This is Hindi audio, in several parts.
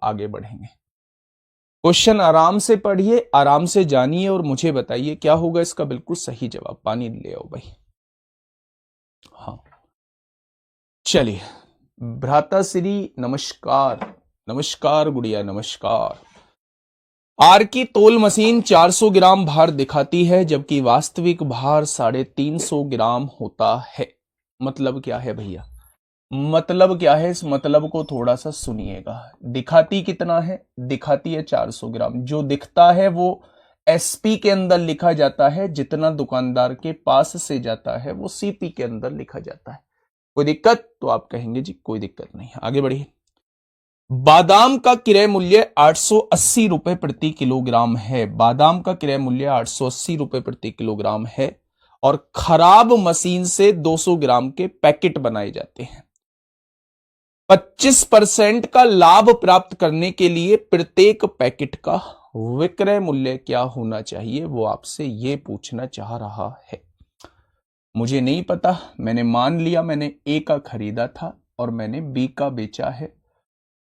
आगे बढ़ेंगे। क्वेश्चन आराम से पढ़िए, आराम से जानिए और मुझे बताइए क्या होगा इसका बिल्कुल सही जवाब। पानी ले आओ भाई। हाँ चलिए, भ्राताश्री नमस्कार। नमस्कार गुड़िया, नमस्कार। आर की तोल मशीन 400 ग्राम भार दिखाती है जबकि वास्तविक भार 350 ग्राम होता है। मतलब क्या है भैया? मतलब क्या है? इस मतलब को थोड़ा सा सुनिएगा। दिखाती कितना है? दिखाती है 400 ग्राम। जो दिखता है वो एसपी के अंदर लिखा जाता है, जितना दुकानदार के पास से जाता है वो सीपी के अंदर लिखा जाता है। कोई दिक्कत? तो आप कहेंगे जी कोई दिक्कत नहीं। आगे बढ़िए। बादाम का क्रय मूल्य 880 रुपए प्रति किलोग्राम है। बादाम का क्रय मूल्य 880 रुपए प्रति किलोग्राम है और खराब मशीन से 200 ग्राम के पैकेट बनाए जाते हैं। 25% का लाभ प्राप्त करने के लिए प्रत्येक पैकेट का विक्रय मूल्य क्या होना चाहिए, वो आपसे ये पूछना चाह रहा है। मुझे नहीं पता, मैंने मान लिया मैंने ए का खरीदा था और मैंने बी का बेचा है।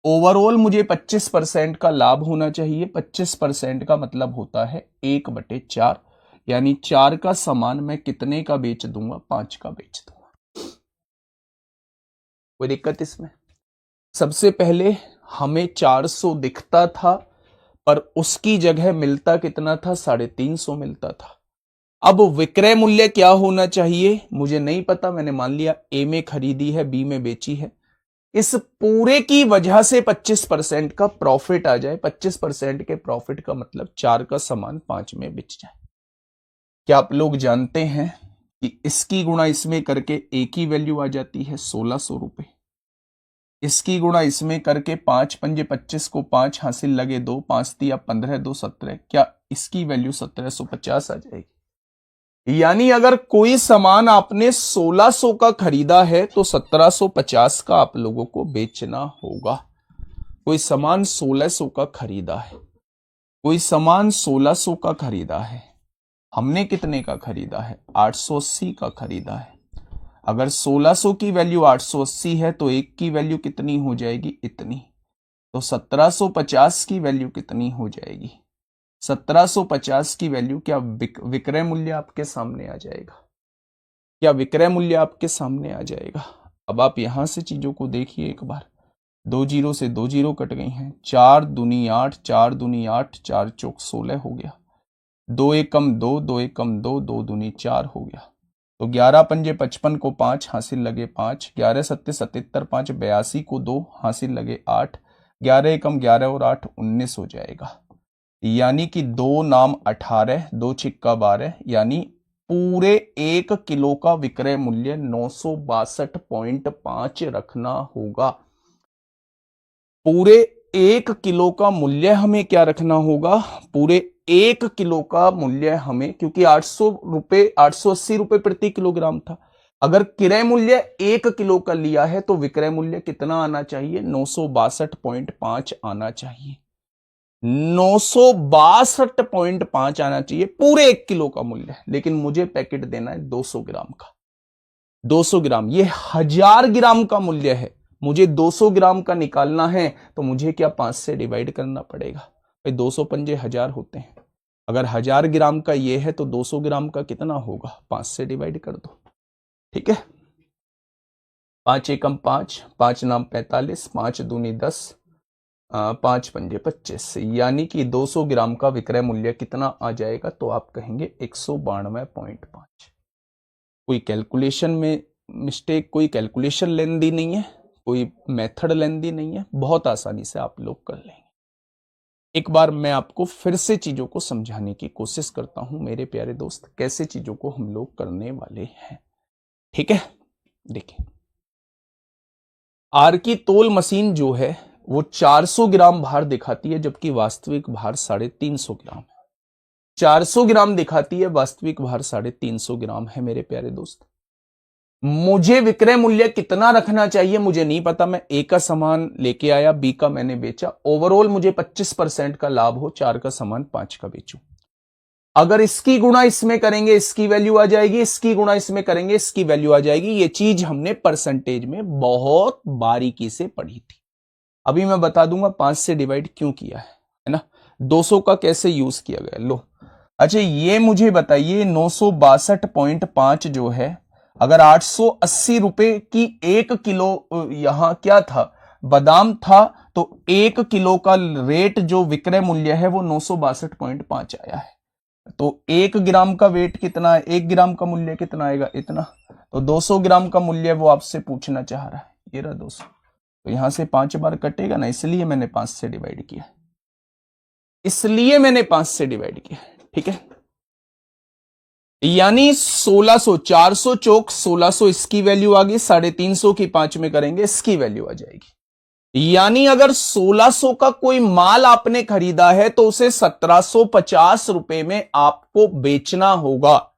ओवरऑल मुझे 25% का लाभ होना चाहिए। 25% का मतलब होता है 1/4, यानी 4 का सामान मैं कितने का बेच दूंगा? 5 का बेच दूंगा। कोई दिक्कत इसमें? सबसे पहले हमें 400 दिखता था पर उसकी जगह मिलता कितना था? 350 मिलता था। अब विक्रय मूल्य क्या होना चाहिए मुझे नहीं पता, मैंने मान लिया ए में खरीदी है, बी में बेची है। इस पूरे की वजह से 25% का प्रॉफिट आ जाए। 25% के प्रॉफिट का मतलब 4 का सामान 5 में बिक जाए। क्या आप लोग जानते हैं कि इसकी गुणा इसमें करके ए की वैल्यू आ जाती है 1600 रुपए। इसकी गुणा इसमें करके 5 पंजे 25 को 5 हासिल लगे 2, 5 दिया 15, 2 17। क्या इसकी वैल्यू 1750 आ जाएगी? यानी अगर कोई सामान आपने 1600 का खरीदा है तो 1750 का आप लोगों को बेचना होगा। कोई सामान 1600 का खरीदा है, कोई सामान 1600 का खरीदा है, हमने कितने का खरीदा है? 880 का खरीदा है। अगर 1600 की वैल्यू 880 है तो एक की वैल्यू कितनी हो जाएगी? इतनी। तो 1750 की वैल्यू कितनी हो जाएगी? 1750 की वैल्यू क्या विक्रय मूल्य आपके सामने आ जाएगा? क्या विक्रय मूल्य आपके सामने आ जाएगा? अब आप यहां से चीजों को देखिए एक बार। 2 जीरो से 2 जीरो कट गई हैं। 4 दूनी 8, 4 दूनी 8, 4 चौक 16 हो गया। 2 एकम 2, 2 एकम 2, 2 दूनी 4 हो गया। तो 11 पंजे 55 को 5 हासिल लगे 5, 11 सत्ते 77, 5 82 को 2 हासिल लगे 8, 11 एकम 11 और 8 19 हो जाएगा। यानी कि 2 नाम 18, 2 छिक्का 12, यानी पूरे 1 किलो का विक्रय मूल्य 962.5 रखना होगा। पूरे 1 किलो का मूल्य हमें क्या रखना होगा? पूरे 1 किलो का मूल्य हमें, क्योंकि 880 रुपए प्रति किलोग्राम था। अगर क्रय मूल्य 1 किलो का लिया है तो विक्रय मूल्य कितना आना चाहिए? 962.5 आना चाहिए। 962.5 आना चाहिए पूरे 1 किलो का मूल्य। लेकिन मुझे पैकेट देना है 200 ग्राम का। 200 ग्राम, ये 1000 ग्राम का मूल्य है। मुझे 200 ग्राम का निकालना है तो मुझे क्या 5 से डिवाइड करना पड़ेगा? भाई 200 पंजे 1000 होते हैं। अगर 1000 ग्राम का ये है तो 200 ग्राम का कितना होगा? 5 से डिवाइड कर दो। ठीक है। 5 एकम 5, 5 नाम 45, 5 दूनी 10, 5 पंजे 25, यानी कि 200 ग्राम का विक्रय मूल्य कितना आ जाएगा? तो आप कहेंगे 192.5। कोई कैलकुलेशन में मिस्टेक, कोई कैलकुलेशन लेंदी नहीं है, कोई मेथड लेंदी नहीं है, बहुत आसानी से आप लोग कर लेंगे। एक बार मैं आपको फिर से चीजों को समझाने की कोशिश करता हूं मेरे प्यारे दोस्त, कैसे चीजों को हम लोग करने वाले हैं। ठीक है, देखिए आर की तोल मशीन जो है वो 400 ग्राम भार दिखाती है जबकि वास्तविक भार 350 ग्राम है। 400 ग्राम दिखाती है, वास्तविक भार 350 ग्राम है मेरे प्यारे दोस्त। मुझे विक्रय मूल्य कितना रखना चाहिए मुझे नहीं पता। मैं ए का सामान लेके आया, बी का मैंने बेचा, ओवरऑल मुझे 25% का लाभ हो, 4 का सामान 5 का बेचूं। अगर इसकी गुणा इसमें करेंगे इसकी वैल्यू आ जाएगी, इसकी गुणा इसमें करेंगे इसकी वैल्यू आ जाएगी। ये चीज हमने परसेंटेज में बहुत बारीकी से पढ़ी थी। अभी मैं बता दूंगा 5 से डिवाइड क्यों किया है ना, 200 का कैसे यूज किया गया। लो अच्छा ये मुझे बताइए 962.5 जो है, अगर 880 रुपए की 1 किलो यहां क्या था, बादाम था, तो 1 किलो का रेट जो विक्रय मूल्य है वो 962.5 आया है। तो 1 ग्राम का वेट कितना है, 1 ग्राम का मूल्य कितना आएगा, इतना। तो 200 ग्राम का मूल्य वो आपसे पूछना चाह रहा है, ये रहा 200। तो यहां से 5 बार कटेगा ना, इसलिए मैंने 5 से डिवाइड किया, इसलिए मैंने 5 से डिवाइड किया, ठीक है। यानी 1600, 400 चौक 1600 इसकी वैल्यू आ गई, 350 की 5 में करेंगे इसकी वैल्यू आ जाएगी। यानी अगर 1600 का कोई माल आपने खरीदा है तो उसे 1750 रुपए में आपको बेचना होगा।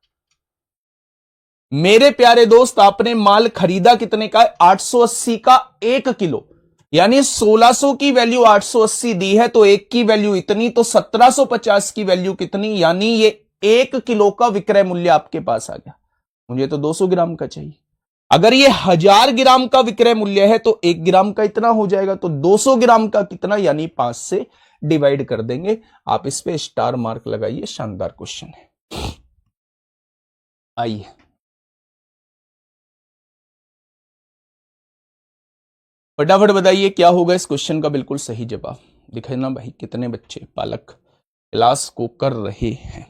मेरे प्यारे दोस्त आपने माल खरीदा कितने का, 880 का 1 किलो, यानी 1600 की वैल्यू 880 दी है तो 1 की वैल्यू इतनी, तो 1750 की वैल्यू कितनी, यानी ये 1 किलो का विक्रय मूल्य आपके पास आ गया। मुझे तो 200 ग्राम का चाहिए। अगर ये 1000 ग्राम का विक्रय मूल्य है तो 1 ग्राम का इतना हो जाएगा, तो 200 ग्राम का कितना, यानी 5 से डिवाइड कर देंगे। आप इस पे स्टार मार्क लगाइए, शानदार क्वेश्चन है। आइए फटाफट बताइए क्या होगा इस क्वेश्चन का बिल्कुल सही जवाब। दिखे ना भाई कितने बच्चे पालक क्लास को कर रहे हैं।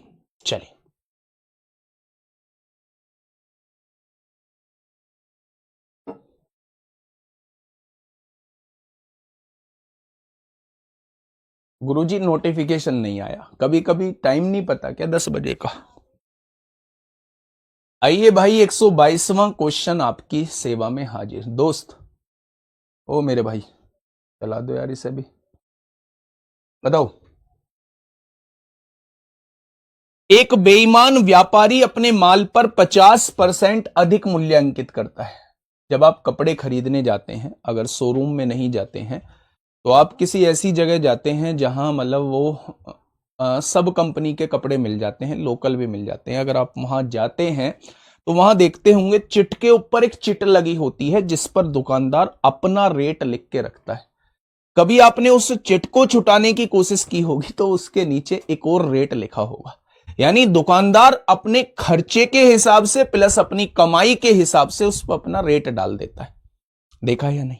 चलिए गुरुजी नोटिफिकेशन नहीं आया, कभी कभी टाइम नहीं पता क्या 10 बजे का। आइए भाई 122वां क्वेश्चन आपकी सेवा में हाजिर। दोस्त ओ मेरे भाई चला दो यार इसे भी, बताओ। एक बेईमान व्यापारी अपने माल पर 50% अधिक मूल्य अंकित करता है। जब आप कपड़े खरीदने जाते हैं, अगर शोरूम में नहीं जाते हैं तो आप किसी ऐसी जगह जाते हैं जहां मतलब वो सब कंपनी के कपड़े मिल जाते हैं, लोकल भी मिल जाते हैं। अगर आप वहां जाते हैं तो वहां देखते होंगे चिट के ऊपर एक चिट लगी होती है जिस पर दुकानदार अपना रेट लिख के रखता है। कभी आपने उस चिट को छुटाने की कोशिश की होगी तो उसके नीचे एक और रेट लिखा होगा, यानी दुकानदार अपने खर्चे के हिसाब से प्लस अपनी कमाई के हिसाब से उस पर अपना रेट डाल देता है। देखा है या नहीं?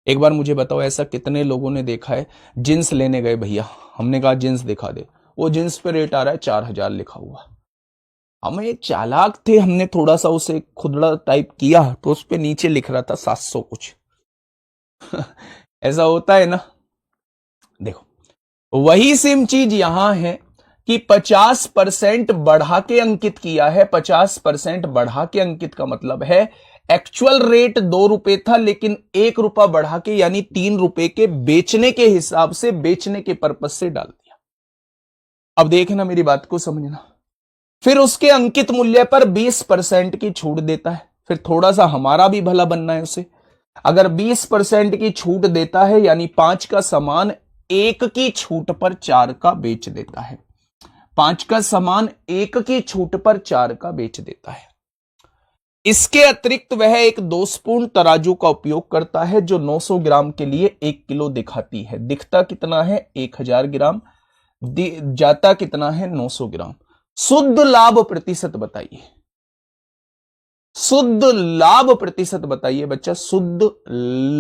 एक बार मुझे बताओ ऐसा कितने लोगों ने देखा है, जींस लेने गए भैया, हमने कहा जींस दिखा दे, वो जींस पे रेट आ रहा है 4000 लिखा हुआ। हम एक चालाक थे, हमने थोड़ा सा उसे खुदड़ा टाइप किया तो उस पे नीचे लिख रहा था 700 कुछ। ऐसा होता है ना। देखो वही सेम चीज यहां है कि 50% बढ़ा के अंकित किया है। 50% बढ़ा के अंकित का मतलब है एक्चुअल रेट 2 रुपए था लेकिन 1 रुपया बढ़ा के यानी 3 रुपए के बेचने के हिसाब से, बेचने के पर्पज से डाल दिया। अब देखना मेरी बात को समझना। फिर उसके अंकित मूल्य पर 20% की छूट देता है। फिर थोड़ा सा हमारा भी भला बनना है उसे। अगर 20% की छूट देता है यानी 5 का सामान 1 की छूट पर 4 का बेच देता है। 5 का सामान 1 की छूट पर 4 का बेच देता है। इसके अतिरिक्त वह एक दोषपूर्ण तराजू का उपयोग करता है जो 900 ग्राम के लिए 1 किलो दिखाती है। दिखता कितना है 1000 ग्राम, जाता कितना है 900 ग्राम। शुद्ध लाभ प्रतिशत बताइए, शुद्ध लाभ प्रतिशत बताइए बच्चा, शुद्ध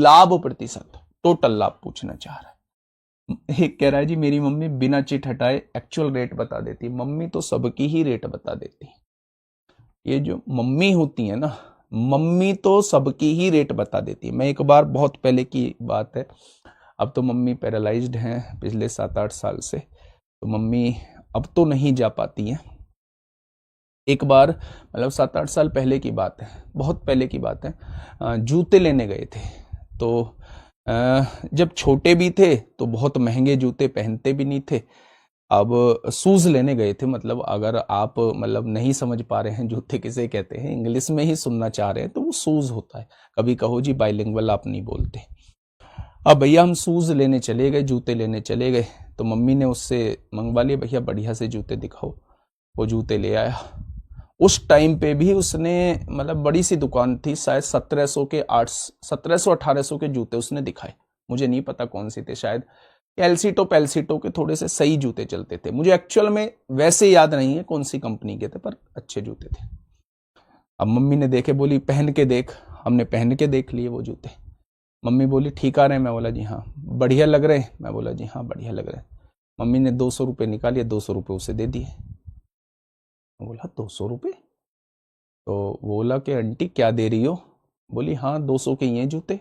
लाभ प्रतिशत, टोटल लाभ पूछना चाह रहा है। एक कह रहा है जी मेरी मम्मी बिना चिट हटाए एक्चुअल रेट बता देती। मम्मी तो सबकी ही रेट बता देती। ये जो मम्मी होती है ना, मम्मी तो सबकी ही रेट बता देती है। मैं एक बार, बहुत पहले की बात है, अब तो मम्मी पैरालाइज्ड हैं पिछले 7-8 साल से, तो मम्मी अब तो नहीं जा पाती हैं। एक बार मतलब 7-8 साल पहले की बात है, बहुत पहले की बात है, जूते लेने गए थे। तो जब छोटे भी थे तो बहुत महंगे जूते पहनते भी नहीं थे। अब शूज लेने गए थे, मतलब अगर आप मतलब नहीं समझ पा रहे हैं जूते किसे कहते हैं, इंग्लिश में ही सुनना चाह रहे हैं तो वो शूज होता है। कभी कहो जी बाइलिंगुअल आप नहीं बोलते। अब भैया हम शूज लेने चले गए, जूते लेने चले गए, तो मम्मी ने उससे मंगवा लिए भैया बढ़िया से जूते दिखाओ। वो जूते ले आया। उस टाइम पे भी उसने मतलब बड़ी सी दुकान थी, शायद 1700 के 1800 के जूते उसने दिखाए। मुझे नहीं पता कौन सी थे, शायद कैल्सीटो पेल्सीटो के थोड़े से सही जूते चलते थे, मुझे एक्चुअल में वैसे याद नहीं है कौन सी कंपनी के थे, पर अच्छे जूते थे। अब मम्मी ने देखे, बोली पहन के देख। हमने पहन के देख लिए वो जूते। मम्मी बोली ठीक आ रहे हैं? मैं बोला जी हाँ। बढ़िया लग रहे हैं? मैं बोला जी हाँ बढ़िया लग रहे हैं। मम्मी ने 200 रुपये निकालिए, 200 रुपये उसे दे दिए। बोला 200 रुपये? तो बोला कि आंटी क्या दे रही हो? बोली हाँ 200 के ही हैं जूते।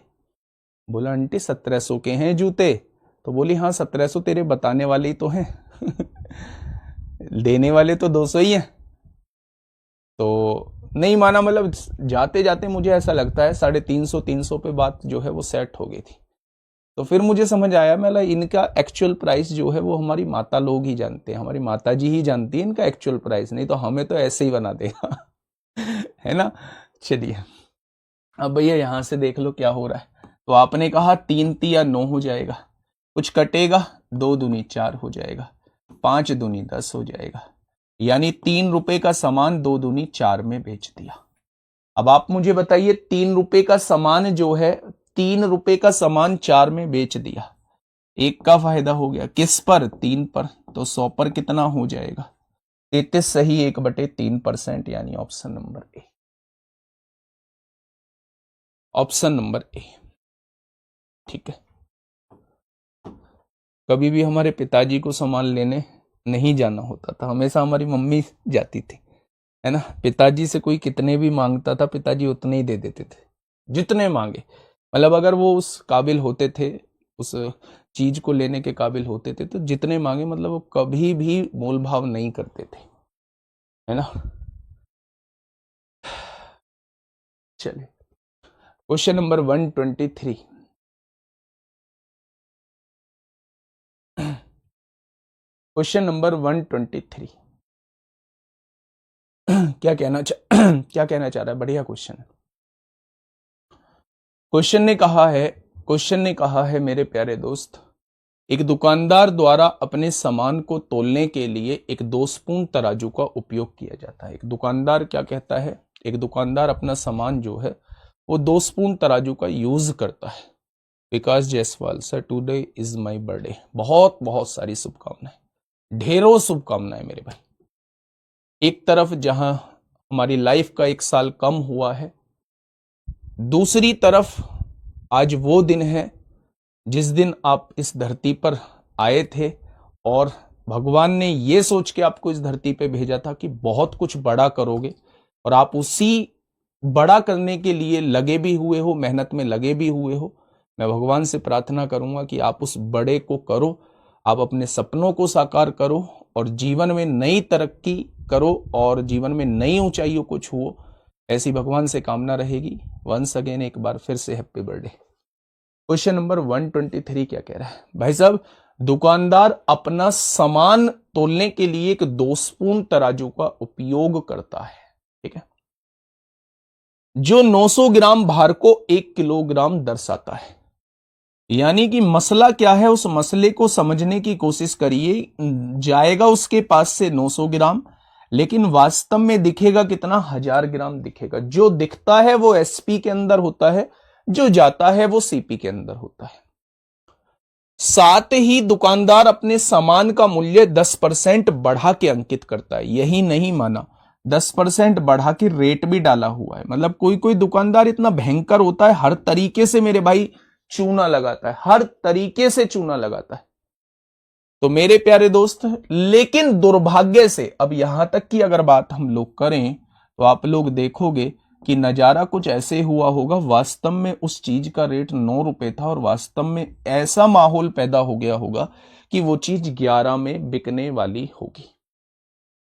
बोला आंटी 1700 के हैं जूते? तो बोली हाँ 1700 तेरे बताने वाले ही तो हैं देने वाले तो 200 ही हैं। तो नहीं माना, मतलब जाते जाते मुझे ऐसा लगता है 350 पे बात जो है वो सेट हो गई थी। तो फिर मुझे समझ आया, मैं इनका एक्चुअल प्राइस जो है वो हमारी माता लोग ही जानते हैं, हमारी माता जी ही जानती है इनका एक्चुअल प्राइस, नहीं तो हमें तो ऐसे ही बना देगा है ना। चलिए अब भैया यहां से देख लो क्या हो रहा है। तो आपने कहा 3 तिया 9 हो जाएगा, कुछ कटेगा, 2 दूनी 4 हो जाएगा, 5 दूनी 10 हो जाएगा, यानी 3 रुपए का सामान 2 दूनी 4 में बेच दिया। अब आप मुझे बताइए 3 रुपए का सामान जो है, 3 रुपए का सामान 4 में बेच दिया, एक का फायदा हो गया, किस पर? 3 पर। तो 100 पर कितना हो जाएगा? 33 सही 1/3%, यानी option number A. Option number A, ठीक है। कभी भी हमारे पिताजी को सामान लेने नहीं जाना होता था, हमेशा हमारी मम्मी जाती थी, है ना। पिताजी से कोई कितने भी मांगता था, पिताजी उतने ही दे देते थे जितने मांगे। मतलब अगर वो उस काबिल होते थे, उस चीज को लेने के काबिल होते थे, तो जितने मांगे, मतलब वो कभी भी मोल भाव नहीं करते थे, है ना। चलिए क्वेश्चन नंबर 123। क्वेश्चन नंबर 123 क्या कहना चाह रहा है? बढ़िया क्वेश्चन है। क्वेश्चन ने कहा है मेरे प्यारे दोस्त, एक दुकानदार द्वारा अपने सामान को तोलने के लिए एक दोषपूर्ण तराजू का उपयोग किया जाता है। एक दुकानदार क्या कहता है? एक दुकानदार अपना सामान जो है वो दोषपूर्ण तराजू का यूज करता है। Vikas Jaiswal sir, today is my birthday. बहुत बहुत सारी शुभकामनाएं, ढेरों शुभकामनाएं मेरे भाई। एक तरफ जहां हमारी लाइफ का 1 साल कम हुआ है, दूसरी तरफ आज वो दिन है जिस दिन आप इस धरती पर आए थे, और भगवान ने ये सोच के आपको इस धरती पे भेजा था कि बहुत कुछ बड़ा करोगे, और आप उसी बड़ा करने के लिए लगे भी हुए हो, मेहनत में लगे भी हुए हो। मैं भगवान से प्रार्थना करूंगा कि आप उस बड़े को करो, आप अपने सपनों को साकार करो, और जीवन में नई तरक्की करो, और जीवन में नई ऊंचाइयों को छुओ, ऐसी भगवान से कामना रहेगी। वंस अगेन एक बार फिर से हैप्पी बर्थडे। क्वेश्चन नंबर 123 क्या कह रहा है भाई साहब? दुकानदार अपना सामान तोलने के लिए एक दोषपूर्ण तराजू का उपयोग करता है, ठीक है, जो 900 ग्राम भार को 1 किलोग्राम दर्शाता है। यानी कि मसला क्या है, उस मसले को समझने की कोशिश करिए। जाएगा उसके पास से 900 ग्राम, लेकिन वास्तव में दिखेगा कितना? 1000 ग्राम दिखेगा। जो दिखता है वो एसपी के अंदर होता है, जो जाता है वो सीपी के अंदर होता है। साथ ही दुकानदार अपने सामान का मूल्य 10% बढ़ा के अंकित करता है। यही नहीं माना, 10% बढ़ा के रेट भी डाला हुआ है। मतलब कोई कोई दुकानदार इतना भयंकर होता है, हर तरीके से मेरे भाई चूना लगाता है, हर तरीके से चूना लगाता है। तो मेरे प्यारे दोस्त, लेकिन दुर्भाग्य से अब यहां तक की अगर बात हम लोग करें तो आप लोग देखोगे कि नजारा कुछ ऐसे हुआ होगा, वास्तव में उस चीज का रेट 9 रुपए था, और वास्तव में ऐसा माहौल पैदा हो गया होगा कि वो चीज 11 में बिकने वाली होगी।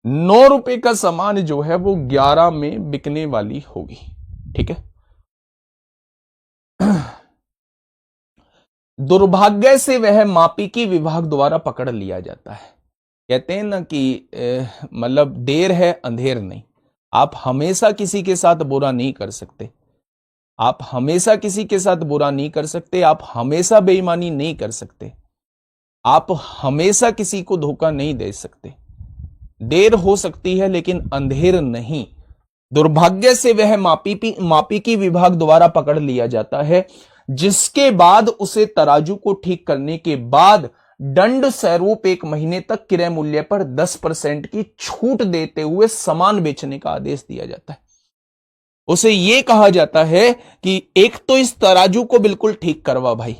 9 रुपए का सामान जो है वो 11 में बिकने वाली होगी, ठीक है। दुर्भाग्य से वह मापिकी विभाग द्वारा पकड़ लिया जाता है। कहते हैं ना कि मतलब देर है अंधेर नहीं। आप हमेशा किसी के साथ बुरा नहीं कर सकते, आप हमेशा किसी के साथ बुरा नहीं कर सकते, आप हमेशा बेईमानी नहीं कर सकते, आप हमेशा किसी को धोखा नहीं दे सकते। देर हो सकती है लेकिन अंधेर नहीं। दुर्भाग्य से वह मापिकी विभाग द्वारा पकड़ लिया जाता है जिसके बाद उसे तराजू को ठीक करने के बाद दंड स्वरूप 1 महीने तक क्रय मूल्य पर 10% की छूट देते हुए सामान बेचने का आदेश दिया जाता है। उसे यह कहा जाता है कि एक तो इस तराजू को बिल्कुल ठीक करवा भाई,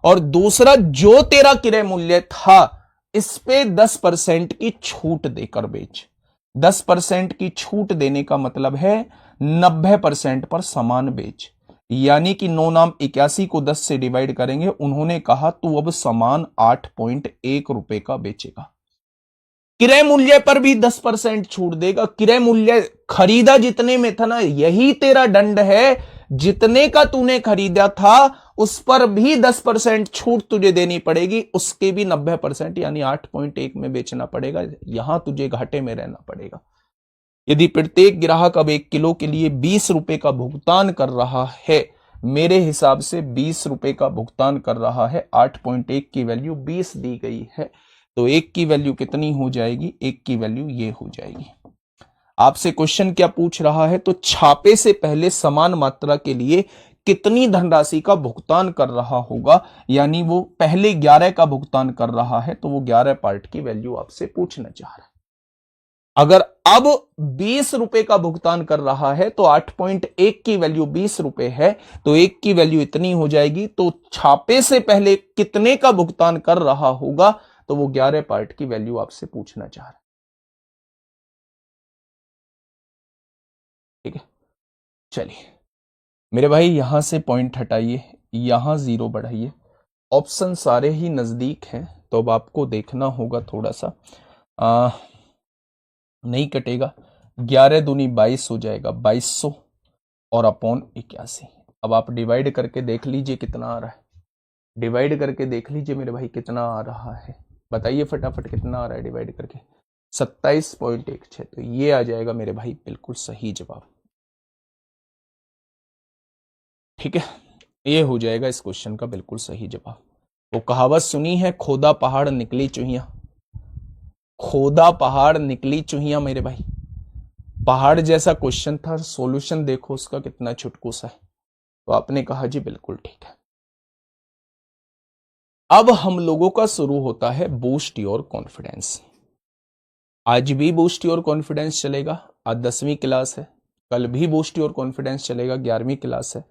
और दूसरा जो तेरा क्रय मूल्य था इस पे 10% की छूट देकर बेच। 10% की छूट देने का मतलब है 90% पर सामान बेच। यानी कि 9 नाम 81 को 10 से डिवाइड करेंगे। उन्होंने कहा तू अब सामान 8.1 रुपए का बेचेगा। क्रय मूल्य पर भी 10% छूट देगा। क्रय मूल्य खरीदा जितने में था ना, यही तेरा दंड है। जितने का तूने खरीदा था उस पर भी 10% छूट तुझे देनी पड़ेगी, उसके भी 90% यानी 8.1 में बेचना पड़ेगा। यहां तुझे घाटे में रहना पड़ेगा। यदि प्रत्येक ग्राहक अब 1 किलो के लिए 20 रुपए का भुगतान कर रहा है, मेरे हिसाब से 20 रुपए का भुगतान कर रहा है, 8.1 की वैल्यू 20 दी गई है, तो 1 की वैल्यू कितनी हो जाएगी? 1 की वैल्यू ये हो जाएगी। आपसे क्वेश्चन क्या पूछ रहा है? तो छापे से पहले समान मात्रा के लिए कितनी धनराशि का भुगतान कर रहा होगा, यानी वो पहले 11 का भुगतान कर रहा है, तो वो 11 पार्ट की वैल्यू आपसे पूछना चाह रहा है। अगर अब 20 रुपए का भुगतान कर रहा है तो 8.1 की वैल्यू 20 रुपए है, तो 1 की वैल्यू इतनी हो जाएगी। तो छापे से पहले कितने का भुगतान कर रहा होगा, तो वो 11 पार्ट की वैल्यू आपसे पूछना चाह रहा है। ठीक है, चलिए मेरे भाई यहां से पॉइंट हटाइए, यहां 0 बढ़ाइए। ऑप्शन सारे ही नजदीक हैं, तो अब आपको देखना होगा थोड़ा सा। नहीं कटेगा। 11 दूनी 22 हो जाएगा, 2200 और अपॉन 81। अब आप डिवाइड करके देख लीजिए कितना आ रहा है। डिवाइड करके देख लीजिए मेरे भाई कितना आ रहा है, बताइए फटाफट कितना आ रहा है डिवाइड करके। 27.16। तो ये आ जाएगा मेरे भाई बिल्कुल सही जवाब। ठीक है, ये हो जाएगा इस क्वेश्चन का बिल्कुल सही जवाब। तो कहावत सुनी है, खोदा पहाड़ निकली चूहिया। खोदा पहाड़ निकली चूहिया मेरे भाई। पहाड़ जैसा क्वेश्चन था, सॉल्यूशन देखो उसका कितना छुटकुसा है। तो आपने कहा जी बिल्कुल ठीक है। अब हम लोगों का शुरू होता है बूस्ट योर कॉन्फिडेंस। आज भी बूस्ट योर कॉन्फिडेंस चलेगा, आज 10वीं क्लास है। कल भी बूस्ट योर कॉन्फिडेंस चलेगा, 11वीं क्लास है।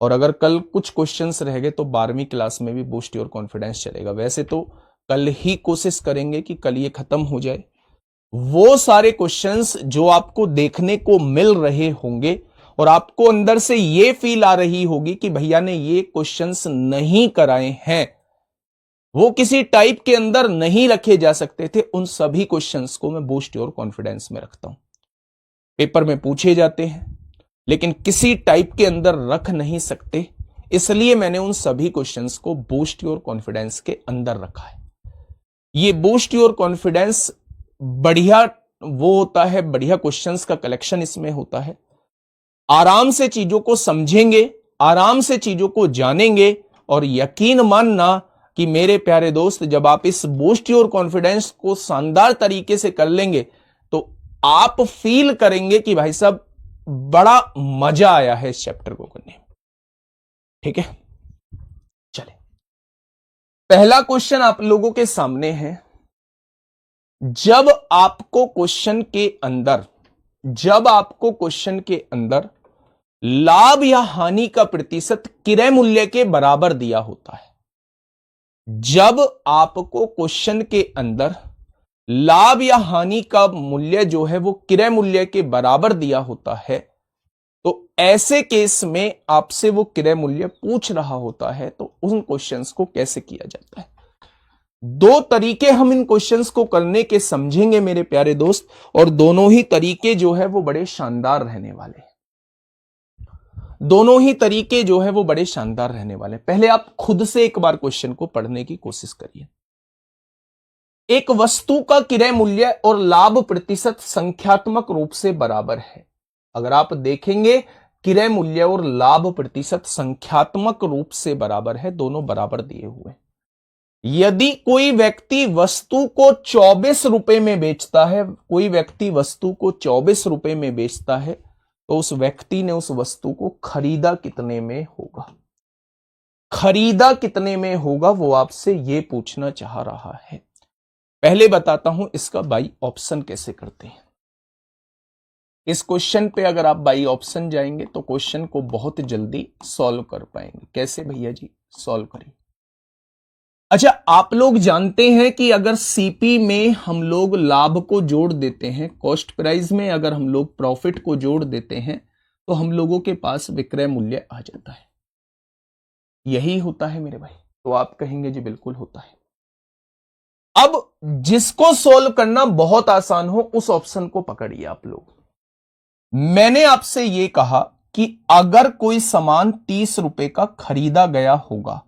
और अगर कल कुछ क्वेश्चंस रह गए तो 12वीं क्लास में भी बूस्ट योर कॉन्फिडेंस चलेगा। वैसे तो कल ही कोशिश करेंगे कि कल ये खत्म हो जाए। वो सारे क्वेश्चंस जो आपको देखने को मिल रहे होंगे और आपको अंदर से ये फील आ रही होगी कि भैया ने ये क्वेश्चंस नहीं कराए हैं, वो किसी टाइप के अंदर नहीं रखे जा सकते थे, उन सभी क्वेश्चंस को मैं बूस्ट योर कॉन्फिडेंस में रखता हूं। पेपर में पूछे जाते हैं लेकिन किसी टाइप के अंदर रख नहीं सकते, इसलिए मैंने उन सभी क्वेश्चंस को बूस्ट योर कॉन्फिडेंस के अंदर रखा है। ये बूस्ट योर कॉन्फिडेंस बढ़िया वो होता है, बढ़िया क्वेश्चंस का कलेक्शन इसमें होता है। आराम से चीजों को समझेंगे, आराम से चीजों को जानेंगे, और यकीन मानना कि मेरे प्यारे दोस्त जब आप इस बूस्ट योर कॉन्फिडेंस को शानदार तरीके से कर लेंगे तो आप फील करेंगे कि भाई साहब बड़ा मजा आया है इस चैप्टर को करने में। ठीक है, चले पहला क्वेश्चन आप लोगों के सामने है। जब आपको क्वेश्चन के अंदर लाभ या हानि का प्रतिशत क्रय मूल्य के बराबर दिया होता है, जब आपको क्वेश्चन के अंदर लाभ या हानि का मूल्य जो है वो क्रय मूल्य के बराबर दिया होता है, तो ऐसे केस में आपसे वो क्रय मूल्य पूछ रहा होता है, तो उन क्वेश्चंस को कैसे किया जाता है। 2 तरीके हम इन क्वेश्चंस को करने के समझेंगे मेरे प्यारे दोस्त, और दोनों ही तरीके जो है वो बड़े शानदार रहने वाले हैं। दोनों ही तरीके जो है वो बड़े शानदार रहने वाले हैं। पहले आप खुद से एक बार क्वेश्चन को पढ़ने की कोशिश करिए। एक वस्तु का क्रय मूल्य और लाभ प्रतिशत संख्यात्मक रूप से बराबर है। अगर आप देखेंगे क्रय मूल्य और लाभ प्रतिशत संख्यात्मक रूप से बराबर है, दोनों बराबर दिए हुए। यदि कोई व्यक्ति वस्तु को 24 रुपए में बेचता है, कोई व्यक्ति वस्तु को 24 रुपए में बेचता है, तो उस व्यक्ति ने उस वस्तु को खरीदा कितने में होगा। खरीदा कितने में होगा वो आपसे ये पूछना चाह रहा है। पहले बताता हूं इसका बाई ऑप्शन कैसे करते हैं। इस क्वेश्चन पे अगर आप बाई ऑप्शन जाएंगे तो क्वेश्चन को बहुत जल्दी सॉल्व कर पाएंगे। कैसे भैया जी? सॉल्व करिए। अच्छा, आप लोग जानते हैं कि अगर सीपी में हम लोग लाभ को जोड़ देते हैं, कॉस्ट प्राइस में अगर हम लोग प्रॉफिट को जोड़ देते हैं तो हम लोगों के पास विक्रय मूल्य आ जाता है। यही होता है मेरे भाई। तो आप कहेंगे जी बिल्कुल होता है। अब जिसको सोल्व करना बहुत आसान हो उस ऑप्शन को पकड़िए आप लोग। मैंने आपसे यह कहा कि अगर कोई सामान 30 रुपए का खरीदा गया होगा,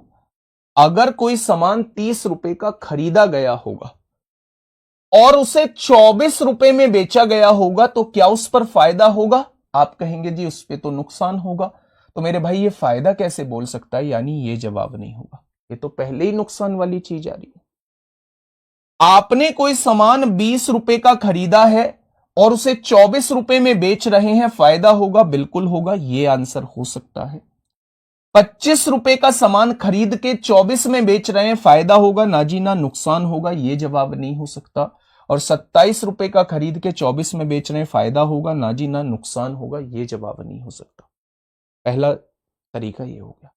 अगर कोई सामान 30 रुपए का खरीदा गया होगा और उसे 24 रुपए में बेचा गया होगा तो क्या उस पर फायदा होगा? आप कहेंगे जी उस पर तो नुकसान होगा। तो मेरे भाई ये फायदा कैसे बोल सकता है? यानी ये जवाब नहीं होगा, ये तो पहले ही नुकसान वाली चीज आ रही है। आपने कोई सामान 20 रुपए का खरीदा है और उसे 24 रुपए में बेच रहे हैं, फायदा होगा? बिल्कुल होगा, ये आंसर हो सकता है। 25 रुपए का सामान खरीद के 24 में बेच रहे हैं, फायदा होगा? ना जी ना, नुकसान होगा, ये जवाब नहीं हो सकता। और 27 रुपए का खरीद के 24 में बेच रहे हैं, फायदा होगा? ना जी ना, नुकसान होगा, ये जवाब नहीं हो सकता। पहला तरीका ये हो गया।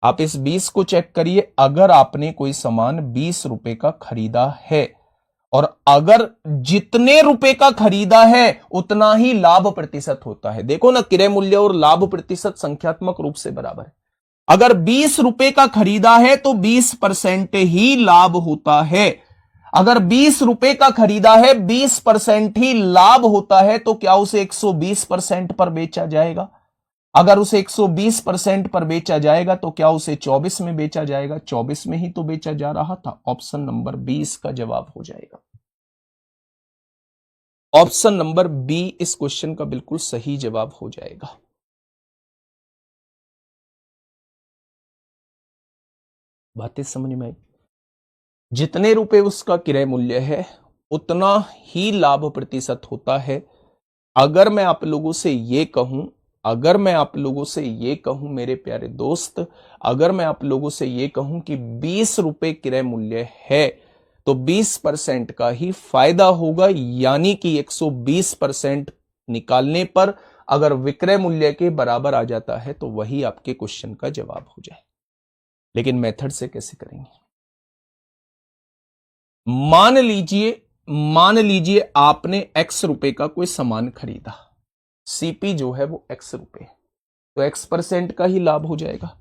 आप इस 20 को चेक करिए। अगर आपने कोई सामान 20 रुपए का खरीदा है और अगर जितने रुपए का खरीदा है उतना ही लाभ प्रतिशत होता है। देखो ना, क्रय मूल्य और लाभ प्रतिशत संख्यात्मक रूप से बराबर है। अगर 20 रुपए का खरीदा है तो 20% ही लाभ होता है। अगर 20 रुपए का खरीदा है, 20% ही लाभ होता है, तो क्या उसे 120% पर बेचा जाएगा? अगर उसे 120% पर बेचा जाएगा तो क्या उसे 24 में बेचा जाएगा? 24 में ही तो बेचा जा रहा था। ऑप्शन नंबर बी इसका जवाब हो जाएगा। ऑप्शन नंबर बी इस क्वेश्चन का बिल्कुल सही जवाब हो जाएगा। बातें समझ में आई? जितने रुपए उसका क्रय मूल्य है उतना ही लाभ प्रतिशत होता है। अगर मैं आप लोगों से ये कहूं, अगर मैं आप लोगों से ये कहूं मेरे प्यारे दोस्त, अगर मैं आप लोगों से ये कहूं कि 20 रुपए क्रय मूल्य है तो 20% का ही फायदा होगा, यानी कि 120% निकालने पर अगर विक्रय मूल्य के बराबर आ जाता है तो वही आपके क्वेश्चन का जवाब हो जाए। लेकिन मेथड से कैसे करेंगे? मान लीजिए आपने x रुपए का कोई सामान खरीदा, सीपी जो है वो x रुपए है, तो x% का ही लाभ हो जाएगा।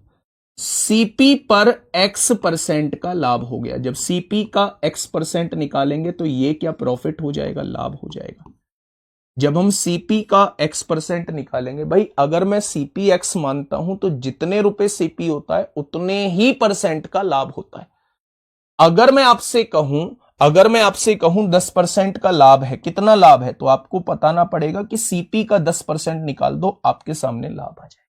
सीपी पर x% का लाभ हो गया। जब सीपी का x% निकालेंगे तो ये क्या प्रॉफिट हो जाएगा? लाभ हो जाएगा। जब हम सीपी का x% निकालेंगे, भाई अगर मैं सीपी x मानता हूं तो जितने रुपए सीपी होता है उतने ही % का लाभ होता है। अगर मैं आपसे कहूं 10% का लाभ है, कितना लाभ है? तो आपको बताना पड़ेगा कि सीपी का 10% निकाल दो, आपके सामने लाभ आ जाए।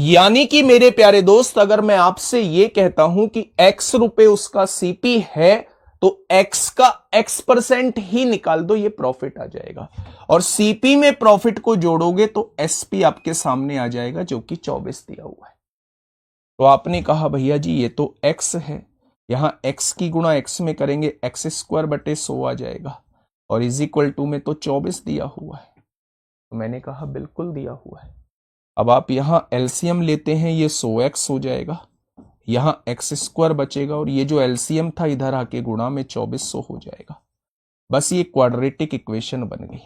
यानी कि मेरे प्यारे दोस्त, अगर मैं आपसे यह कहता हूं कि x रुपए उसका सीपी है तो x का x% ही निकाल दो, ये प्रॉफिट आ जाएगा। और सीपी में प्रॉफिट को जोड़ोगे तो एसपी आपके सामने आ जाएगा जो कि 24 दिया हुआ है। तो आपने कहा भैया जी ये तो x है, यहां x की गुणा x में करेंगे x² बटे 100 आ जाएगा और इज इक्वल टू में तो 24 दिया हुआ है। तो मैंने कहा बिल्कुल दिया हुआ है। अब आप यहां एलसीएम लेते हैं, ये 100x हो जाएगा, यहां x² बचेगा और ये जो एलसीएम था इधर आके गुणा में 2400 हो जाएगा। बस ये क्वाड्रेटिक इक्वेशन बन गई।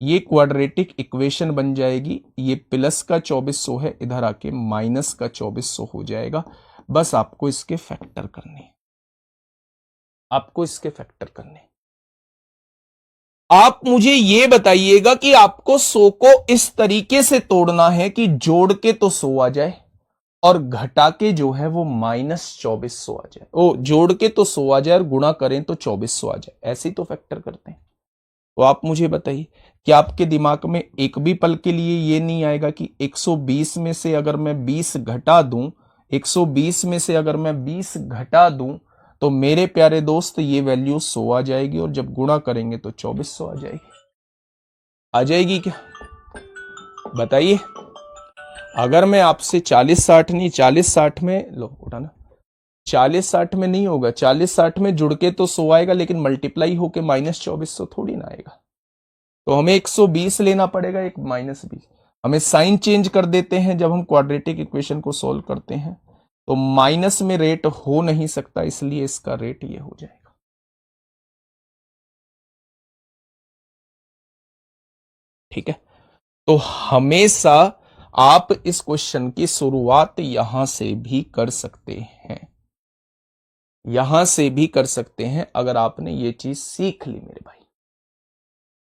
ये क्वाड्रेटिक इक्वेशन बन जाएगी। ये प्लस का 2400 है, इधर आके माइनस का 2400 हो जाएगा। बस आपको इसके फैक्टर करने, आप मुझे ये बताइएगा कि आपको 100 को इस तरीके से तोड़ना है कि जोड़ के तो 100 आ जाए और घटा के जो है वो -2400 आ जाए। ओ, जोड़ के तो 100 आ जाए और गुणा करें तो 2400 आ जाए। ऐसे ही तो फैक्टर करते हैं। तो आप मुझे बताइए कि आपके दिमाग में एक भी पल के लिए ये नहीं आएगा कि 120 में से अगर मैं 20 घटा दूं, 120 में से अगर मैं 20 घटा दूं तो मेरे प्यारे दोस्त ये वैल्यू 100 आ जाएगी और जब गुणा करेंगे तो 2400 आ जाएगी। आ जाएगी क्या? बताइए। अगर मैं आपसे 40-60 नहीं, 40-60 में लो उठाना, 40-60 में नहीं होगा, 40-60 में जुड़ के तो 100 आएगा, लेकिन मल्टीप्लाई होके -2400 थोड़ी ना आएगा। तो हमें 120 लेना पड़ेगा, एक -20। हमें साइन चेंज कर देते हैं जब हम क्वाड्रेटिक इक्वेशन को सॉल्व करते हैं, तो माइनस में रेट हो नहीं सकता, इसलिए इसका रेट ये हो जाएगा। ठीक है, तो हमेशा आप इस क्वेश्चन की शुरुआत यहां से भी कर सकते हैं, यहां से भी कर सकते हैं, अगर आपने ये चीज सीख ली मेरे भाई।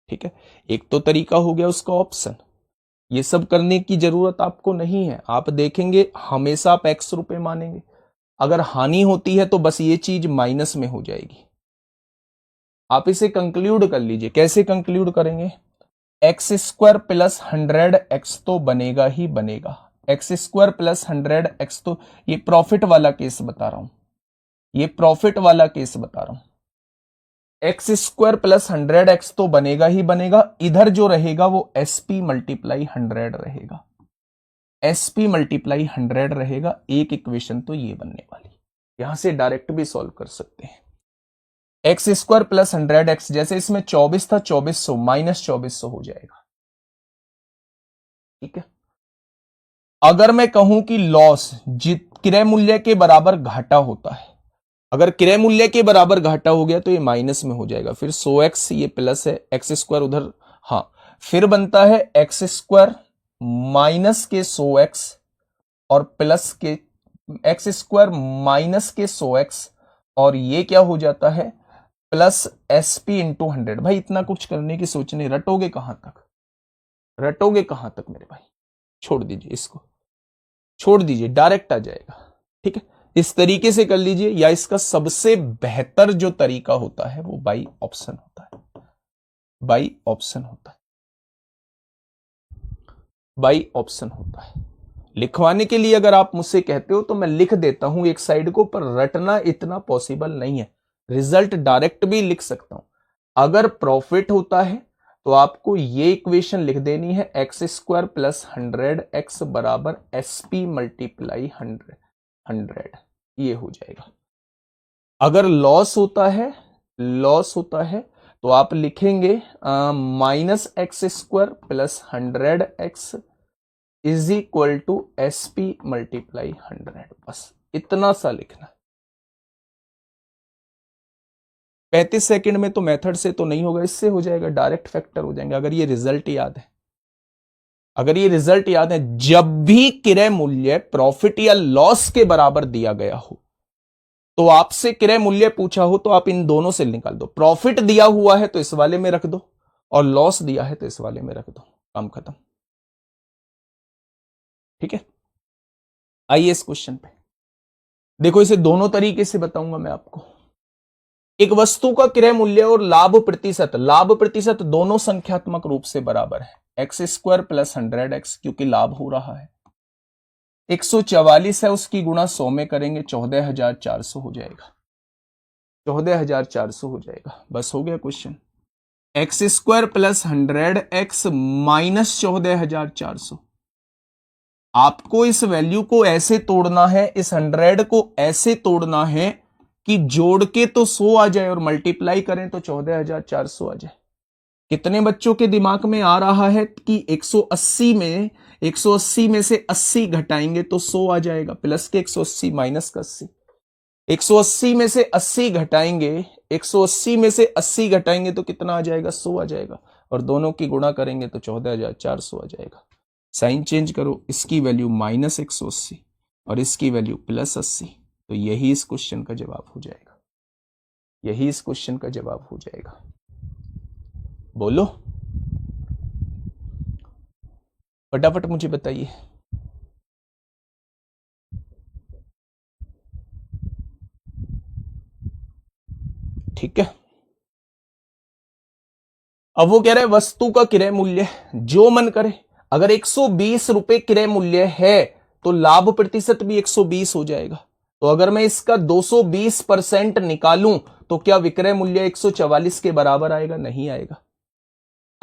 ठीक है, एक तो तरीका हो गया उसका ऑप्शन, ये सब करने की जरूरत आपको नहीं है। आप देखेंगे हमेशा आप x रुपए मानेंगे, अगर हानि होती है तो बस ये चीज माइनस में हो जाएगी। आप इसे कंक्लूड कर लीजिए। कैसे कंक्लूड करेंगे? x² प्लस 100x तो बनेगा ही बनेगा, x² प्लस 100x, तो ये प्रॉफिट वाला केस बता रहा हूं, ये प्रॉफिट वाला केस बता रहा हूं। x² प्लस 100x तो बनेगा ही बनेगा, इधर जो रहेगा वो sp मल्टीप्लाई 100 रहेगा, sp मल्टीप्लाई 100 रहेगा। एक इक्वेशन तो ये बनने वाली, यहां से डायरेक्ट भी सॉल्व कर सकते हैं। x² प्लस 100x, जैसे इसमें 24 था, 2400 -2400 हो जाएगा। ठीक है, अगर मैं कहूं कि लॉस क्रय मूल्य के बराबर घाटा होता है, अगर क्रय मूल्य के बराबर घाटा हो गया तो ये माइनस में हो जाएगा, फिर 100x ये प्लस है, x² उधर, हाँ, फिर बनता है x² माइनस के 100x और प्लस के x² माइनस के 100x, और ये क्या हो जाता है प्लस sp इंटू 100। भाई इतना कुछ करने की सोचने, रटोगे कहां तक, रटोगे कहां तक मेरे भाई? छोड़ दीजिए, इसको छोड़ दीजिए, डायरेक्ट आ जाएगा। ठीक है, इस तरीके से कर लीजिए, या इसका सबसे बेहतर जो तरीका होता है वो बाई ऑप्शन होता है, बाई ऑप्शन होता है, बाई ऑप्शन होता है। लिखवाने के लिए अगर आप मुझसे कहते हो तो मैं लिख देता हूं एक साइड को, पर रटना इतना पॉसिबल नहीं है। रिजल्ट डायरेक्ट भी लिख सकता हूं। अगर प्रॉफिट होता है तो आपको ये इक्वेशन लिख देनी है, x² प्लस 100x बराबर sp मल्टीप्लाई 100, ये हो जाएगा। अगर लॉस होता है, लॉस होता है तो आप लिखेंगे -x² plus 100x is equal to sp multiply 100, बस इतना सा लिखना। 35 सेकंड में तो मेथड से तो नहीं होगा, इससे हो जाएगा, डायरेक्ट फैक्टर हो जाएंगे। अगर ये रिजल्ट याद है, अगर ये रिजल्ट याद है, जब भी क्रय मूल्य प्रॉफिट या लॉस के बराबर दिया गया हो तो आपसे क्रय मूल्य पूछा हो तो आप इन दोनों से निकाल दो। प्रॉफिट दिया हुआ है तो इस वाले में रख दो, और लॉस दिया है तो इस वाले में रख दो, काम खत्म। ठीक है, आइए इस क्वेश्चन पे देखो, इसे दोनों तरीके से बताऊंगा मैं आपको। एक वस्तु का क्रय मूल्य और लाभ प्रतिशत दोनों संख्यात्मक रूप से बराबर है, x² प्लस 100x, क्योंकि लाभ हो रहा है। 144 है, उसकी गुणा 100 में करेंगे 14,400 हो जाएगा, 14,400 हो जाएगा। बस हो गया question. x² plus 100x minus 14,400। आपको इस वैल्यू को ऐसे तोड़ना है, इस 100 को ऐसे तोड़ना है कि जोड़ के तो 100 आ जाए और मल्टीप्लाई करें तो 14,400 आ जाए। कितने बच्चों के दिमाग में आ रहा है कि 180 में से 80 घटाएंगे तो 100 आ जाएगा, प्लस के 180 माइनस का 80, 180 में से 80 घटाएंगे, 180 में से 80 घटाएंगे तो कितना आ जाएगा, 100 आ जाएगा, और दोनों की गुणा करेंगे तो 14,400 आ जाएगा। साइन चेंज करो, इसकी वैल्यू -180 और इसकी वैल्यू +80, तो यही इस क्वेश्चन का जवाब हो जाएगा, यही इस क्वेश्चन का जवाब हो जाएगा। बोलो फटाफट मुझे बताइए। ठीक है, अब वो कह रहे हैं वस्तु का क्रय मूल्य जो मन करे, अगर 120 रुपए क्रय मूल्य है तो लाभ प्रतिशत भी 120 हो जाएगा। तो अगर मैं इसका 220% निकालूं तो क्या विक्रय मूल्य 144 के बराबर आएगा? नहीं आएगा।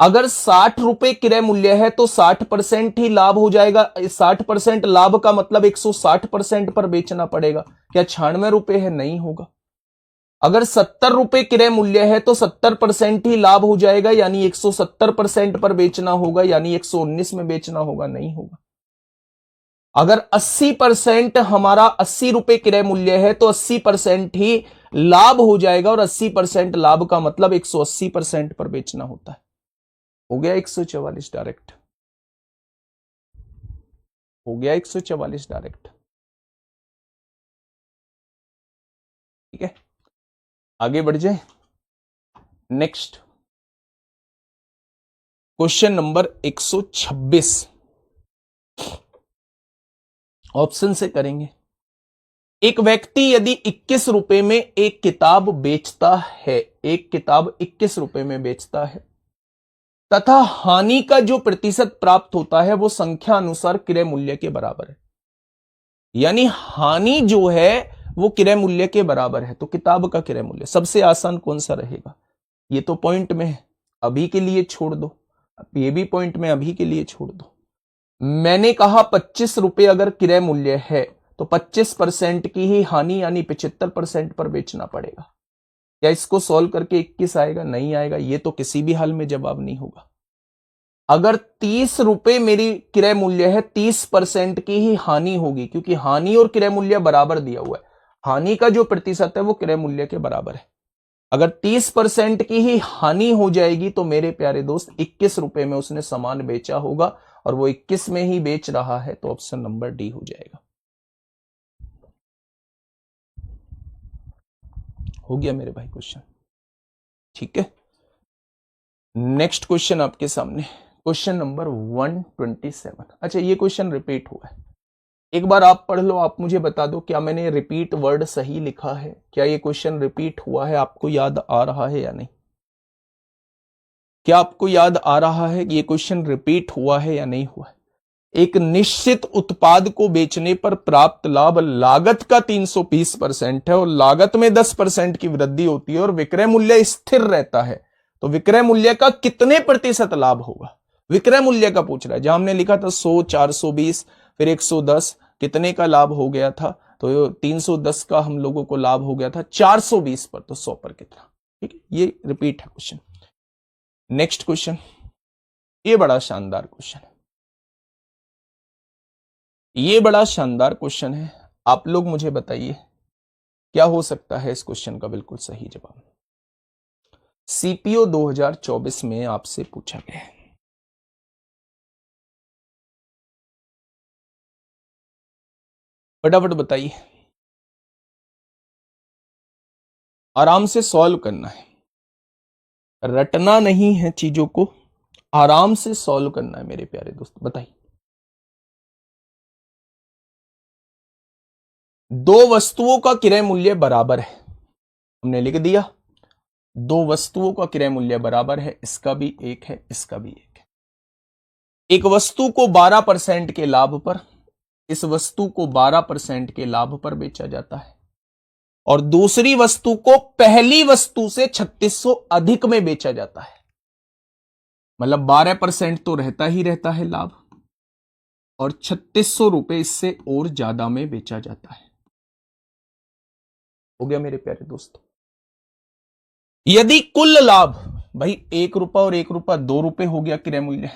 अगर 60 रुपए क्रय मूल्य है तो 60% ही लाभ हो जाएगा। 60% लाभ का मतलब 160% पर बेचना पड़ेगा। क्या 96 रुपए है? नहीं होगा। अगर 70 रुपए क्रय मूल्य है तो 70% ही लाभ हो जाएगा, यानी 170% पर बेचना होगा, यानी 119 में बेचना होगा। नहीं होगा। अगर 80% हमारा 80 रुपए क्रय मूल्य है तो 80% ही लाभ हो जाएगा, और 80% लाभ का मतलब 180% पर बेचना होता है। हो गया 144 डायरेक्ट, हो गया 144 डायरेक्ट। ठीक है, आगे बढ़ जाए। नेक्स्ट क्वेश्चन नंबर 126 ऑप्शन से करेंगे। एक व्यक्ति यदि 21 रुपए में एक किताब बेचता है, एक किताब 21 रुपए में बेचता है, तथा हानि का जो प्रतिशत प्राप्त होता है वो संख्या अनुसार क्रय मूल्य के बराबर है। यानी हानि जो है वो क्रय मूल्य के बराबर है, तो किताब का क्रय मूल्य सबसे आसान कौन सा रहेगा? ये तो पॉइंट में है, अभी के लिए छोड़ दो। ये भी पॉइंट में अभी के लिए छोड़ दो। मैंने कहा 25 रुपए अगर क्रय मूल्य है तो 25% की ही हानि यानी 75% पर बेचना पड़ेगा। क्या इसको सॉल्व करके 21 आएगा? नहीं आएगा। ये तो किसी भी हाल में जवाब नहीं होगा। अगर 30 रुपए मेरी क्रय मूल्य है, 30% की ही हानि होगी, क्योंकि हानि और क्रय मूल्य बराबर दिया हुआ है। हानि का जो प्रतिशत है वो क्रय मूल्य के बराबर है। अगर 30% की ही हानि हो जाएगी तो मेरे प्यारे दोस्त 21 रुपए में उसने सामान बेचा होगा, और वो 21 में ही बेच रहा है, तो ऑप्शन नंबर डी हो जाएगा। हो गया मेरे भाई क्वेश्चन। ठीक है, नेक्स्ट क्वेश्चन आपके सामने, क्वेश्चन नंबर 127। अच्छा, ये क्वेश्चन रिपीट हुआ है, एक बार आप पढ़ लो, आप मुझे बता दो क्या मैंने रिपीट वर्ड सही लिखा है? क्या ये क्वेश्चन रिपीट हुआ है? आपको याद आ रहा है या नहीं? क्या आपको याद आ रहा है कि ये क्वेश्चन रिपीट हुआ है या नहीं हुआ है? एक निश्चित उत्पाद को बेचने पर प्राप्त लाभ लागत का 320% है, और लागत में 10% की वृद्धि होती है, और विक्रय मूल्य स्थिर रहता है, तो विक्रय मूल्य का कितने प्रतिशत लाभ होगा? विक्रय मूल्य का पूछ रहा है। जहां हमने लिखा था 100, 420, फिर 110, कितने का लाभ हो गया था? तो 310 का हम लोगों को लाभ हो गया था 420 पर, तो 100 पर कितना? ठीक है, ये रिपीट है क्वेश्चन। नेक्स्ट क्वेश्चन, ये बड़ा शानदार क्वेश्चन है, ये बड़ा शानदार क्वेश्चन है। आप लोग मुझे बताइए क्या हो सकता है इस क्वेश्चन का बिल्कुल सही जवाब? सीपीओ 2024 में आपसे पूछा गया है। फटाफट बताइए, आराम से सॉल्व करना है, रटना नहीं है चीजों को, आराम से सॉल्व करना है मेरे प्यारे दोस्त। बताइए, दो वस्तुओं का क्रय मूल्य बराबर है, हमने लिख दिया। दो वस्तुओं का क्रय मूल्य बराबर है, इसका भी एक है, इसका भी एक है। एक वस्तु को 12% के लाभ पर, इस वस्तु को 12% के लाभ पर बेचा जाता है, और दूसरी वस्तु को पहली वस्तु से 3600 अधिक में बेचा जाता है। मतलब 12% तो रहता ही रहता है लाभ, और 3600 रुपए इससे और ज्यादा में बेचा जाता है। हो गया मेरे प्यारे दोस्त। यदि कुल लाभ, भाई 1 रुपया और 1 रुपया 2 रुपए हो गया क्रय मूल्य,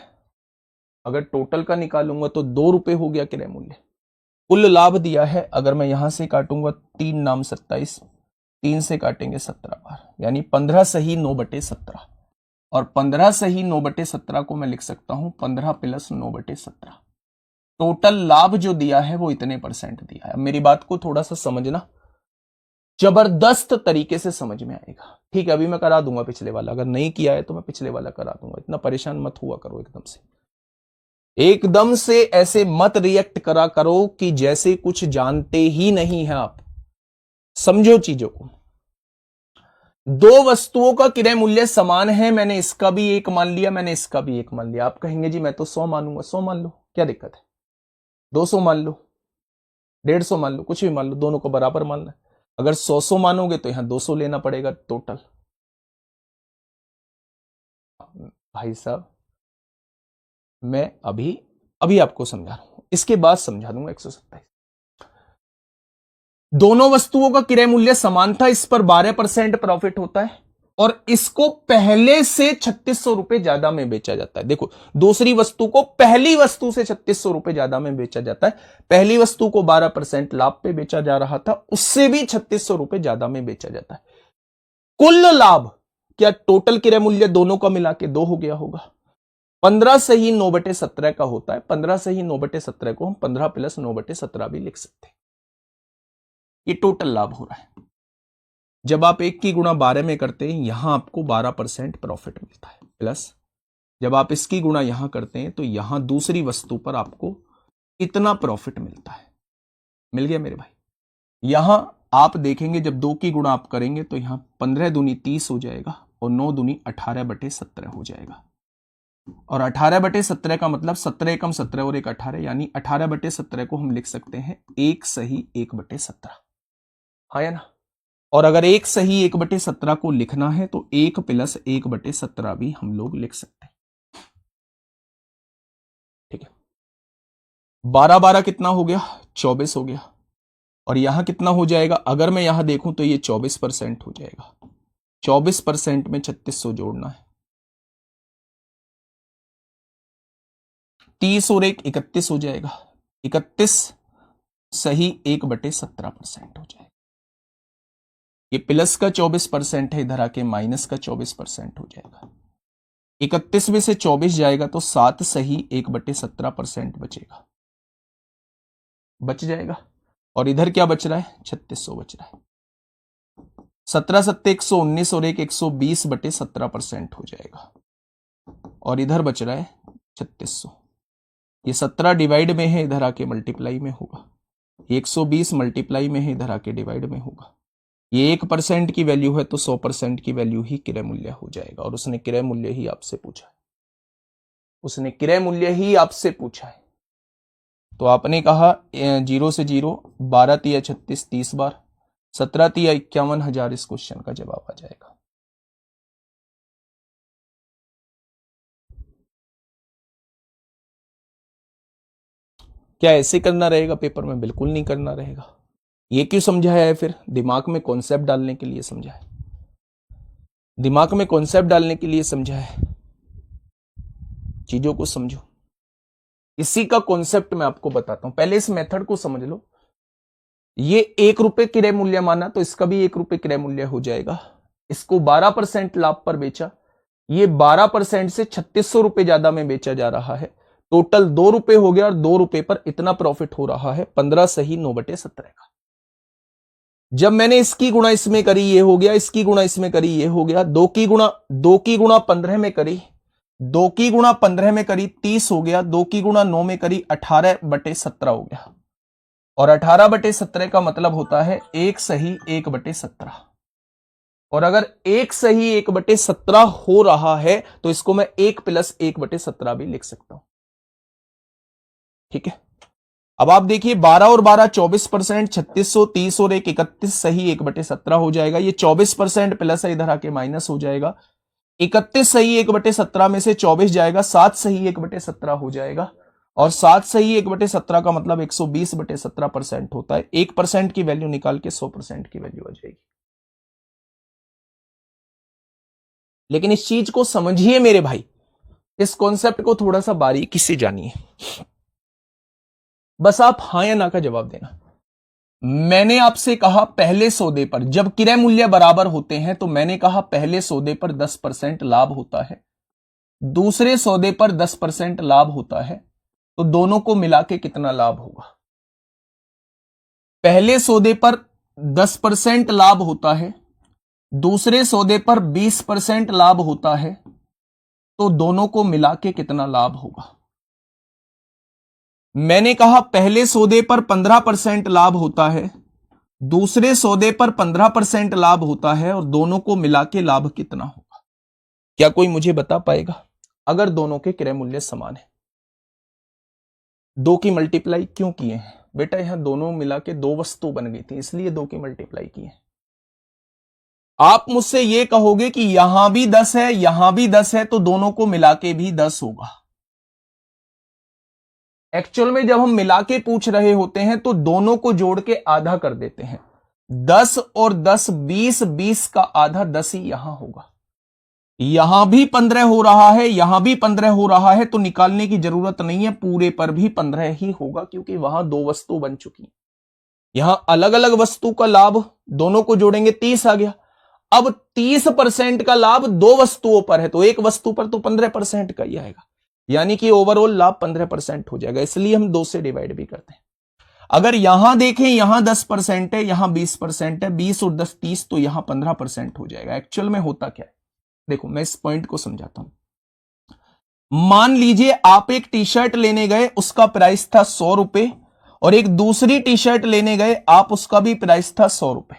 अगर टोटल का निकालूंगा तो 2 रुपए हो गया क्रय मूल्य। कुल लाभ दिया है, अगर मैं यहां से काटूंगा 3 नाम 27, 3 से काटेंगे 17 बार, यानी 15 सही 9/17, और 15 सही 9/17 को मैं लिख सकता हूं 15 + 9/17। टोटल लाभ जो दिया है वो इतने % दिया है। अब मेरी बात को थोड़ा सा समझना, जबरदस्त तरीके से समझ में आएगा। ठीक है, अभी मैं करा दूंगा पिछले वाला, अगर नहीं किया है तो मैं पिछले वाला करा दूंगा, इतना परेशान मत हुआ करो एकदम से। एकदम से ऐसे मत रिएक्ट करा करो कि जैसे कुछ जानते ही नहीं है आप। समझो चीजों को। दो वस्तुओं का क्रय मूल्य समान है, मैंने इसका भी एक मान लिया, मैंने इसका भी एक मान लिया। आप कहेंगे जी मैं तो 100 मानूंगा, 100 मान लो, क्या दिक्कत है? 200 मान लो, 150 मान लो, कुछ भी मान लो, दोनों को बराबर मानना है। अगर 100 मानोगे तो यहां 200 लेना पड़ेगा टोटल। भाई साहब मैं अभी अभी आपको समझा रहा हूं, इसके बाद समझा दूंगा 127। दोनों वस्तुओं का क्रय मूल्य समान था, इस पर 12% प्रॉफिट होता है और इसको पहले से 3600 रुपए ज्यादा में बेचा जाता है। देखो, दूसरी वस्तु को पहली वस्तु से 3600 रुपए ज्यादा में बेचा जाता है। पहली वस्तु को 12% लाभ पे बेचा जा रहा था, उससे भी 3600 रुपए ज्यादा में बेचा जाता है। कुल लाभ, क्या टोटल क्रय मूल्य दोनों का मिला के 2 हो गया होगा। 15 से ही 9/17 का होता है। 15 से ही 9/17 को हम 15 + 9/17 भी लिख सकते हैं। ये टोटल लाभ हो रहा है। जब आप 1 की गुणा 12 में करते हैं, यहां आपको 12% प्रॉफिट मिलता है, प्लस जब आप इसकी गुणा यहां करते हैं तो यहां दूसरी वस्तु पर आपको इतना प्रॉफिट मिलता है। मिल गया मेरे भाई। यहां आप देखेंगे जब 2 की गुणा आप करेंगे तो यहां 15 दूनी 30 हो जाएगा और 9 दूनी 18/17 हो जाएगा। और 18/17 का मतलब 17 एकम 17 और 1 18, यानी 18/17 को हम लिख सकते हैं 1 सही 1/17। हाँ या ना। और अगर 1 सही 1/17 को लिखना है तो 1 + 1/17 भी हम लोग लिख सकते हैं। ठीक है, 12 12 कितना हो गया, 24 हो गया। और यहां कितना हो जाएगा, अगर मैं यहां देखूं तो ये 24% हो जाएगा। 24% में 3600 जोड़ना है, 30 और 1 31 हो जाएगा। 31 सही 1/17% हो जाएगा। ये प्लस का 24% है, इधर आके माइनस का 24% हो जाएगा। 31 में से 24 जाएगा तो 7 सही 1/17% बचेगा, बच जाएगा। और इधर क्या बच रहा है, 3600 बच रहा है। 17 7 119 और 1 120/17% हो जाएगा। और इधर बच रहा है 3600। ये 17 डिवाइड में है, इधर आके मल्टीप्लाई में होगा। 120 मल्टीप्लाई में है, इधर आके डिवाइड में होगा। ये 1% की वैल्यू है तो 100% की वैल्यू ही क्रय मूल्य हो जाएगा। और उसने क्रय मूल्य ही आपसे पूछा है, उसने क्रय मूल्य ही आपसे पूछा है। तो आपने कहा 0 से 0, 12 तिया 36, 30 बार, 17 तिया 51,000 इस क्वेश्चन का जवाब आ जाएगा। क्या ऐसे करना रहेगा पेपर में? बिल्कुल नहीं करना रहेगा। ये क्यों समझाया है फिर? दिमाग में कॉन्सेप्ट डालने के लिए समझा है, दिमाग में कॉन्सेप्ट डालने के लिए समझा है। चीजों को समझो, इसी का कॉन्सेप्ट मैं आपको बताता हूं। पहले इस मेथड को समझ लो। ये 1 रुपए क्रय मूल्य माना तो इसका भी 1 रुपए क्रय मूल्य हो जाएगा। इसको 12% लाभ पर बेचा, ये 12% से 3600 रुपए ज्यादा में बेचा जा रहा है। टोटल 2 रुपए हो गया और 2 रुपए पर इतना प्रॉफिट हो रहा है, 15 सही 9/17 का। जब मैंने इसकी गुणा इसमें करी ये हो गया, इसकी गुणा इसमें करी ये हो गया। 2 की गुणा 15 में करी, 2 की गुणा 15 में करी 30 हो गया। 2 की गुणा 9 में करी 18/17 हो गया। और 18/17 का मतलब होता है 1 सही 1/17। और अगर 1 सही 1/17 हो रहा है तो इसको मैं 1 + 1/17 भी लिख सकता हूं। ठीक है, अब आप देखिए 12 और 12 24%, 3600, 30 और 1 31 सही 1/17 हो जाएगा। ये 24% प्लस है, इधर आके माइनस हो जाएगा। 31 सही 1/17 में से 24 जाएगा, 7 सही 1/17 हो जाएगा। और 7 सही 1/17 का मतलब 120/17% होता है। 1% की वैल्यू निकाल के 100% की वैल्यू आ जाएगी। लेकिन इस चीज को समझिए मेरे भाई, इस कॉन्सेप्ट को थोड़ा सा बारीकी से जानिए। बस आप हां या ना का जवाब देना। मैंने आपसे कहा पहले सौदे पर जब क्रय मूल्य बराबर होते हैं तो मैंने कहा पहले सौदे पर 10% लाभ होता है, दूसरे सौदे पर 10% लाभ होता है, तो दोनों को मिला के कितना लाभ होगा? पहले सौदे पर 10% लाभ होता है, दूसरे सौदे पर 20% लाभ होता है, तो दोनों को मिला के कितना लाभ होगा? मैंने कहा पहले सौदे पर 15% लाभ होता है, दूसरे सौदे पर 15% लाभ होता है, और दोनों को मिला के लाभ कितना होगा? क्या कोई मुझे बता पाएगा? अगर दोनों के क्रय मूल्य समान है, 2 की मल्टीप्लाई क्यों किए हैं बेटा? यहां दोनों मिला के 2 वस्तु बन गई थी, इसलिए 2 की मल्टीप्लाई की है। आप मुझसे ये कहोगे कि यहां भी 10 है, यहां भी 10 है, तो दोनों को मिला के भी 10 होगा। एक्चुअल में जब हम मिला के पूछ रहे होते हैं तो दोनों को जोड़ के आधा कर देते हैं। 10 और 10 20, 20 का आधा 10 ही यहां होगा। यहां भी 15 हो रहा है, यहां भी 15 हो रहा है, तो निकालने की जरूरत नहीं है, पूरे पर भी 15 ही होगा, क्योंकि वहां दो वस्तु बन चुकी है। यहां अलग अलग वस्तु का लाभ दोनों को जोड़ेंगे 30 आ गया। अब 30% का लाभ दो वस्तुओं पर है, तो एक वस्तु पर तो 15% का ही आएगा, यानी कि ओवरऑल लाभ 15% हो जाएगा। इसलिए हम 2 से डिवाइड भी करते हैं। अगर यहां देखें, यहां 10% है, यहां 20% है, 20 और 10 30, तो यहां 15% हो जाएगा। एक्चुअल में होता क्या है, देखो मैं इस पॉइंट को समझाता हूं। मान लीजिए आप एक टी शर्ट लेने गए, उसका प्राइस था 100 रुपए, और एक दूसरी टी शर्ट लेने गए आप, उसका भी प्राइस था 100 रुपए।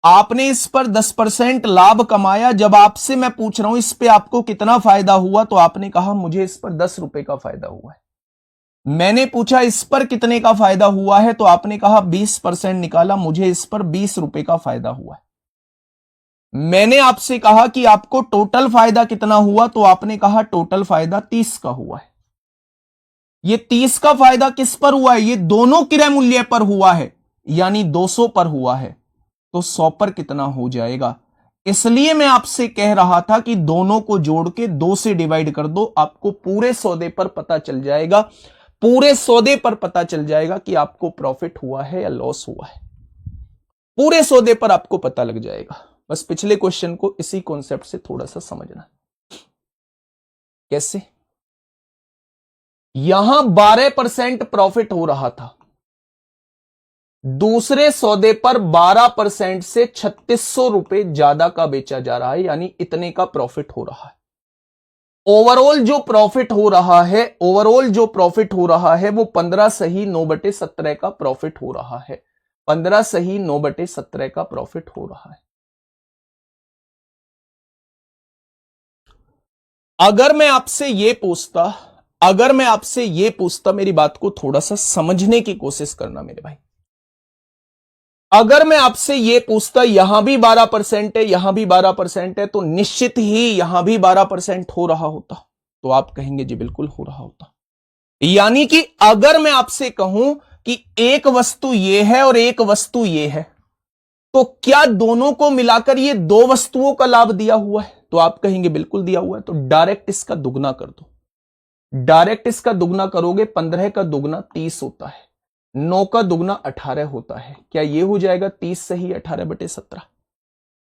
आपने इस पर 10% लाभ कमाया। जब आपसे मैं पूछ रहा हूं इस पे आपको कितना फायदा हुआ, तो आपने कहा मुझे इस पर 10 रुपए का फायदा हुआ है। मैंने पूछा इस पर कितने का फायदा हुआ है, तो आपने कहा 20% निकाला, मुझे इस पर 20 रुपए का फायदा हुआ है। मैंने आपसे कहा कि आपको टोटल फायदा कितना हुआ, तो आपने कहा टोटल फायदा 30 का हुआ है। ये 30 का फायदा किस पर हुआ है, ये दोनों क्रय मूल्य पर हुआ है, यानी 200 पर हुआ है। तो 100 पर कितना हो जाएगा। इसलिए मैं आपसे कह रहा था कि दोनों को जोड़ के 2 से डिवाइड कर दो, आपको पूरे सौदे पर पता चल जाएगा, पूरे सौदे पर पता चल जाएगा कि आपको प्रॉफिट हुआ है या लॉस हुआ है। पूरे सौदे पर आपको पता लग जाएगा। बस पिछले क्वेश्चन को इसी कॉन्सेप्ट से थोड़ा सा समझना। कैसे, यहां 12% प्रॉफिट हो रहा था, दूसरे सौदे पर 12% से 3600 रुपए ज्यादा का बेचा जा रहा है, यानी इतने का प्रॉफिट हो रहा है। ओवरऑल जो प्रॉफिट हो रहा है, ओवरऑल जो प्रॉफिट हो रहा है वो 15 सही 9/17 का प्रॉफिट हो रहा है। 15 सही 9/17 का प्रॉफिट हो रहा है। अगर मैं आपसे ये पूछता, मेरी बात को थोड़ा सा समझने की कोशिश करना मेरे भाई। अगर मैं आपसे यह पूछता यहां भी 12% है, यहां भी 12% है, तो निश्चित ही यहां भी 12% हो रहा होता, तो आप कहेंगे जी बिल्कुल हो रहा होता। यानी कि अगर मैं आपसे कहूं कि एक वस्तु यह है और एक वस्तु यह है, तो क्या दोनों को मिलाकर ये दो वस्तुओं का लाभ दिया हुआ है, तो आप कहेंगे बिल्कुल दिया हुआ है। तो डायरेक्ट इसका दुगना कर दो, डायरेक्ट इसका दुगना करोगे, 15 का दुगना 30 होता है, 9 का दुगना 18 होता है। क्या ये हो जाएगा 30 सही 18/17,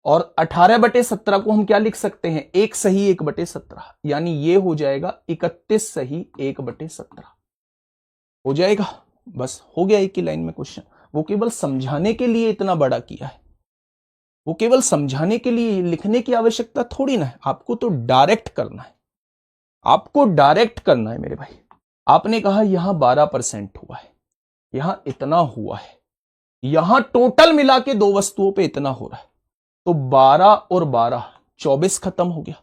और 18/17 को हम क्या लिख सकते हैं, 1 सही 1/17, यानी ये हो जाएगा 31 सही 1/17 हो जाएगा। बस हो गया एक ही लाइन में क्वेश्चन। वो केवल समझाने के लिए इतना बड़ा किया है, वो केवल समझाने के लिए, लिखने की आवश्यकता थोड़ी ना है, आपको तो डायरेक्ट करना है, आपको डायरेक्ट करना है मेरे भाई। आपने कहा यहां 12% हुआ है, यहां इतना हुआ है, यहां टोटल मिला के दो वस्तुओं पे इतना हो रहा है, तो 12 और 12 24 खत्म हो गया।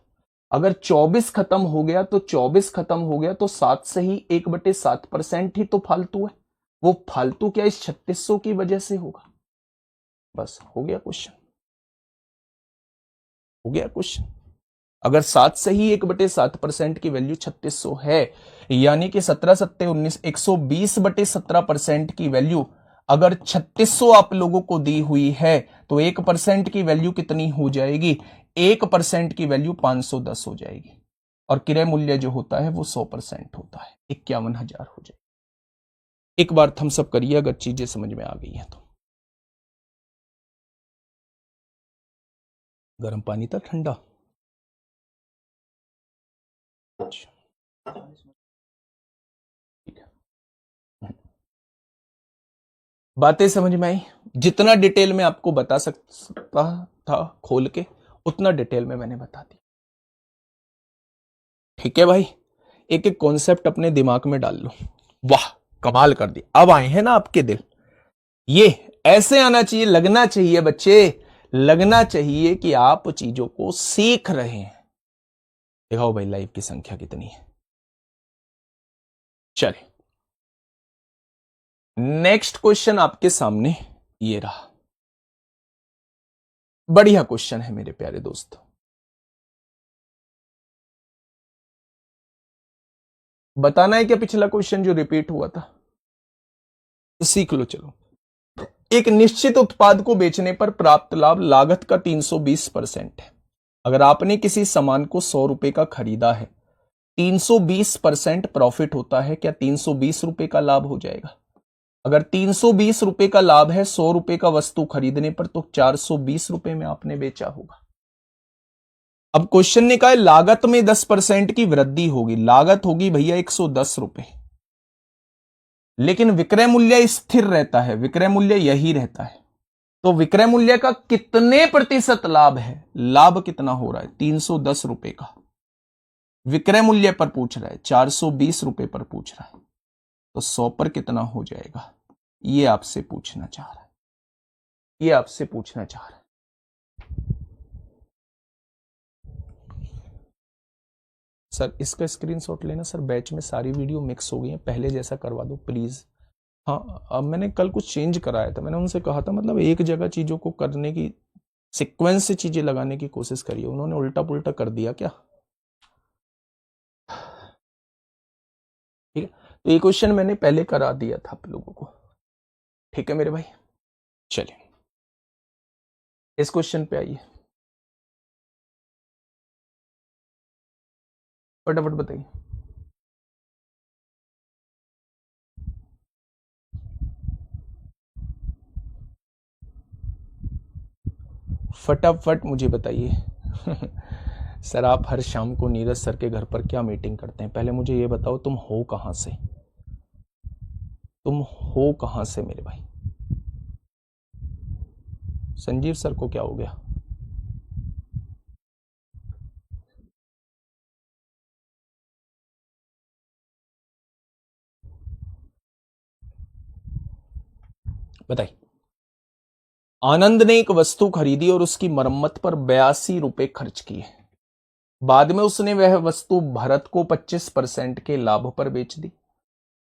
अगर 24 खत्म हो गया तो 24 खत्म हो गया, तो 7 से ही 1/7% ही तो फालतू है। वो फालतू क्या इस 3600 की वजह से होगा। बस हो गया क्वेश्चन, हो गया क्वेश्चन। अगर 7 से ही 1/7% की वैल्यू 3600 है, यानी कि 17 सत्ते 19, 120/17% की वैल्यू अगर 3600 आप लोगों को दी हुई है, तो 1% की वैल्यू कितनी हो जाएगी, 1% की वैल्यू 510 हो जाएगी, और क्रय मूल्य जो होता है वो 100% होता है, 51,000 हो जाएगी। एक बार थम्स अप करिए अगर चीजें समझ में आ गई हैं तो। गर्म पानी था ठंडा, ठीक है। बातें समझ में आई। जितना डिटेल में आपको बता सकता था खोल के, उतना डिटेल में मैंने बता दिया। ठीक है भाई, एक एक कॉन्सेप्ट अपने दिमाग में डाल लो। वाह कमाल कर दिया, अब आए हैं ना आपके दिल। ये ऐसे आना चाहिए, लगना चाहिए बच्चे, लगना चाहिए कि आप चीजों को सीख रहे हैं। दिखाओ भाई लाइव की संख्या कितनी है। चलिए नेक्स्ट क्वेश्चन आपके सामने ये रहा। बढ़िया क्वेश्चन है मेरे प्यारे दोस्त। बताना है क्या पिछला क्वेश्चन जो रिपीट हुआ था? तो सीख लो। चलो, एक निश्चित उत्पाद को बेचने पर प्राप्त लाभ लागत का 320% है। अगर आपने किसी सामान को 100 रुपए का खरीदा है, 320% प्रॉफिट होता है, क्या 320 रुपए का लाभ हो जाएगा? अगर 320 रुपए का लाभ है 100 रुपए का वस्तु खरीदने पर, तो 420 रुपए में आपने बेचा होगा। अब क्वेश्चन ने कहा है लागत में 10% की वृद्धि होगी। लागत होगी भैया 110 रुपए, लेकिन विक्रय मूल्य स्थिर रहता है, विक्रय मूल्य यही रहता है। तो विक्रय मूल्य का कितने प्रतिशत लाभ है? लाभ कितना हो रहा है? 310 रुपए का विक्रय मूल्य पर पूछ रहा है, 420 रुपए पर पूछ रहा है, तो 100 पर कितना हो जाएगा? ये आपसे पूछना चाह रहा है, ये आपसे पूछना चाह रहा है। सर इसका स्क्रीनशॉट लेना। सर बैच में सारी वीडियो मिक्स हो गई है, पहले जैसा करवा दो प्लीज। हाँ, अब मैंने कल कुछ चेंज कराया था, मैंने उनसे कहा था मतलब एक जगह चीजों को करने की, सीक्वेंस से चीजें लगाने की कोशिश करिए, उन्होंने उल्टा पुल्टा कर दिया क्या? ठीक है, तो ये क्वेश्चन मैंने पहले करा दिया था आप लोगों को। ठीक है मेरे भाई, चलिए इस क्वेश्चन पे आइए, फटाफट बताइए। फटाफट मुझे बताइए। सर आप हर शाम को नीरज सर के घर पर क्या मीटिंग करते हैं? पहले मुझे ये बताओ तुम हो कहां से, तुम हो कहां से मेरे भाई? संजीव सर को क्या हो गया? बताइए। आनंद ने एक वस्तु खरीदी और उसकी मरम्मत पर 82 रुपए खर्च किए। बाद में उसने वह वस्तु भरत को 25% के लाभ पर बेच दी।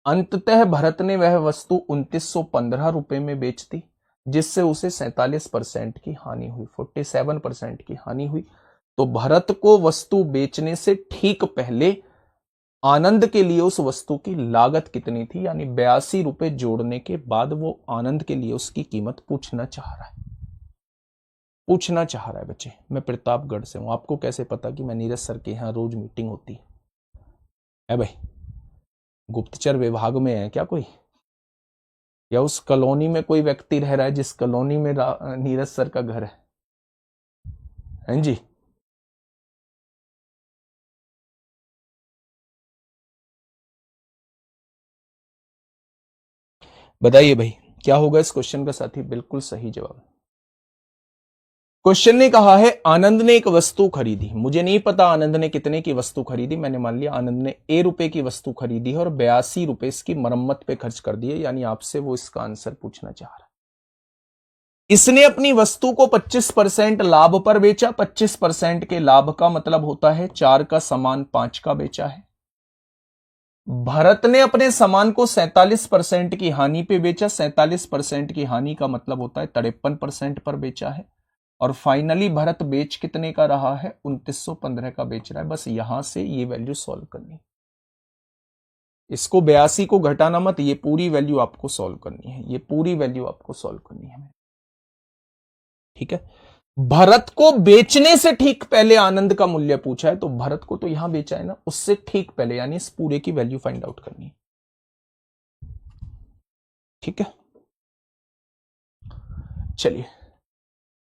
अंततः भरत ने वह वस्तु 2915 रुपए में बेच दी, जिससे उसे 47% की हानि हुई, 47% की हानि हुई। तो भरत को वस्तु बेचने से ठीक पहले आनंद के लिए उस वस्तु की लागत कितनी थी, यानी 82 रुपए जोड़ने के बाद वो आनंद के लिए उसकी कीमत पूछना चाह रहा है, पूछना चाह रहा है। बच्चे मैं प्रतापगढ़ से हूं, आपको कैसे पता कि मैं नीरज सर के यहां रोज मीटिंग होती है भाई? गुप्तचर विभाग में है क्या कोई, या उस कॉलोनी में कोई व्यक्ति रह रहा है जिस कॉलोनी में नीरज सर का घर है? हैं जी? बताइए भाई क्या होगा इस क्वेश्चन का साथी? बिल्कुल सही जवाब। क्वेश्चन ने कहा है आनंद ने एक वस्तु खरीदी। मुझे नहीं पता आनंद ने कितने की वस्तु खरीदी, मैंने मान लिया आनंद ने ए रुपए की वस्तु खरीदी है और 82 रुपए इसकी मरम्मत पे खर्च कर दिए, यानी आपसे वो इसका आंसर पूछना चाह रहा है। इसने अपनी वस्तु को 25% लाभ पर बेचा। 25% के लाभ का मतलब होता है 4 का सामान 5 का बेचा है। भरत ने अपने सामान को 47% की हानि पे बेचा। 47% की हानि का मतलब होता है 53% पर बेचा है। और फाइनली भरत बेच कितने का रहा है? 2915 का बेच रहा है। बस यहां से ये वैल्यू सॉल्व करनी, इसको 82 को घटाना मत, ये पूरी वैल्यू आपको सॉल्व करनी है, ये पूरी वैल्यू आपको सॉल्व करनी है। ठीक है, भरत को बेचने से ठीक पहले आनंद का मूल्य पूछा है, तो भरत को तो यहां बेचा है ना, उससे ठीक पहले यानी इस पूरे की वैल्यू फाइंड आउट करनी है। ठीक है, चलिए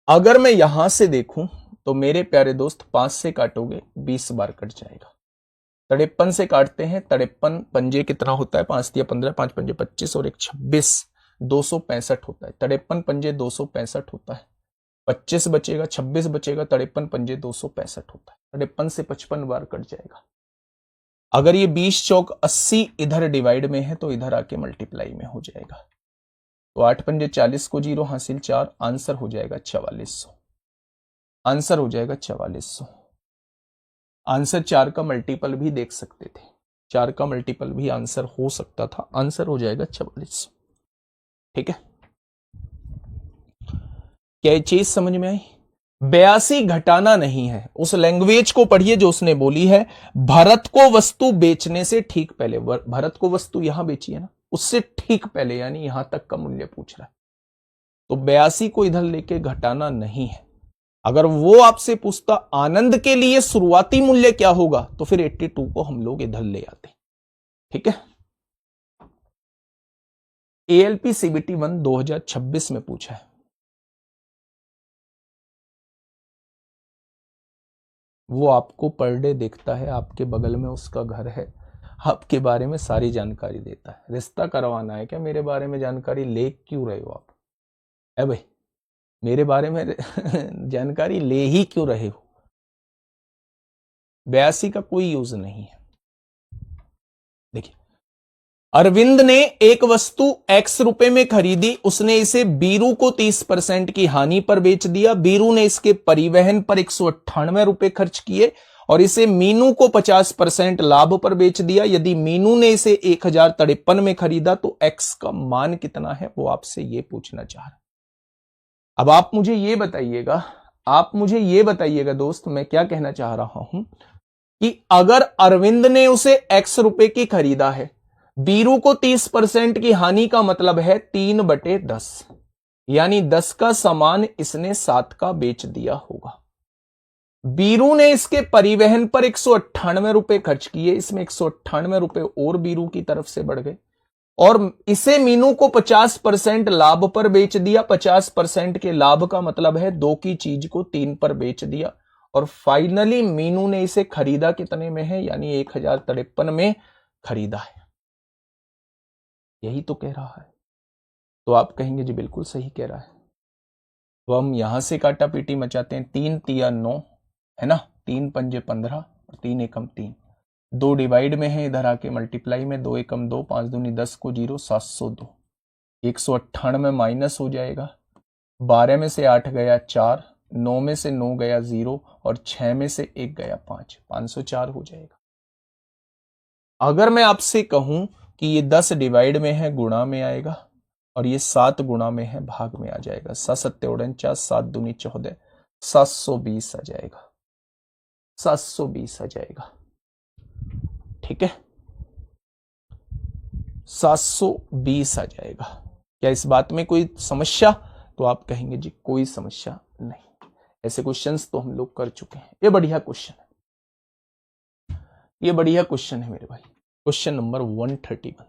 अगर मैं यहां से देखूं तो मेरे प्यारे दोस्त 5 से काटोगे 20 बार कट जाएगा। 53 से काटते हैं, 53 पंजे कितना होता है? 5 दिया 15, 5 पंजे 25 और 1 26, 265 होता है। 53 पंजे 265 होता है। 25 बचेगा, 26 बचेगा, 53 पंजे 265 होता है। 53 से 55 बार कट जाएगा। अगर ये 20 चौक 80 इधर डिवाइड में है तो इधर आके मल्टीप्लाई में हो जाएगा। तो 8 पंजे 40 को 0 हासिल 4, आंसर हो जाएगा 4400। आंसर हो जाएगा 4400। आंसर 4 का मल्टीपल भी देख सकते थे, 4 का मल्टीपल भी आंसर हो सकता था। आंसर हो जाएगा 4400। ठीक है, क्या ये चीज समझ में आई? 82 घटाना नहीं है। उस लैंग्वेज को पढ़िए जो उसने बोली है, भरत को वस्तु बेचने से ठीक पहले, भरत को वस्तु यहां बेची है ना, उससे ठीक पहले, यानी यहां तक का मूल्य पूछ रहा है। तो 82 को इधर लेके घटाना नहीं है। अगर वो आपसे पूछता आनंद के लिए शुरुआती मूल्य क्या होगा, तो फिर 82 को हम लोग इधर ले आते। ठीक है। ALP CBT 1 2026 में पूछा है। वो आपको पर डे देखता है, आपके बगल में उसका घर है, आपके बारे में सारी जानकारी देता है। रिश्ता करवाना है क्या? मेरे बारे में जानकारी ले क्यों रहे हो आप? है भाई, मेरे बारे में जानकारी ले ही क्यों रहे हो? 82 का कोई यूज नहीं है। देखिए, अरविंद ने एक वस्तु X रुपए में खरीदी, उसने इसे बीरू को 30% की हानि पर बेच दिया। बीरू ने इसके परिवहन पर 198 रुपए खर्च किए और इसे मीनू को 50% लाभ पर बेच दिया। यदि मीनू ने इसे 1053 में खरीदा तो X का मान कितना है, वो आपसे ये पूछना चाह रहा है। अब आप मुझे ये बताइएगा दोस्त, मैं क्या कहना चाह रहा हूं कि अगर अरविंद ने उसे X रुपए की खरीदा है, बीरू को 30% की हानि का मतलब है 3/10, यानी 10 का सामान इसने 7 का बेच दिया होगा। बीरू ने इसके परिवहन पर 198 रुपए खर्च किए, इसमें 198 रुपए और बीरू की तरफ से बढ़ गए और इसे मीनू को 50% लाभ पर बेच दिया। 50% के लाभ का मतलब है 2 की चीज को 3 पर बेच दिया और फाइनली मीनू ने इसे खरीदा कितने में है, यानी 1053 में खरीदा है। यही तो कह रहा है। तो आप कहेंगे जी बिल्कुल सही कह रहा है। तो हम यहां से काटा पीटी मचाते हैं। 3 तिया 9 है ना, 3 पंजे 15 और 3 एकम 3, 2 डिवाइड में है, इधर आके मल्टीप्लाई में, 2 एकम 2, 5 दूनी 10 को 0, 702। 198 माइनस हो जाएगा, 12 में से 8 गया 4, 9 में से 9 गया 0 और 6 में से 1 गया 5, 504 हो जाएगा। अगर मैं आपसे कहूं कि ये 10 डिवाइड में है, गुणा में आएगा और ये 7 गुणा में है, भाग में आ जाएगा। 7 7 दूनी 14, 720 आ जाएगा, 720 आ जाएगा। ठीक है, 720 आ जाएगा। क्या इस बात में कोई समस्या? तो आप कहेंगे जी कोई समस्या नहीं। ऐसे क्वेश्चंस तो हम लोग कर चुके हैं। ये बढ़िया क्वेश्चन है, ये बढ़िया क्वेश्चन है मेरे भाई। क्वेश्चन नंबर 131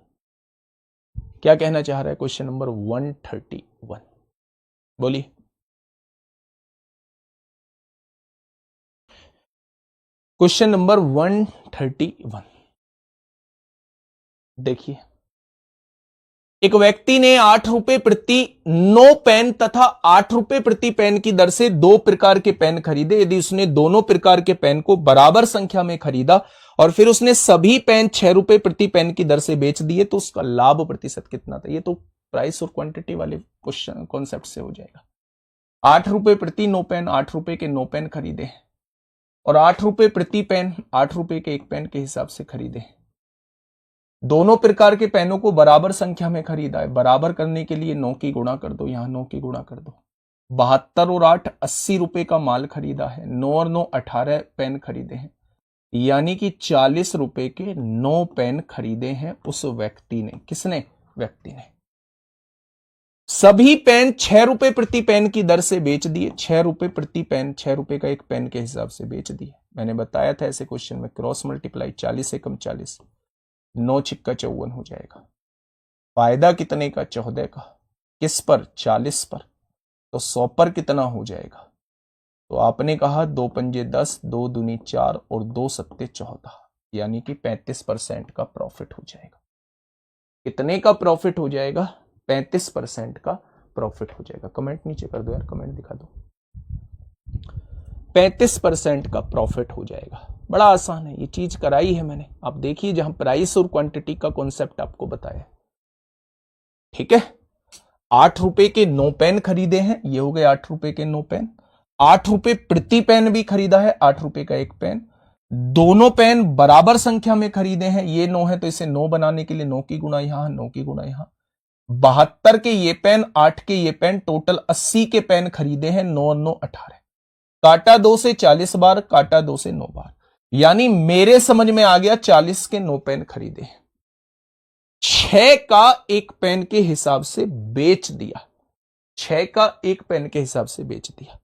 क्या कहना चाह रहा है? क्वेश्चन नंबर 131 बोलिए। क्वेश्चन नंबर 131 देखिए, एक व्यक्ति ने 8 रुपए प्रति 9 पेन तथा 8 रुपए प्रति पेन की दर से 2 प्रकार के पेन खरीदे। यदि उसने दोनों प्रकार के पेन को बराबर संख्या में खरीदा और फिर उसने सभी पेन 6 रुपए प्रति पेन की दर से बेच दिए तो उसका लाभ प्रतिशत कितना था? ये तो प्राइस और क्वांटिटी वाले क्वेश्चन कॉन्सेप्ट से हो जाएगा। 8 रुपए प्रति 9 पेन, 8 रुपए के 9 पेन खरीदे और 8 रुपए प्रति पेन 8 रुपए के 1 पेन के हिसाब से खरीदे। दोनों प्रकार के पेनों को बराबर संख्या में खरीदा है। बराबर करने के लिए 9 की गुणा कर दो, यहां 9 की गुणा कर दो। 72 और 8 80 रुपए का माल खरीदा है। 9 और 9 18 पेन खरीदे हैं, यानी कि 40 रुपए के 9 पेन खरीदे हैं उस व्यक्ति ने। किसने? व्यक्ति ने। सभी पेन 6 रुपए प्रति पेन की दर से बेच दिए। 6 रुपए प्रति पेन, 6 रुपए का 1 पेन के हिसाब से बेच दिए। मैंने बताया था ऐसे क्वेश्चन में क्रॉस मल्टीप्लाई, 40 एकम 40, 9 छिक्का 54 हो जाएगा। फायदा कितने का? 14 का। किस पर? 40 पर। तो 100 पर कितना हो जाएगा? तो आपने कहा 2 पंजे 10, 2 दूनी 4 और 2 सत्ते 14, यानी कि 35% का प्रॉफिट हो जाएगा। कितने का प्रॉफिट हो जाएगा? 35% का प्रॉफिट हो जाएगा। कमेंट नीचे कर दो यार, कमेंट दिखा दो। 35% का प्रॉफिट हो जाएगा। बड़ा आसान है, ये चीज कराई है मैंने। आप देखिए जहां प्राइस और क्वांटिटी का कॉन्सेप्ट आपको बताया। ठीक है, 8 रुपए के 9 पेन खरीदे हैं, ये हो गए 8 रुपए के 9 पेन। 8 रुपए प्रति पेन भी खरीदा है, 8 रुपए का 1 पेन। दोनों पेन बराबर संख्या में खरीदे हैं। ये 9 है तो इसे 9 बनाने के लिए 9 की गुणा यहां, 9 की गुणा यहां। 72 के ये पेन, 8 के ये पेन, टोटल 80 के पेन खरीदे हैं। 9 और 9 18। काटा 2 से 40 बार, काटा 2 से 9 बार, यानी मेरे समझ में आ गया 40 के 9 पेन खरीदे, 6 का 1 पेन के हिसाब से बेच दिया, 6 का 1 पेन के हिसाब से बेच दिया।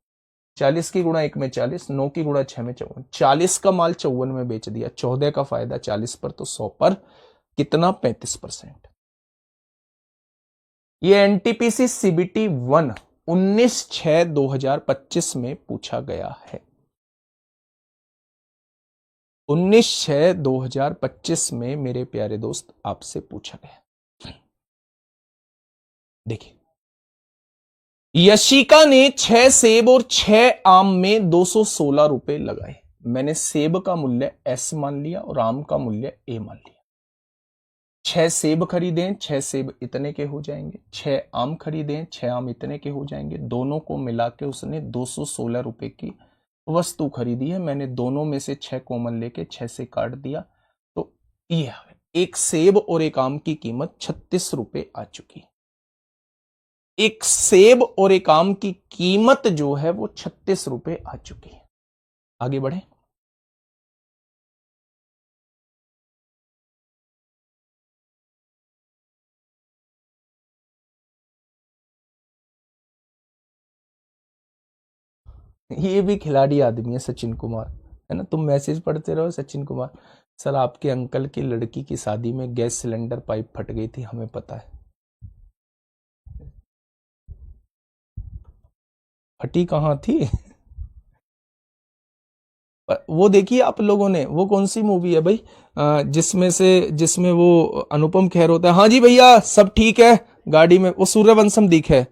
40 की गुणा 1 में 40, 9 की गुणा 6 में 54, 40 का माल 54 में बेच दिया, 14 का फायदा 40 पर, तो 100 पर कितना? 35%। ये एनटीपीसी सीबीटी 1 19/6/2025 में पूछा गया है। 19/6/2025 में मेरे प्यारे दोस्त आपसे पूछा गया। देखिए, यशिका ने 6 सेब और 6 आम में 216 रुपए लगाए। मैंने सेब का मूल्य S मान लिया और आम का मूल्य A मान लिया। 6 सेब खरीदें, 6 सेब इतने के हो जाएंगे, 6 आम खरीदें, 6 आम इतने के हो जाएंगे, दोनों को मिला के उसने 216 रुपए की वस्तु खरीदी है। मैंने दोनों में से 6 कॉमन लेके 6 से काट दिया, तो ये एक सेब और एक आम की कीमत 36 रुपए आ चुकी है। एक सेब और एक आम की कीमत जो है वो 36 रुपए आ चुकी है। आगे बढ़े। ये भी खिलाड़ी आदमी है, सचिन कुमार, है ना। तुम मैसेज पढ़ते रहो, सचिन कुमार सर आपके अंकल की लड़की की शादी में गैस सिलेंडर पाइप फट गई थी, हमें पता है। फटी कहां थी? वो देखिए आप लोगों ने, वो कौन सी मूवी है भाई जिसमें वो अनुपम खेर होता है। हाँ जी भैया सब ठीक है गाड़ी में, वो सूर्यवंशम दिखे।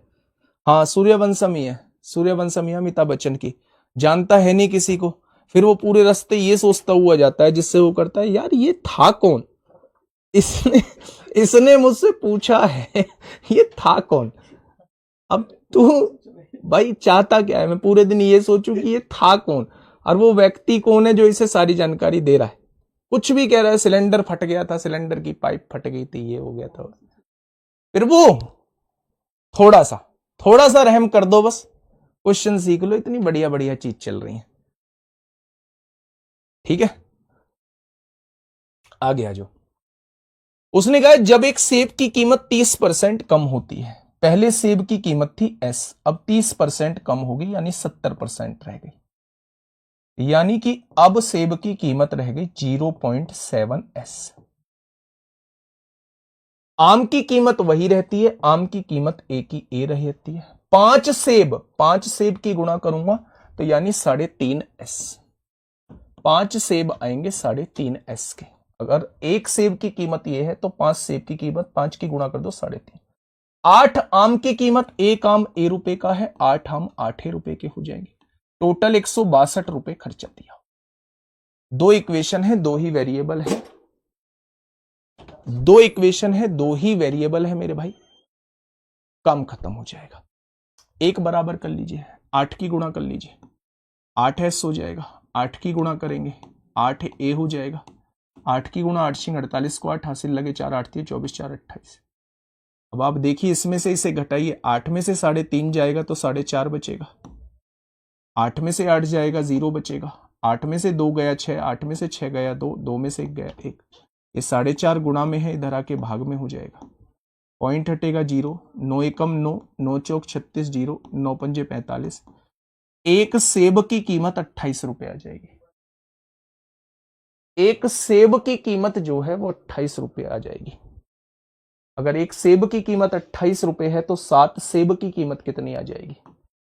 हाँ सूर्यवंशम ही है, सूर्यवंशम ही है, अमिताभ बच्चन की। जानता है नहीं किसी को, फिर वो पूरे रास्ते ये सोचता हुआ जाता है, जिससे वो करता है यार ये था कौन, इसने मुझसे पूछा है ये था कौन। अब तू भाई चाहता क्या है, मैं पूरे दिन ये सोचूं कि ये था कौन और वो व्यक्ति कौन है जो इसे सारी जानकारी दे रहा है। कुछ भी कह रहा है, सिलेंडर फट गया था, सिलेंडर की पाइप फट गई थी, ये हो गया था। फिर वो थोड़ा सा रहम कर दो, बस क्वेश्चन सीख लो, इतनी बढ़िया बढ़िया चीज चल रही है। ठीक है, आगे आ जाओ। उसने कहा जब एक सेब की कीमत 30% कम होती है, पहले सेब की कीमत थी S, अब 30% कम होगी यानी 70% रह गई, यानी कि अब सेब की कीमत रह गई 0.7S। आम की कीमत वही रहती है, आम की कीमत A की A रहती है। 5 सेब की गुणा करूंगा तो यानी 3.5S, 5 सेब आएंगे 3.5S के। अगर एक सेब की कीमत ये है तो 5 सेब की कीमत 5 की गुणा कर दो 3.5। 8 आम की कीमत, एक आम A रुपए का है, 8 आम 8 रुपए के हो जाएंगे, टोटल 162 रुपए खर्चा दिया। 2 इक्वेशन है, 2 ही वेरिएबल है, 2 इक्वेशन है, 2 ही वेरिएबल है मेरे भाई, काम खत्म हो जाएगा। एक बराबर कर लीजिए, 8 की गुणा कर लीजिए, 8S हो जाएगा, 8 की गुणा करेंगे 8A हो जाएगा, 8 की गुणा 8 सिंह 48 को 8 हासिल लगे 4 8 24 4 28। अब आप देखिए इसमें से इसे घटाइए, 8 में से 3.5 जाएगा तो 4.5 बचेगा, 8 में से 8 जाएगा 0 बचेगा, 8 में से 2 गया 6, 8 में से 6 गया 2, 2 में से 1 गया 1, ये 4.5 गुणा में है, इधर आके भाग में हो जाएगा, पॉइंट हटेगा 0, 9 एकम 9, 9 चौक 36, 0 9 पंजे 45। एक सेब की कीमत 28 रुपए आ जाएगी, एक सेब की कीमत जो है वो 28 रुपए आ जाएगी। अगर एक सेब की कीमत 28 रुपए है तो 7 सेब की कीमत कितनी आ जाएगी?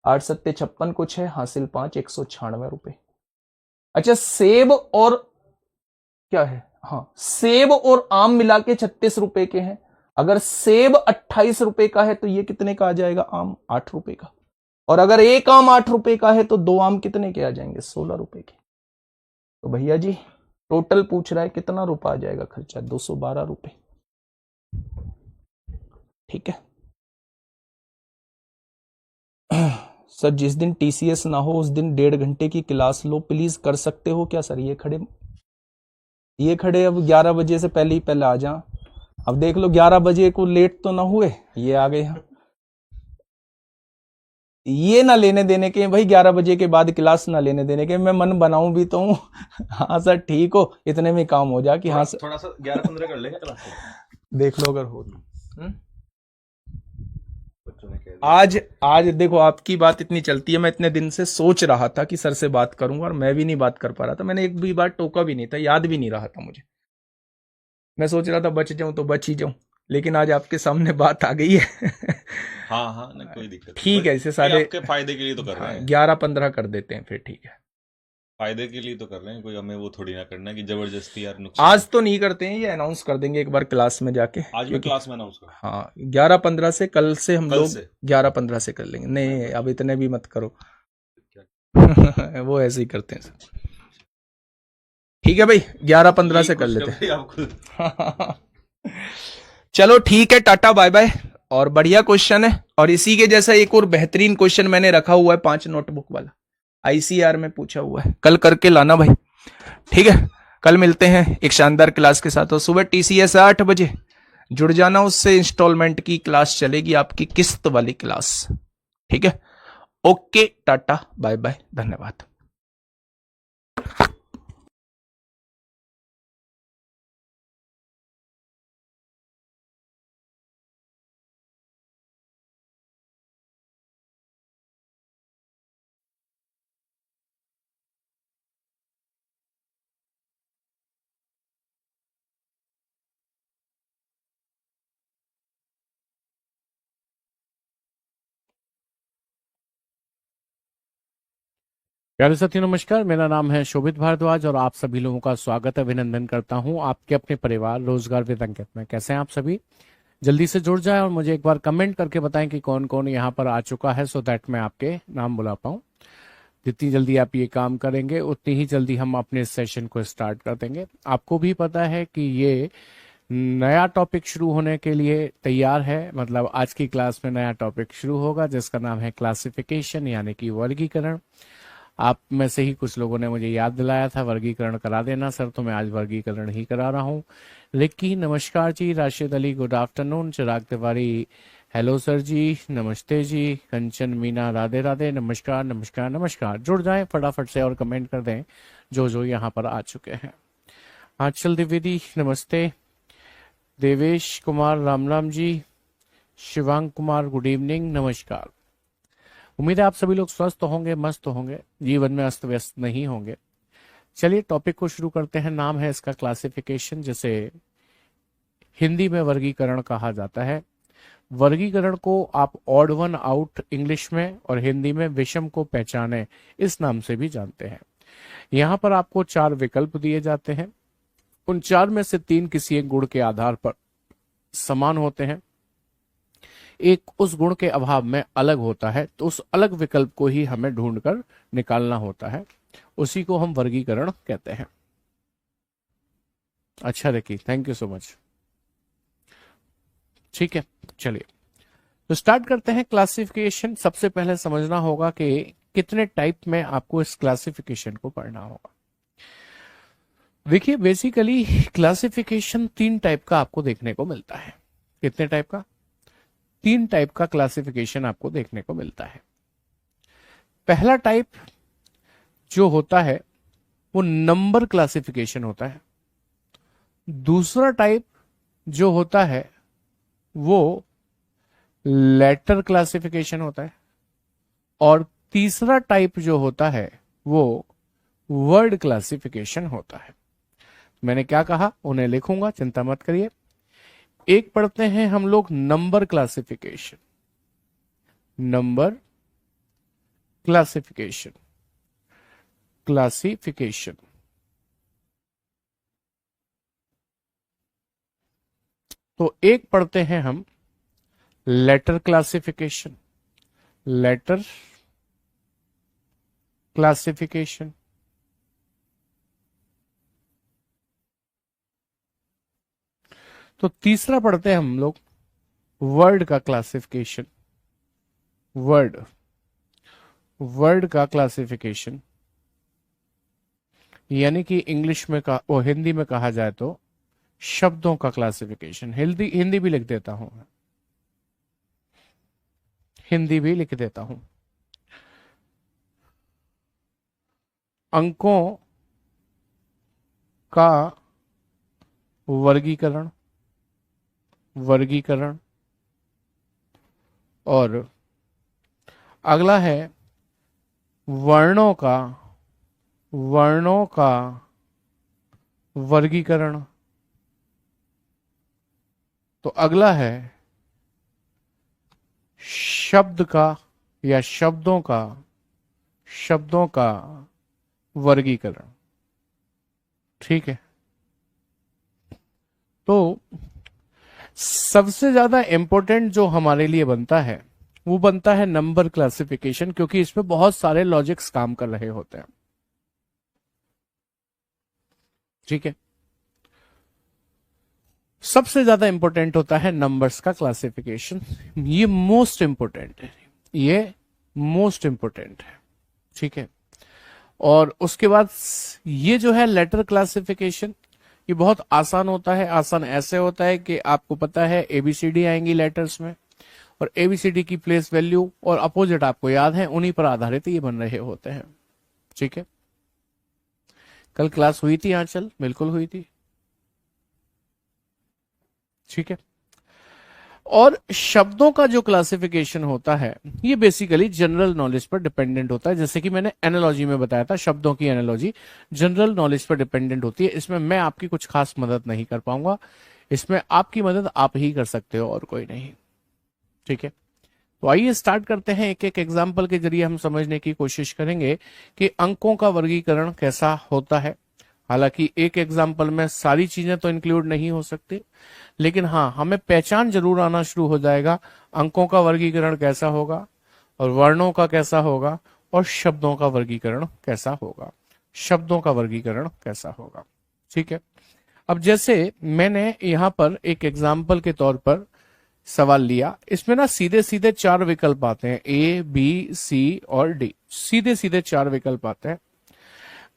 8 सत्ते 56 को 6 हासिल 5, 196 रुपए। अच्छा सेब और क्या है, हाँ सेब और आम मिला के 36 रुपए के हैं। अगर सेब 28 रुपए का है तो ये कितने का आ जाएगा? आम 8 रुपए का। और अगर एक आम 8 रुपए का है तो 2 आम कितने के आ जाएंगे? 16 रुपए के। तो भैया जी टोटल पूछ रहा है कितना रुपया आ जाएगा खर्चा? 212 रुपए। ठीक है सर, जिस दिन टीसीएस ना हो उस दिन 1.5 घंटे की क्लास लो प्लीज, कर सकते हो क्या सर? ये खड़े अब 11 बजे से पहले ही पहले आ जा। अब देख लो 11 बजे को लेट तो ना हुए, ये आ गए हैं। ये ना लेने देने के भाई 11 बजे के बाद क्लास ना लेने देने के, मैं मन बनाऊं भी तो हूँ। हाँ सर ठीक हो, इतने में काम हो जा कि हाँ सर थोड़ा सा 11-15 कर लेंगे क्लास में। देख लो अगर हो तो। बच्चों ने कह दिया। आज देखो आपकी बात इतनी चलती है, मैं इतने दिन से सोच रहा था कि सर से बात करूंगा और मैं भी नहीं बात कर पा रहा था, मैंने एक भी बार टोका भी नहीं था, याद भी नहीं रहा था मुझे। मैं सोच रहा था बच जाऊं तो बच ही जाऊं, लेकिन आज आपके सामने बात आ गई है। हाँ हाँ ना, कोई दिक्कत नहीं। ठीक है, इसे भाई साढ़े आपके फायदे के लिए तो कर रहे हैं। 11-15 कर देते हैं फिर, ठीक है। फायदे के लिए तो कर रहे हैं, कोई हमें वो थोड़ी ना करना है कि जबरदस्ती यार नुकसान। आज तो नहीं करते हैं, ये अनाउंस कर देंगे एक बार क्लास में जाके, आज मैं क्योंकि क्लास में अनाउंस कर। हाँ 11-15 से, कल से हम कल लोग से 11-15 से कर लेंगे। नहीं अब इतने भी मत करो। वो ऐसे ही करते हैं सर। ठीक है भाई 11-15 से कर लेते हैं। आपको चलो ठीक है, टाटा बाय बाय। और बढ़िया क्वेश्चन है, और इसी के जैसा एक और बेहतरीन क्वेश्चन मैंने रखा हुआ है 5 नोटबुक वाला, आईसीआर में पूछा हुआ है, कल करके लाना भाई। ठीक है, कल मिलते हैं एक शानदार क्लास के साथ, और सुबह टीसीएस 8 बजे जुड़ जाना, उससे इंस्टॉलमेंट की क्लास चलेगी, आपकी किस्त वाली क्लास। ठीक है, ओके टाटा बाय बाय, धन्यवाद। प्यारे साथियों नमस्कार, मेरा नाम है शोभित भारद्वाज और आप सभी लोगों का स्वागत अभिनंदन करता हूं आपके अपने परिवार रोजगार विद अंकित में। कैसे हैं आप सभी? जल्दी से जुड़ जाएं और मुझे एक बार कमेंट करके बताएं कि कौन कौन यहां पर आ चुका है, सो दैट मैं आपके नाम बुला पाऊं। जितनी जल्दी आप ये काम करेंगे उतनी ही जल्दी हम अपने सेशन को स्टार्ट कर देंगे। आपको भी पता है कि ये नया टॉपिक शुरू होने के लिए तैयार है, मतलब आज की क्लास में नया टॉपिक शुरू होगा जिसका नाम है क्लासिफिकेशन, यानी कि वर्गीकरण। आप में से ही कुछ लोगों ने मुझे याद दिलाया था वर्गीकरण करा देना सर, तो मैं आज वर्गीकरण ही करा रहा हूँ। रिक्की नमस्कार जी, राशिद अली गुड आफ्टरनून, चिराग तिवारी हेलो सर जी, नमस्ते जी, कंचन मीना राधे राधे, नमस्कार नमस्कार नमस्कार। जुड़ जाएं फटाफट से और कमेंट कर दें जो जो यहाँ पर आ चुके हैं। आंचल द्विवेदी नमस्ते, देवेश कुमार राम राम जी, शिवांग कुमार गुड इवनिंग नमस्कार। उम्मीद है आप सभी लोग स्वस्थ होंगे, मस्त होंगे, जीवन में अस्त व्यस्त नहीं होंगे। चलिए टॉपिक को शुरू करते हैं। नाम है इसका क्लासिफिकेशन, जिसे हिंदी में वर्गीकरण कहा जाता है। वर्गीकरण को आप ऑड वन आउट इंग्लिश में और हिंदी में विषम को पहचाने इस नाम से भी जानते हैं। यहाँ पर आपको 4 विकल्प दिए जाते हैं। उन 4 में से 3 किसी एक गुण के आधार पर समान होते हैं, एक उस गुण के अभाव में अलग होता है, तो उस अलग विकल्प को ही हमें ढूंढकर निकालना होता है, उसी को हम वर्गीकरण कहते हैं। अच्छा Ricky, thank you so much. ठीक है, चलिए तो स्टार्ट करते हैं क्लासिफिकेशन। सबसे पहले समझना होगा कि कितने टाइप में आपको इस क्लासिफिकेशन को पढ़ना होगा। देखिए बेसिकली क्लासिफिकेशन 3 टाइप का आपको देखने को मिलता है। कितने टाइप का? 3 टाइप का क्लासिफिकेशन आपको देखने को मिलता है। पहला टाइप जो होता है वो नंबर क्लासिफिकेशन होता है। दूसरा टाइप जो होता है वो लेटर क्लासिफिकेशन होता है, और तीसरा टाइप जो होता है वो वर्ड क्लासिफिकेशन होता है। मैंने क्या कहा उन्हें लिखूंगा, चिंता मत करिए। एक पढ़ते हैं हम लोग number classification. Number classification, classification. तो एक पढ़ते हैं हम लेटर क्लासिफिकेशन। Letter classification. तो तीसरा पढ़ते हैं हम लोग वर्ड का क्लासिफिकेशन। वर्ड, वर्ड का क्लासिफिकेशन, यानी कि इंग्लिश में हिंदी में कहा जाए तो शब्दों का क्लासिफिकेशन। हिंदी भी लिख देता हूं, हिंदी भी लिख देता हूं। अंकों का वर्गीकरण और अगला है वर्णों का वर्गीकरण। तो अगला है शब्द का या शब्दों का वर्गीकरण। ठीक है, तो सबसे ज्यादा इंपॉर्टेंट जो हमारे लिए बनता है वो बनता है नंबर क्लासिफिकेशन, क्योंकि इसमें बहुत सारे लॉजिक्स काम कर रहे होते हैं। ठीक है, सबसे ज्यादा इंपॉर्टेंट होता है नंबर्स का क्लासिफिकेशन। ये मोस्ट इंपॉर्टेंट है। ठीक है, और उसके बाद ये जो है लेटर क्लासिफिकेशन, ये बहुत आसान होता है। आसान ऐसे होता है कि आपको पता है एबीसीडी आएंगी लेटर्स में, और एबीसीडी की प्लेस वैल्यू और अपोजिट आपको याद है, उन्हीं पर आधारित ये बन रहे होते हैं। ठीक है, कल क्लास हुई थी आंचल? बिल्कुल हुई थी। ठीक है, और शब्दों का जो क्लासिफिकेशन होता है ये बेसिकली जनरल नॉलेज पर डिपेंडेंट होता है। जैसे कि मैंने एनालॉजी में बताया था, शब्दों की एनालॉजी जनरल नॉलेज पर डिपेंडेंट होती है। इसमें मैं आपकी कुछ खास मदद नहीं कर पाऊंगा, इसमें आपकी मदद आप ही कर सकते हो और कोई नहीं। ठीक है, तो आइए स्टार्ट करते हैं। एक एक एग्जाम्पल के जरिए हम समझने की कोशिश करेंगे कि अंकों का वर्गीकरण कैसा होता है। हालांकि एक एग्जाम्पल में सारी चीजें तो इंक्लूड नहीं हो सकती, लेकिन हाँ, हमें पहचान जरूर आना शुरू हो जाएगा अंकों का वर्गीकरण कैसा होगा, और वर्णों का कैसा होगा, और शब्दों का वर्गीकरण कैसा होगा। ठीक है, अब जैसे मैंने यहां पर एक एग्जाम्पल के तौर पर सवाल लिया, इसमें ना सीधे सीधे 4 विकल्प आते हैं, ए बी सी और डी, सीधे सीधे 4 विकल्प आते हैं।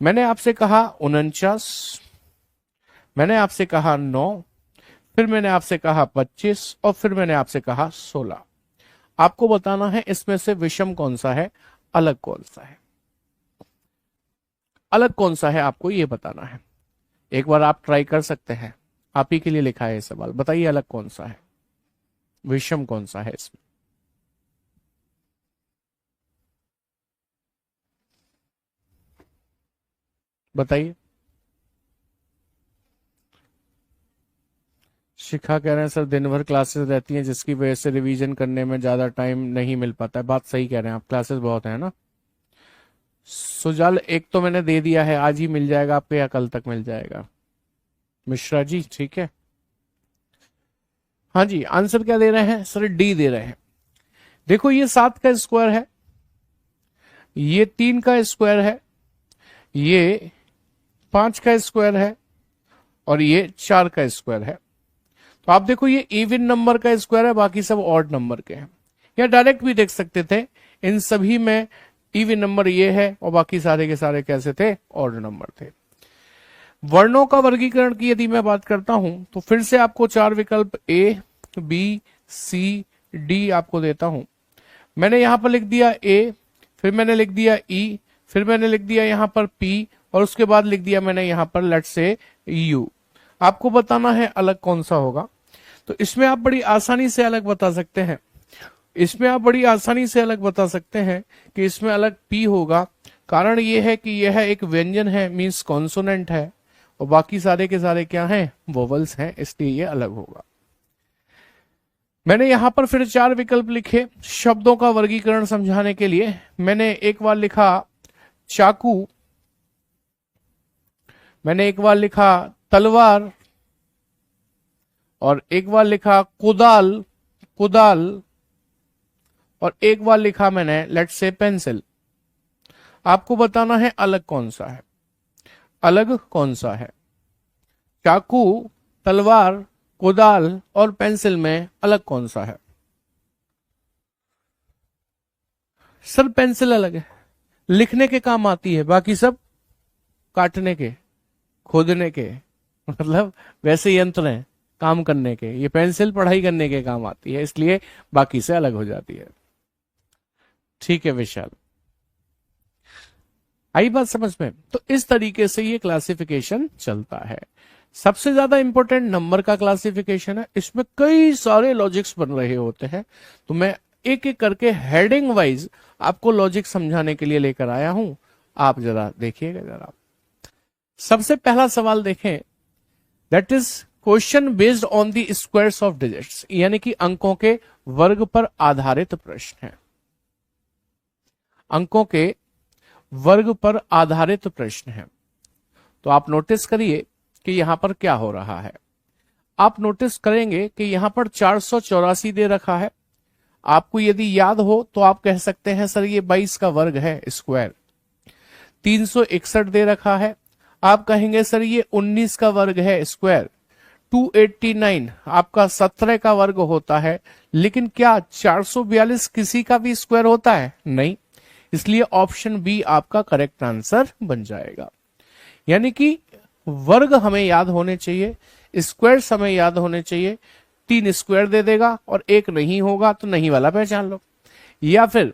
मैंने आपसे कहा 49, मैंने आपसे कहा 9, फिर मैंने आपसे कहा 25, और फिर मैंने आपसे कहा 16। आपको बताना है इसमें से विषम कौन सा है, अलग कौन सा है, आपको ये बताना है। एक बार आप ट्राई कर सकते हैं, आप ही के लिए लिखा है ये सवाल। बताइए अलग कौन सा है, विषम कौन सा है इसमें। बताइए। शिखा कह रहे हैं सर दिन भर क्लासेस रहती हैं जिसकी वजह से रिवीजन करने में ज्यादा टाइम नहीं मिल पाता है। बात सही कह रहे हैं आप, क्लासेस बहुत है ना। सुजाल एक तो मैंने दे दिया है, आज ही मिल जाएगा आपको या कल तक मिल जाएगा। मिश्रा जी ठीक है, हाँ जी। आंसर क्या दे रहे हैं सर? डी दे रहे हैं। देखो ये 7 का स्क्वायर है, ये 3 का स्क्वायर है, ये 5 का स्क्वायर है, और ये 4 का स्क्वायर है। तो आप देखो ये इवन नंबर का स्क्वायर है, बाकी सब ऑड नंबर के हैं। या डायरेक्ट भी देख सकते थे, इन सभी में इवन नंबर ये है और बाकी सारे के सारे कैसे थे, ऑड नंबर थे। वर्णों का वर्गीकरण की यदि मैं बात करता हूं तो फिर से आपको 4 विकल्प ए बी सी डी आपको देता हूं। मैंने यहां पर लिख दिया ए, फिर मैंने लिख दिया ई, फिर मैंने लिख दिया यहां पर पी, और उसके बाद लिख दिया मैंने यहां पर लेट्स से यू। आपको बताना है अलग कौन सा होगा। तो इसमें आप बड़ी आसानी से अलग बता सकते हैं, कि इसमें अलग पी होगा। कारण ये है कि यह एक व्यंजन है, मींस कॉन्सोनेंट है, और बाकी सारे के सारे क्या हैं, वोवल्स हैं, इसलिए ये अलग होगा। मैंने यहां पर फिर 4 विकल्प लिखे शब्दों का वर्गीकरण समझाने के लिए। मैंने एक बार लिखा चाकू, मैंने एक बार लिखा तलवार, और एक बार लिखा कुदाल, और एक बार लिखा मैंने लेट्स से पेंसिल। आपको बताना है अलग कौन सा है। चाकू, तलवार, कुदाल और पेंसिल में अलग कौन सा है? सर पेंसिल अलग है, लिखने के काम आती है, बाकी सब काटने के, खोदने के, मतलब वैसे यंत्र हैं काम करने के। ये पेंसिल पढ़ाई करने के काम आती है, इसलिए बाकी से अलग हो जाती है। ठीक है विशाल। आई बात समझ में? तो इस तरीके से ये क्लासिफिकेशन चलता है। सबसे ज्यादा इंपॉर्टेंट नंबर का क्लासिफिकेशन है, इसमें कई सारे लॉजिक्स बन रहे होते हैं, तो मैं एक एक करके हेडिंग वाइज आपको लॉजिक समझाने के लिए लेकर आया हूं। आप जरा देखिएगा जरा। सबसे पहला सवाल देखें, that is question based on the squares of digits, यानी कि अंकों के वर्ग पर आधारित प्रश्न है। अंकों के वर्ग पर आधारित प्रश्न है। तो आप नोटिस करिए कि यहां पर क्या हो रहा है। आप नोटिस करेंगे कि यहां पर 484 दे रखा है। आपको यदि याद हो तो आप कह सकते हैं सर ये 22 का वर्ग है स्क्वायर। 361 दे रखा है, आप कहेंगे सर ये 19 का वर्ग है स्क्वायर। 289 आपका 17 का वर्ग होता है, लेकिन क्या 442 किसी का भी स्क्वायर होता है? नहीं, इसलिए ऑप्शन बी आपका करेक्ट आंसर बन जाएगा। यानी कि वर्ग हमें याद होने चाहिए, स्क्वायर हमें याद होने चाहिए। 3 स्क्वायर दे देगा और 1 नहीं होगा तो नहीं वाला पहचान लो, या फिर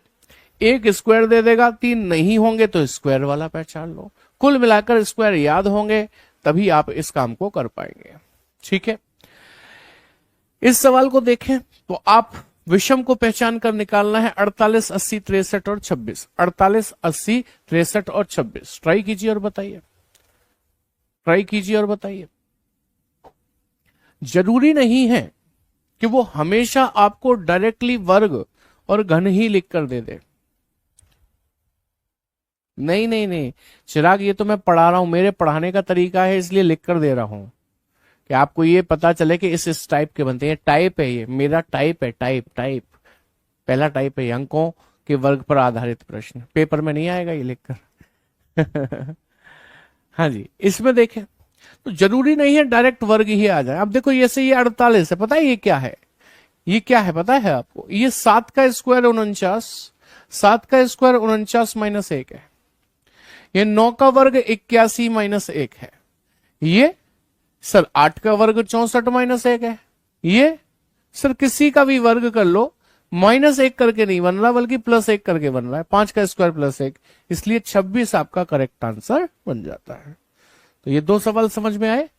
1 स्क्वायर दे देगा 3 नहीं होंगे तो स्क्वायर वाला पहचान लो। कुल मिलाकर स्क्वायर याद होंगे तभी आप इस काम को कर पाएंगे। ठीक है, इस सवाल को देखें तो आप विषम को पहचान कर निकालना है 48, 80, 63 और 26। 48, 80, 63 और 26। ट्राई कीजिए और बताइए, ट्राई कीजिए और बताइए। जरूरी नहीं है कि वो हमेशा आपको डायरेक्टली वर्ग और घन ही लिख कर दे दे। नहीं नहीं नहीं चिराग, ये तो मैं पढ़ा रहा हूं, मेरे पढ़ाने का तरीका है इसलिए लिख कर दे रहा हूं कि आपको ये पता चले कि इस टाइप के बनते हैं। टाइप है ये, मेरा टाइप है, टाइप टाइप पहला टाइप है, अंकों के वर्ग पर आधारित प्रश्न। पेपर में नहीं आएगा ये लिखकर। हाँ जी, इसमें देखें तो जरूरी नहीं है डायरेक्ट वर्ग ही आ जाए। अब देखो ये 48 है, पता है ये क्या है? ये क्या है पता है आपको? ये 7 का स्क्वायर 49, 7 का स्क्वायर 49 माइनस 1 है। ये 9 का वर्ग 81 माइनस 1 है। ये सर 8 का वर्ग 64 माइनस 1 है। ये सर किसी का भी वर्ग कर लो, माइनस 1 करके नहीं बन रहा बल्कि प्लस 1 करके बन रहा है। 5 का स्क्वायर प्लस 1, इसलिए 26 आपका करेक्ट आंसर बन जाता है। तो ये 2 सवाल समझ में आए,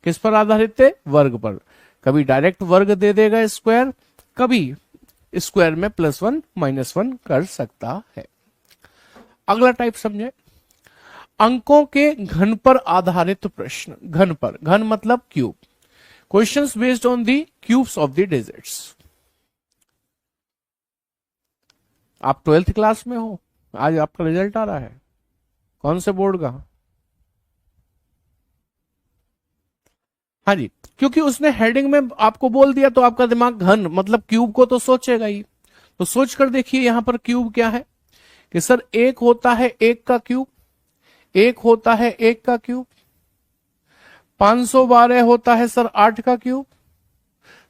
किस पर आधारित थे? वर्ग पर। कभी डायरेक्ट वर्ग दे देगा स्क्वायर, कभी स्क्वायर में +1 -1 कर सकता है। अगला टाइप समझे, अंकों के घन पर आधारित प्रश्न। घन पर, घन मतलब cube. Questions based on the cubes of the digits. आप 12th क्लास में हो, आज आपका रिजल्ट आ रहा है, कौन से बोर्ड का? हाँ जी, क्योंकि उसने हेडिंग में आपको बोल दिया तो आपका दिमाग घन मतलब क्यूब को तो सोचेगा ही। तो सोच कर देखिए यहां पर क्यूब क्या है कि सर 1 होता है 1 का क्यूब, 1 होता है 1 का क्यूब, 512 होता है सर 8 का क्यूब,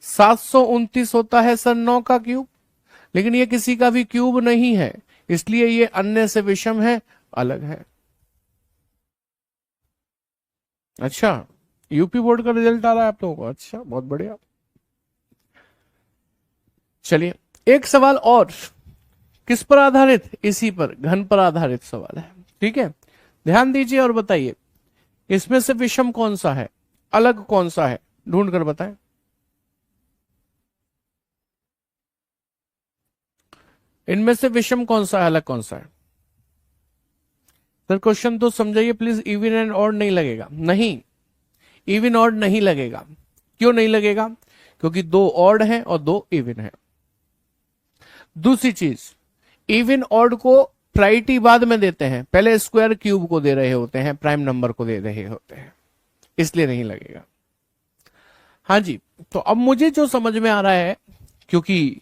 729 होता है सर 9 का क्यूब। लेकिन ये किसी का भी क्यूब नहीं है, इसलिए ये अन्य से विषम है, अलग है। अच्छा, यूपी बोर्ड का रिजल्ट आ रहा है आप लोगों को? अच्छा, बहुत बढ़िया। चलिए एक सवाल और, किस पर आधारित? इसी पर, घन पर आधारित सवाल है। ठीक है, ध्यान दीजिए और बताइए इसमें से विषम कौन सा है, अलग कौन सा है, ढूंढ कर बताएं। इनमें से विषम कौन सा है, अलग कौन सा है? सर क्वेश्चन तो समझाइए प्लीज। इवन एंड ऑड नहीं लगेगा, नहीं इवन ऑड नहीं लगेगा। क्यों नहीं लगेगा? क्योंकि 2 ऑड हैं और 2 इवन है। दूसरी चीज, इवन ऑड को प्रायोरिटी बाद में देते हैं, पहले स्क्वायर क्यूब को दे रहे होते हैं, प्राइम नंबर को दे रहे होते हैं, इसलिए नहीं लगेगा। हाँ जी, तो अब मुझे जो समझ में आ रहा है, क्योंकि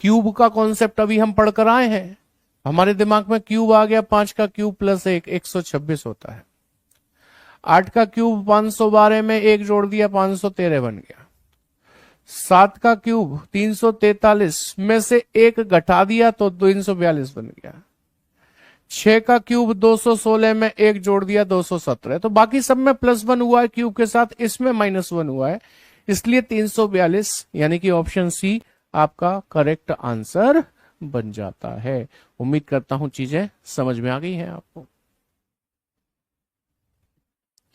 क्यूब का कॉन्सेप्ट अभी हम पढ़कर आए हैं, हमारे दिमाग में क्यूब आ गया। 5 का क्यूब प्लस 1 126 होता है। 8 का क्यूब 512 में 1 जोड़ दिया 513 बन गया। 7 का क्यूब 343 में से 1 घटा दिया तो 342 बन गया। 6 का क्यूब 216 में 1 जोड़ दिया 217। तो बाकी सब में +1 हुआ है क्यूब के साथ, इसमें -1 हुआ है, इसलिए 342 यानी कि ऑप्शन सी आपका करेक्ट आंसर बन जाता है। उम्मीद करता हूं चीजें समझ में आ गई हैं आपको।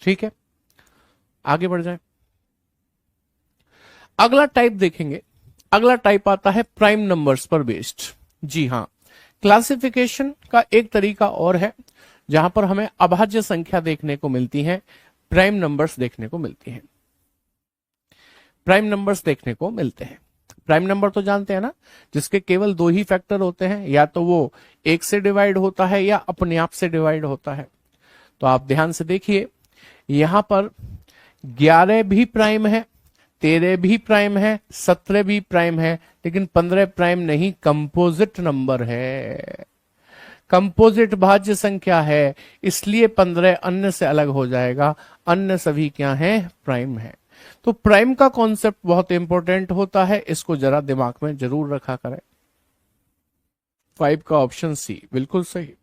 ठीक है, आगे बढ़ जाए। अगला टाइप देखेंगे, अगला टाइप आता है प्राइम नंबर्स पर बेस्ड। जी हाँ, क्लासिफिकेशन का एक तरीका और है जहां पर हमें अभाज्य संख्या देखने को मिलती है, प्राइम नंबर्स देखने को मिलती हैं, प्राइम नंबर्स देखने को मिलते हैं। प्राइम नंबर तो जानते हैं ना, जिसके केवल दो ही फैक्टर होते हैं, या तो वो एक से डिवाइड होता है या अपने आप से डिवाइड होता है। तो आप ध्यान से देखिए, यहां पर 11 भी प्राइम है, 13 भी प्राइम है, 17 भी प्राइम है, लेकिन 15 प्राइम नहीं, कंपोजिट नंबर है, कंपोजिट भाज्य संख्या है, इसलिए 15 अन्य से अलग हो जाएगा, अन्य सभी क्या हैं, प्राइम है। तो प्राइम का कॉन्सेप्ट बहुत इंपॉर्टेंट होता है, इसको जरा दिमाग में जरूर रखा करें। 5 का ऑप्शन सी बिल्कुल सही।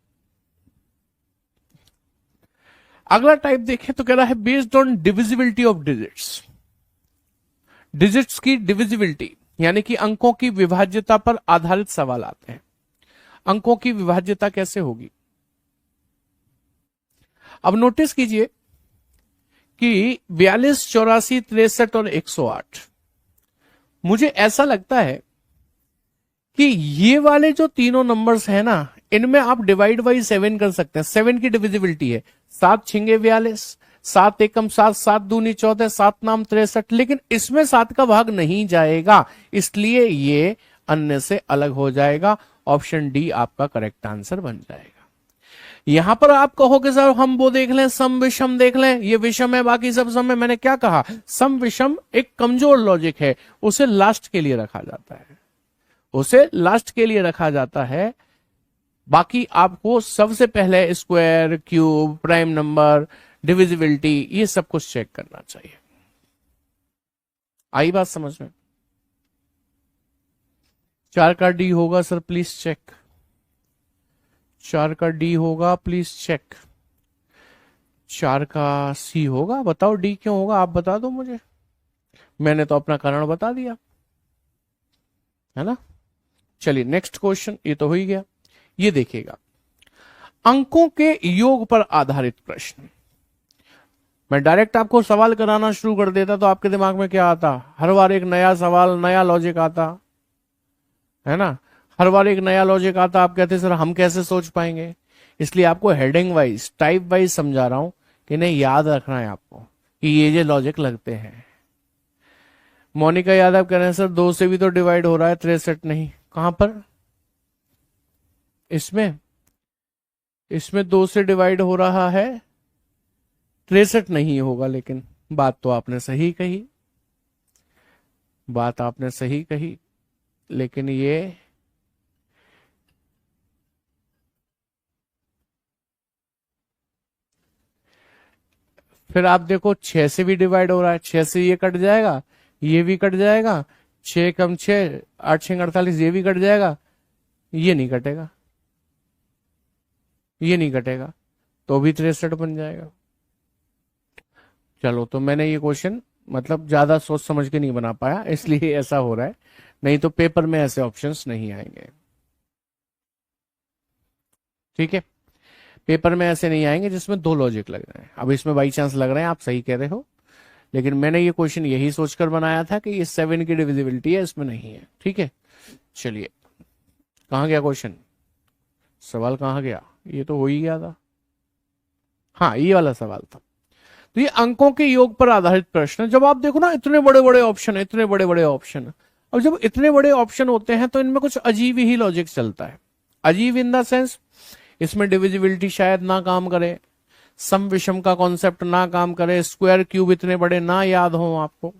अगला टाइप देखें तो कह रहा है based on divisibility of digits. Digits की डिविजिबिलिटी यानी कि अंकों की विभाज्यता पर आधारित सवाल आते हैं। अंकों की विभाज्यता कैसे होगी? अब नोटिस कीजिए कि 42, 84, 63 और 108, मुझे ऐसा लगता है कि ये वाले जो तीनों नंबर्स हैं ना, इनमें आप डिवाइड बाई 7 कर सकते हैं। 7 की डिविजिबिलिटी है, 7 छिंगे 42, 7 एकम 7, 7 दूनी 14, 7 नाम 63, लेकिन इसमें 7 का भाग नहीं जाएगा, इसलिए ये अन्य से अलग हो जाएगा। ऑप्शन डी आपका करेक्ट आंसर बन जाएगा। यहां पर आप कहोगे सर हम वो देख लें, सम विषम देख लें, ये विषम है बाकी सब सम है। मैंने क्या कहा, सम विषम एक कमजोर लॉजिक है, उसे लास्ट के लिए रखा जाता है, उसे लास्ट के लिए रखा जाता है। बाकी आपको सबसे पहले square, cube, prime number, divisibility, ये सब कुछ चेक करना चाहिए। आई बात समझ में? 4 का डी होगा सर, प्लीज चेक। 4 का डी होगा, प्लीज चेक। 4 का सी होगा, बताओ डी क्यों होगा, आप बता दो मुझे, मैंने तो अपना कारण बता दिया है ना। चलिए नेक्स्ट क्वेश्चन, ये तो हो ही गया। ये देखिएगा, अंकों के योग पर आधारित प्रश्न। मैं डायरेक्ट आपको सवाल कराना शुरू कर देता तो आपके दिमाग में क्या आता, हर बार एक नया सवाल, नया लॉजिक आता है ना, हर बार एक नया लॉजिक आता। आप कहते सर हम कैसे सोच पाएंगे, इसलिए आपको हेडिंग वाइज, टाइप वाइज समझा रहा हूं कि नहीं, याद रखना है आपको कि ये लॉजिक लगते हैं। मोनिका यादव कह रहे हैं सर 2 से भी तो डिवाइड हो रहा है, 63 नहीं, कहां पर, इसमें 2 से डिवाइड हो रहा है, 63 नहीं होगा। लेकिन बात तो आपने सही कही, बात आपने सही कही, लेकिन ये फिर आप देखो 6 से भी डिवाइड हो रहा है, 6 से ये कट जाएगा, ये भी कट जाएगा, 6 कम 6, 8 6 48, ये भी कट जाएगा, ये नहीं कटेगा, ये नहीं कटेगा, तो भी 63 बन जाएगा। चलो, तो मैंने ये क्वेश्चन मतलब ज्यादा सोच समझ के नहीं बना पाया, इसलिए ऐसा हो रहा है, नहीं तो पेपर में ऐसे ऑप्शंस नहीं आएंगे। ठीक है, पेपर में ऐसे नहीं आएंगे जिसमें 2 लॉजिक लग रहे हैं। अब इसमें बाई चांस लग रहे हैं, आप सही कह रहे हो, लेकिन मैंने ये क्वेश्चन यही सोचकर बनाया था कि ये 7 की डिविजिबिलिटी है, इसमें नहीं है। ठीक है, चलिए, कहां गया क्वेश्चन, सवाल कहां गया, ये तो हो ही गया था, हाँ ये वाला सवाल था। तो ये अंकों के योग पर आधारित प्रश्न। जब आप देखो ना, इतने बड़े बड़े ऑप्शन है, इतने बड़े बड़े ऑप्शन, अब जब इतने बड़े ऑप्शन होते हैं तो इनमें कुछ अजीब ही लॉजिक चलता है। अजीब इन द सेंस, इसमें डिविजिबिलिटी शायद ना काम करे, सम विषम का कॉन्सेप्ट ना काम करे, स्क्वायर क्यूब इतने बड़े ना याद हो आपको।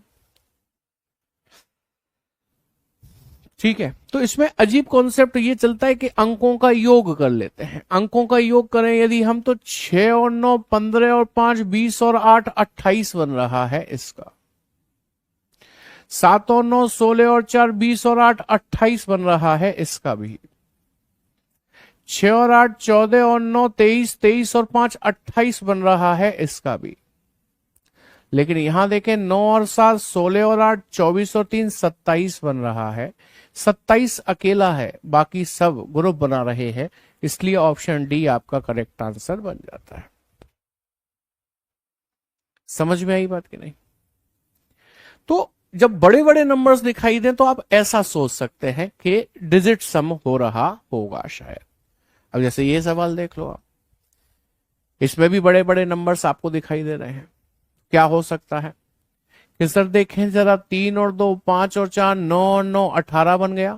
ठीक है, तो इसमें अजीब कॉन्सेप्ट ये चलता है कि अंकों का योग कर लेते हैं। अंकों का योग करें यदि हम, तो 6 और 9 15 और 5 20 और 8 28 बन रहा है इसका। 7 और 9 16 और 4 20 और 8 28 बन रहा है इसका भी। 6 और 8 14 और 9 23, 23 और 5 28 बन रहा है इसका भी। लेकिन यहां देखें, 9 और 7 16 और 8 24 और 3 27 बन रहा है। 27 अकेला है, बाकी सब ग्रुप बना रहे हैं, इसलिए ऑप्शन डी आपका करेक्ट आंसर बन जाता है। समझ में आई बात कि नहीं? तो जब बड़े बड़े नंबर्स दिखाई दें तो आप ऐसा सोच सकते हैं कि डिजिट सम हो रहा होगा शायद। अब जैसे ये सवाल देख लो आप, इसमें भी बड़े बड़े नंबर्स आपको दिखाई दे रहे हैं। क्या हो सकता है कि सर देखें जरा, 3 और 2 5 और 4 9 और 9 18 बन गया।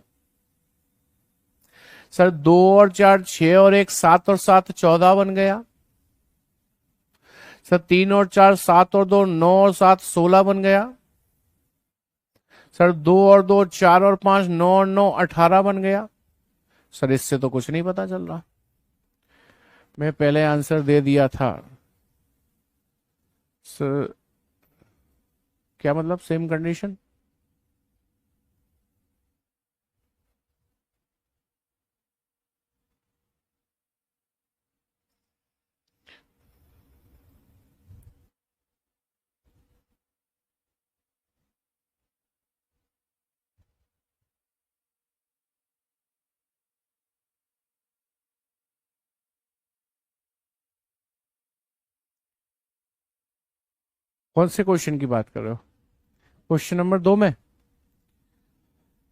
सर 2 और 4 6 और 1 7 और 7 14 बन गया। सर 3 और 4 7 और 2 9 और 7 16 बन गया। सर 2 और 2 4 और 5 9 और 9 18 बन गया। सर इससे तो कुछ नहीं पता चल रहा। मैं पहले आंसर दे दिया था सर। क्या मतलब सेम कंडीशन? कौन से क्वेश्चन की बात कर रहे हो? क्वेश्चन नंबर 2 में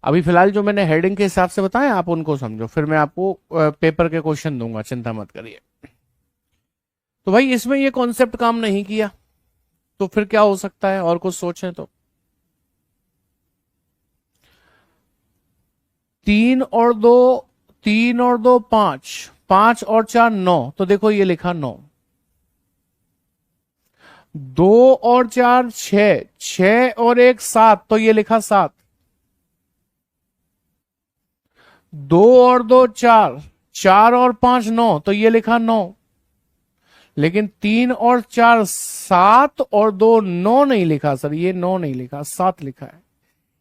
अभी फिलहाल जो मैंने हेडिंग के हिसाब से बताया आप उनको समझो, फिर मैं आपको पेपर के क्वेश्चन दूंगा, चिंता मत करिए। तो भाई इसमें ये कॉन्सेप्ट काम नहीं किया तो फिर क्या हो सकता है, और कुछ सोचें तो। 3 और 2 5, 5 और 4 9, तो देखो ये लिखा 9। 2 और 4 6, 6 और 1 7, तो ये लिखा 7। 2 और 2 4, 4 और 5 9, तो ये लिखा 9। लेकिन 3 और 4 7 और 2 9 नहीं लिखा सर, ये 9 नहीं लिखा, 7 लिखा है।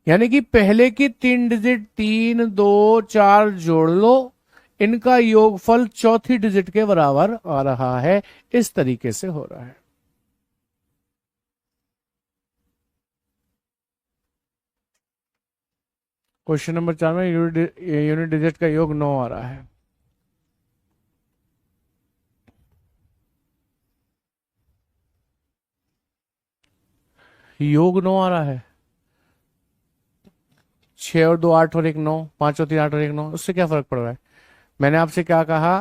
यानी कि पहले की 3 डिजिट 3 2 4 जोड़ लो, इनका योगफल चौथी डिजिट के बराबर आ रहा है। इस तरीके से हो रहा है। क्वेश्चन नंबर 4 में यूनिट डिजिट का योग 9 आ रहा है। योग 9 आ रहा है। 6 और 2 8 और 1 9, 5 और 3 8 और 1 9, उससे क्या फर्क पड़ रहा है? मैंने आपसे क्या कहा?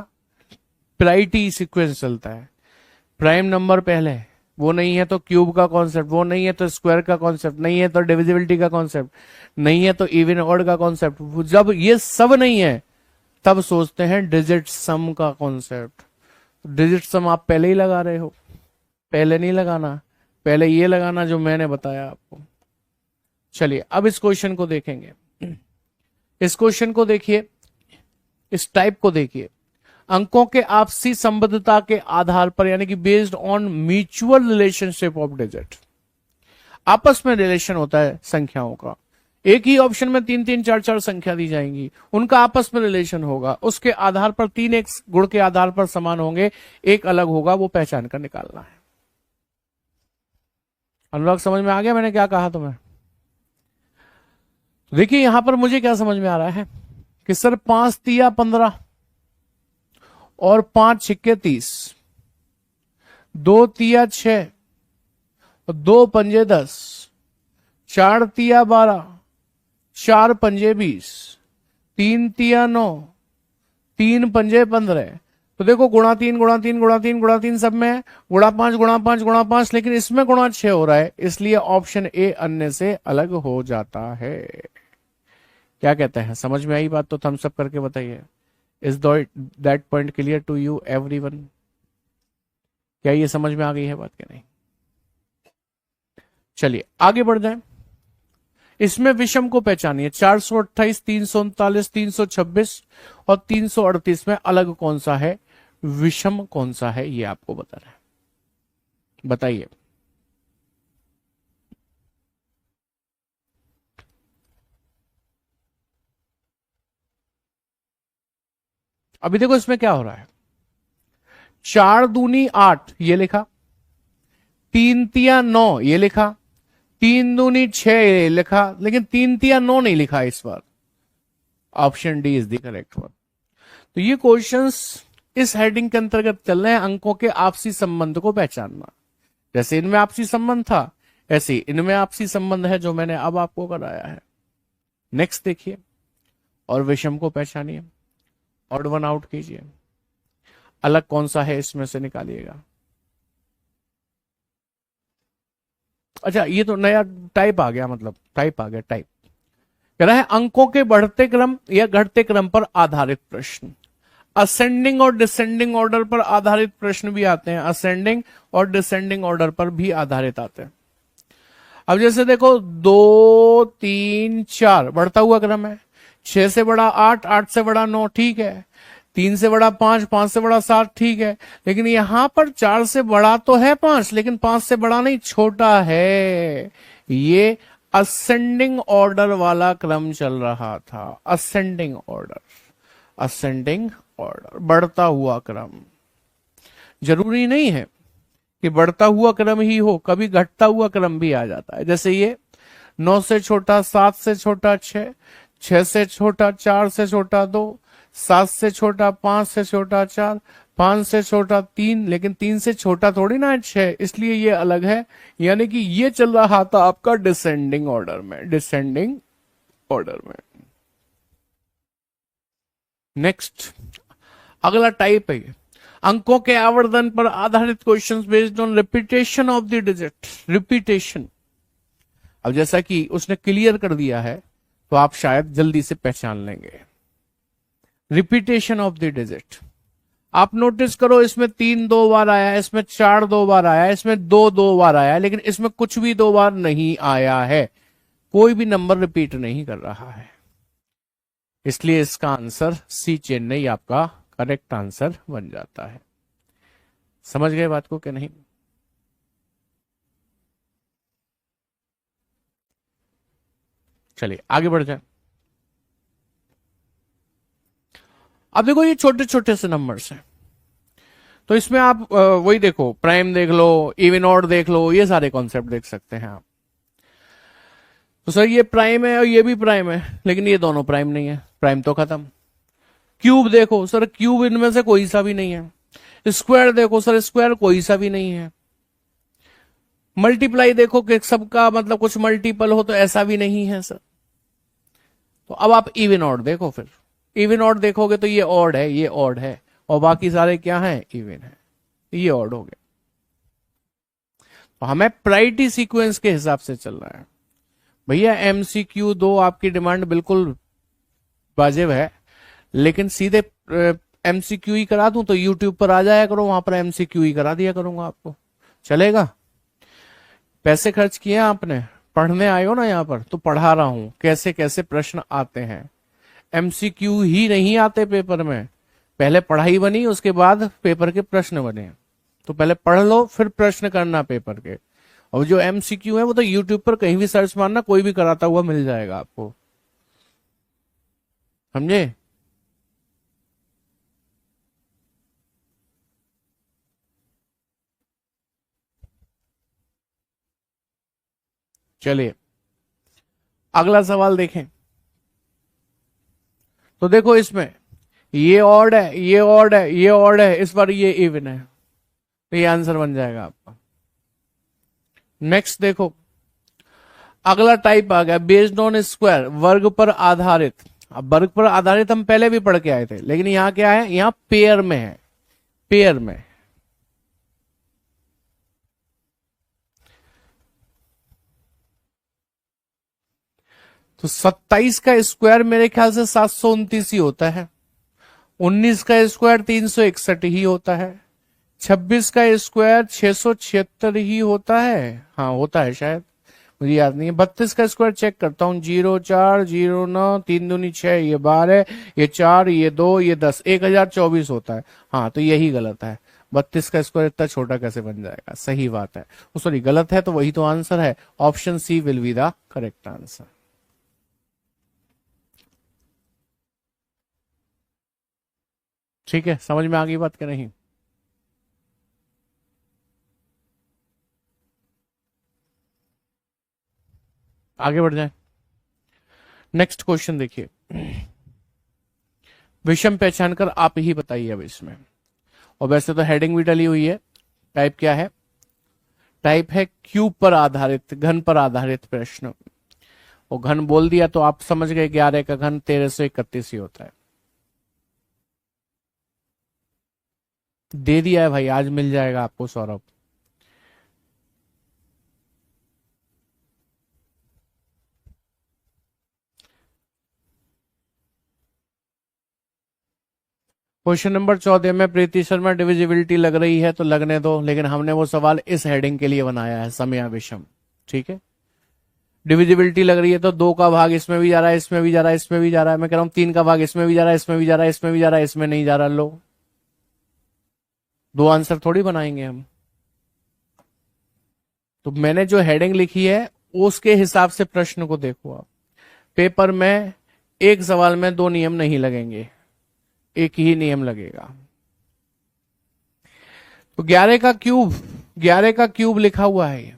प्राइटी सीक्वेंस चलता है। प्राइम नंबर पहले, वो नहीं है तो क्यूब का कॉन्सेप्ट, वो नहीं है तो स्क्वायर का कॉन्सेप्ट, नहीं है तो डिविजिबिलिटी का कॉन्सेप्ट, नहीं है तो इवन ऑड का कॉन्सेप्ट। जब ये सब नहीं है तब सोचते हैं डिजिट सम का कॉन्सेप्ट। डिजिट सम आप पहले ही लगा रहे हो, पहले नहीं लगाना, पहले ये लगाना जो मैंने बताया आपको। चलिए अब इस क्वेश्चन को देखेंगे। इस क्वेश्चन को देखिए, इस टाइप को देखिए। अंकों के आपसी संबद्धता के आधार पर, यानी कि based on mutual relationship of digit, आपस में रिलेशन होता है संख्याओं का। एक ही ऑप्शन में 3 3 4 4 संख्या दी जाएंगी, उनका आपस में रिलेशन होगा, उसके आधार पर 3 एक गुण के आधार पर समान होंगे, एक अलग होगा, वो पहचान कर निकालना है। अनुराग समझ में आ गया मैंने क्या कहा तुम्हें? देखिए यहां पर मुझे क्या समझ में आ रहा है कि सर 5 तिया 15 और 5 छिक्के 30, 2 तिया 6, 2 पंजे 10, 4 तिया 12, 4 पंजे 20, 3 तिया 9, 3 पंजे 15। तो देखो गुणा 3 गुणा 3 गुणा 3 गुणा 3 सब में गुणा 5 गुणा 5 गुणा 5, लेकिन इसमें गुणा 6 हो रहा है, इसलिए ऑप्शन ए अन्य से अलग हो जाता है। क्या कहते हैं? समझ में आई बात? तो थम्स अप करके बताइए। Is that point clear to you everyone? क्या ये समझ में आ गई है बात कि नहीं? चलिए आगे बढ़ जाएं। इसमें विषम को पहचानिए। 428, 339, 326 और 338 में अलग कौन सा है, विषम कौन सा है, ये आपको बताना है। बताइए। अभी देखो इसमें क्या हो रहा है। 4 दूनी 8 ये लिखा, 3 तिया 9 ये लिखा, 3 दूनी 6 ये लिखा, लेकिन 3 तिया 9 नहीं लिखा इस बार। Option D is the correct one. तो ये क्वेश्चंस इस हेडिंग के अंतर्गत चल रहे हैं, अंकों के आपसी संबंध को पहचानना। जैसे इनमें आपसी संबंध था, ऐसे ही इनमें आपसी संबंध है जो मैंने अब आपको कराया है। नेक्स्ट देखिए, और विषम को पहचानिए, ऑड वन आउट कीजिए, अलग कौन सा है इसमें से निकालिएगा। अच्छा, ये तो नया टाइप आ गया, मतलब टाइप आ गया, टाइप कह रहा है अंकों के बढ़ते क्रम या घटते क्रम पर आधारित प्रश्न। असेंडिंग और डिसेंडिंग ऑर्डर पर आधारित प्रश्न भी आते हैं, असेंडिंग और डिसेंडिंग ऑर्डर पर भी आधारित आते हैं। अब जैसे देखो 2 3 4 बढ़ता हुआ क्रम है, 6 से बड़ा 8, 8 से बड़ा 9, ठीक है, 3 से बड़ा 5, 5 से बड़ा 7, ठीक है, लेकिन यहां पर 4 से बड़ा तो है 5, लेकिन 5 से बड़ा नहीं, छोटा है। ये असेंडिंग ऑर्डर वाला क्रम चल रहा था, असेंडिंग ऑर्डर, असेंडिंग ऑर्डर, बढ़ता हुआ क्रम। जरूरी नहीं है कि बढ़ता हुआ क्रम ही हो, कभी घटता हुआ क्रम भी आ जाता है। जैसे ये 9 से छोटा 7 से छोटा 6, 6 से छोटा 4 से छोटा 2, 7 से छोटा 5 से छोटा 4, 5 से छोटा 3, लेकिन 3 से छोटा थोड़ी ना है 6, इसलिए ये अलग है। यानी कि ये चल रहा था आपका डिसेंडिंग ऑर्डर में, डिसेंडिंग ऑर्डर में। नेक्स्ट, अगला टाइप है अंकों के आवर्धन पर आधारित questions based on repetition of the digit, repetition. अब जैसा कि उसने क्लियर कर दिया है तो आप शायद जल्दी से पहचान लेंगे। रिपीटेशन ऑफ द डिजिट, आप नोटिस करो इसमें 3 2 बार आया है, इसमें 4 2 बार आया है, इसमें 2 2 बार आया है, लेकिन इसमें कुछ भी 2 बार नहीं आया है, कोई भी नंबर रिपीट नहीं कर रहा है। इसलिए इसका आंसर सी चेन्नई आपका करेक्ट आंसर बन जाता है। समझ गए बात को कि नहीं? चलिए आगे बढ़ जाए। अब देखो ये छोटे छोटे से नंबर्स हैं, तो इसमें आप वही देखो, प्राइम देख लो, इवन ऑड देख लो, ये सारे कॉन्सेप्ट देख सकते हैं आप। तो सर ये प्राइम है और ये भी प्राइम है, लेकिन ये दोनों प्राइम नहीं है, प्राइम तो खत्म। क्यूब देखो सर, क्यूब इनमें से कोई सा भी नहीं है। स्क्वायर देखो सर, स्क्वायर कोई सा भी नहीं है। मल्टीप्लाई देखो कि सबका मतलब कुछ मल्टीपल हो, तो ऐसा भी नहीं है सर। तो अब आप इवन ऑड देखो, फिर इवन ऑड देखोगे तो ये ऑड है, ये ऑड है, और बाकी सारे क्या हैं, इवन है, ये ऑड हो गया। तो हमें प्रायोरिटी सीक्वेंस के हिसाब से चलना है भैया। MCQ 2 आपकी डिमांड बिल्कुल वाजिब है, लेकिन सीधे MCQ ही करा दूं तो YouTube पर आ जाया करो, वहां पर MCQ ही करा दिया करूंगा आपको, चलेगा? पैसे खर्च किए आपने, पढ़ने आए हो ना यहाँ पर, तो पढ़ा रहा हूं कैसे कैसे प्रश्न आते हैं। MCQ ही नहीं आते पेपर में, पहले पढ़ाई बनी उसके बाद पेपर के प्रश्न बने। तो पहले पढ़ लो फिर प्रश्न करना पेपर के। और जो MCQ है वो तो YouTube पर कहीं भी सर्च मारना, कोई भी कराता हुआ मिल जाएगा आपको, समझे? चलिए अगला सवाल देखें। तो देखो इसमें ये ऑड है, ये ऑड है, ये ऑड है, इस बार ये इवन है, तो ये आंसर बन जाएगा आपका। नेक्स्ट देखो, अगला टाइप आ गया बेस्ड ऑन स्क्वायर, वर्ग पर आधारित। अब वर्ग पर आधारित हम पहले भी पढ़ के आए थे, लेकिन यहां क्या है, यहां पेयर में है, पेयर में। तो 27 का स्क्वायर मेरे ख्याल से 729 ही होता है, 19 का स्क्वायर 361 ही होता है, 26 का स्क्वायर 676 ही होता है, हाँ होता है शायद, मुझे याद नहीं है। 32 का स्क्वायर चेक करता हूँ, 0 4 0 9 3 दूनी 6, ये 12, ये 4, ये 2, ये 10, 1024 होता है। हाँ तो यही गलत है, 32 का स्क्वायर इतना छोटा कैसे बन जाएगा? सही बात है, सॉरी गलत है, तो वही तो आंसर है। Option C will be the correct answer. ठीक है, समझ में आ गई बात कि नहीं? आगे बढ़ जाए। नेक्स्ट क्वेश्चन देखिए, विषम पहचान कर आप ही बताइए अब इसमें। और वैसे तो हेडिंग भी डली हुई है, टाइप क्या है? टाइप है क्यूब पर आधारित, घन पर आधारित प्रश्न। वो घन बोल दिया तो आप समझ गए 11 का घन 1331 ही होता है। दे दिया है भाई, आज मिल जाएगा आपको सौरभ। क्वेश्चन नंबर 14 में प्रीति शर्मा डिविजिबिलिटी लग रही है तो लगने दो, लेकिन हमने वो सवाल इस हेडिंग के लिए बनाया है, समया विषम। ठीक है, डिविजिबिलिटी लग रही है तो 2 का भाग इसमें भी जा रहा है, इसमें भी जा रहा है, इसमें भी जा रहा है। मैं कह रहा हूं 3 का भाग इसमें भी जा रहा है, इसमें भी जा रहा है, इसमें भी जा रहा है, इसमें नहीं जा रहा। लो, 2 आंसर थोड़ी बनाएंगे हम। तो मैंने जो हेडिंग लिखी है उसके हिसाब से प्रश्न को देखो आप। पेपर में एक सवाल में 2 नियम नहीं लगेंगे, एक ही नियम लगेगा। तो 11 का क्यूब लिखा हुआ है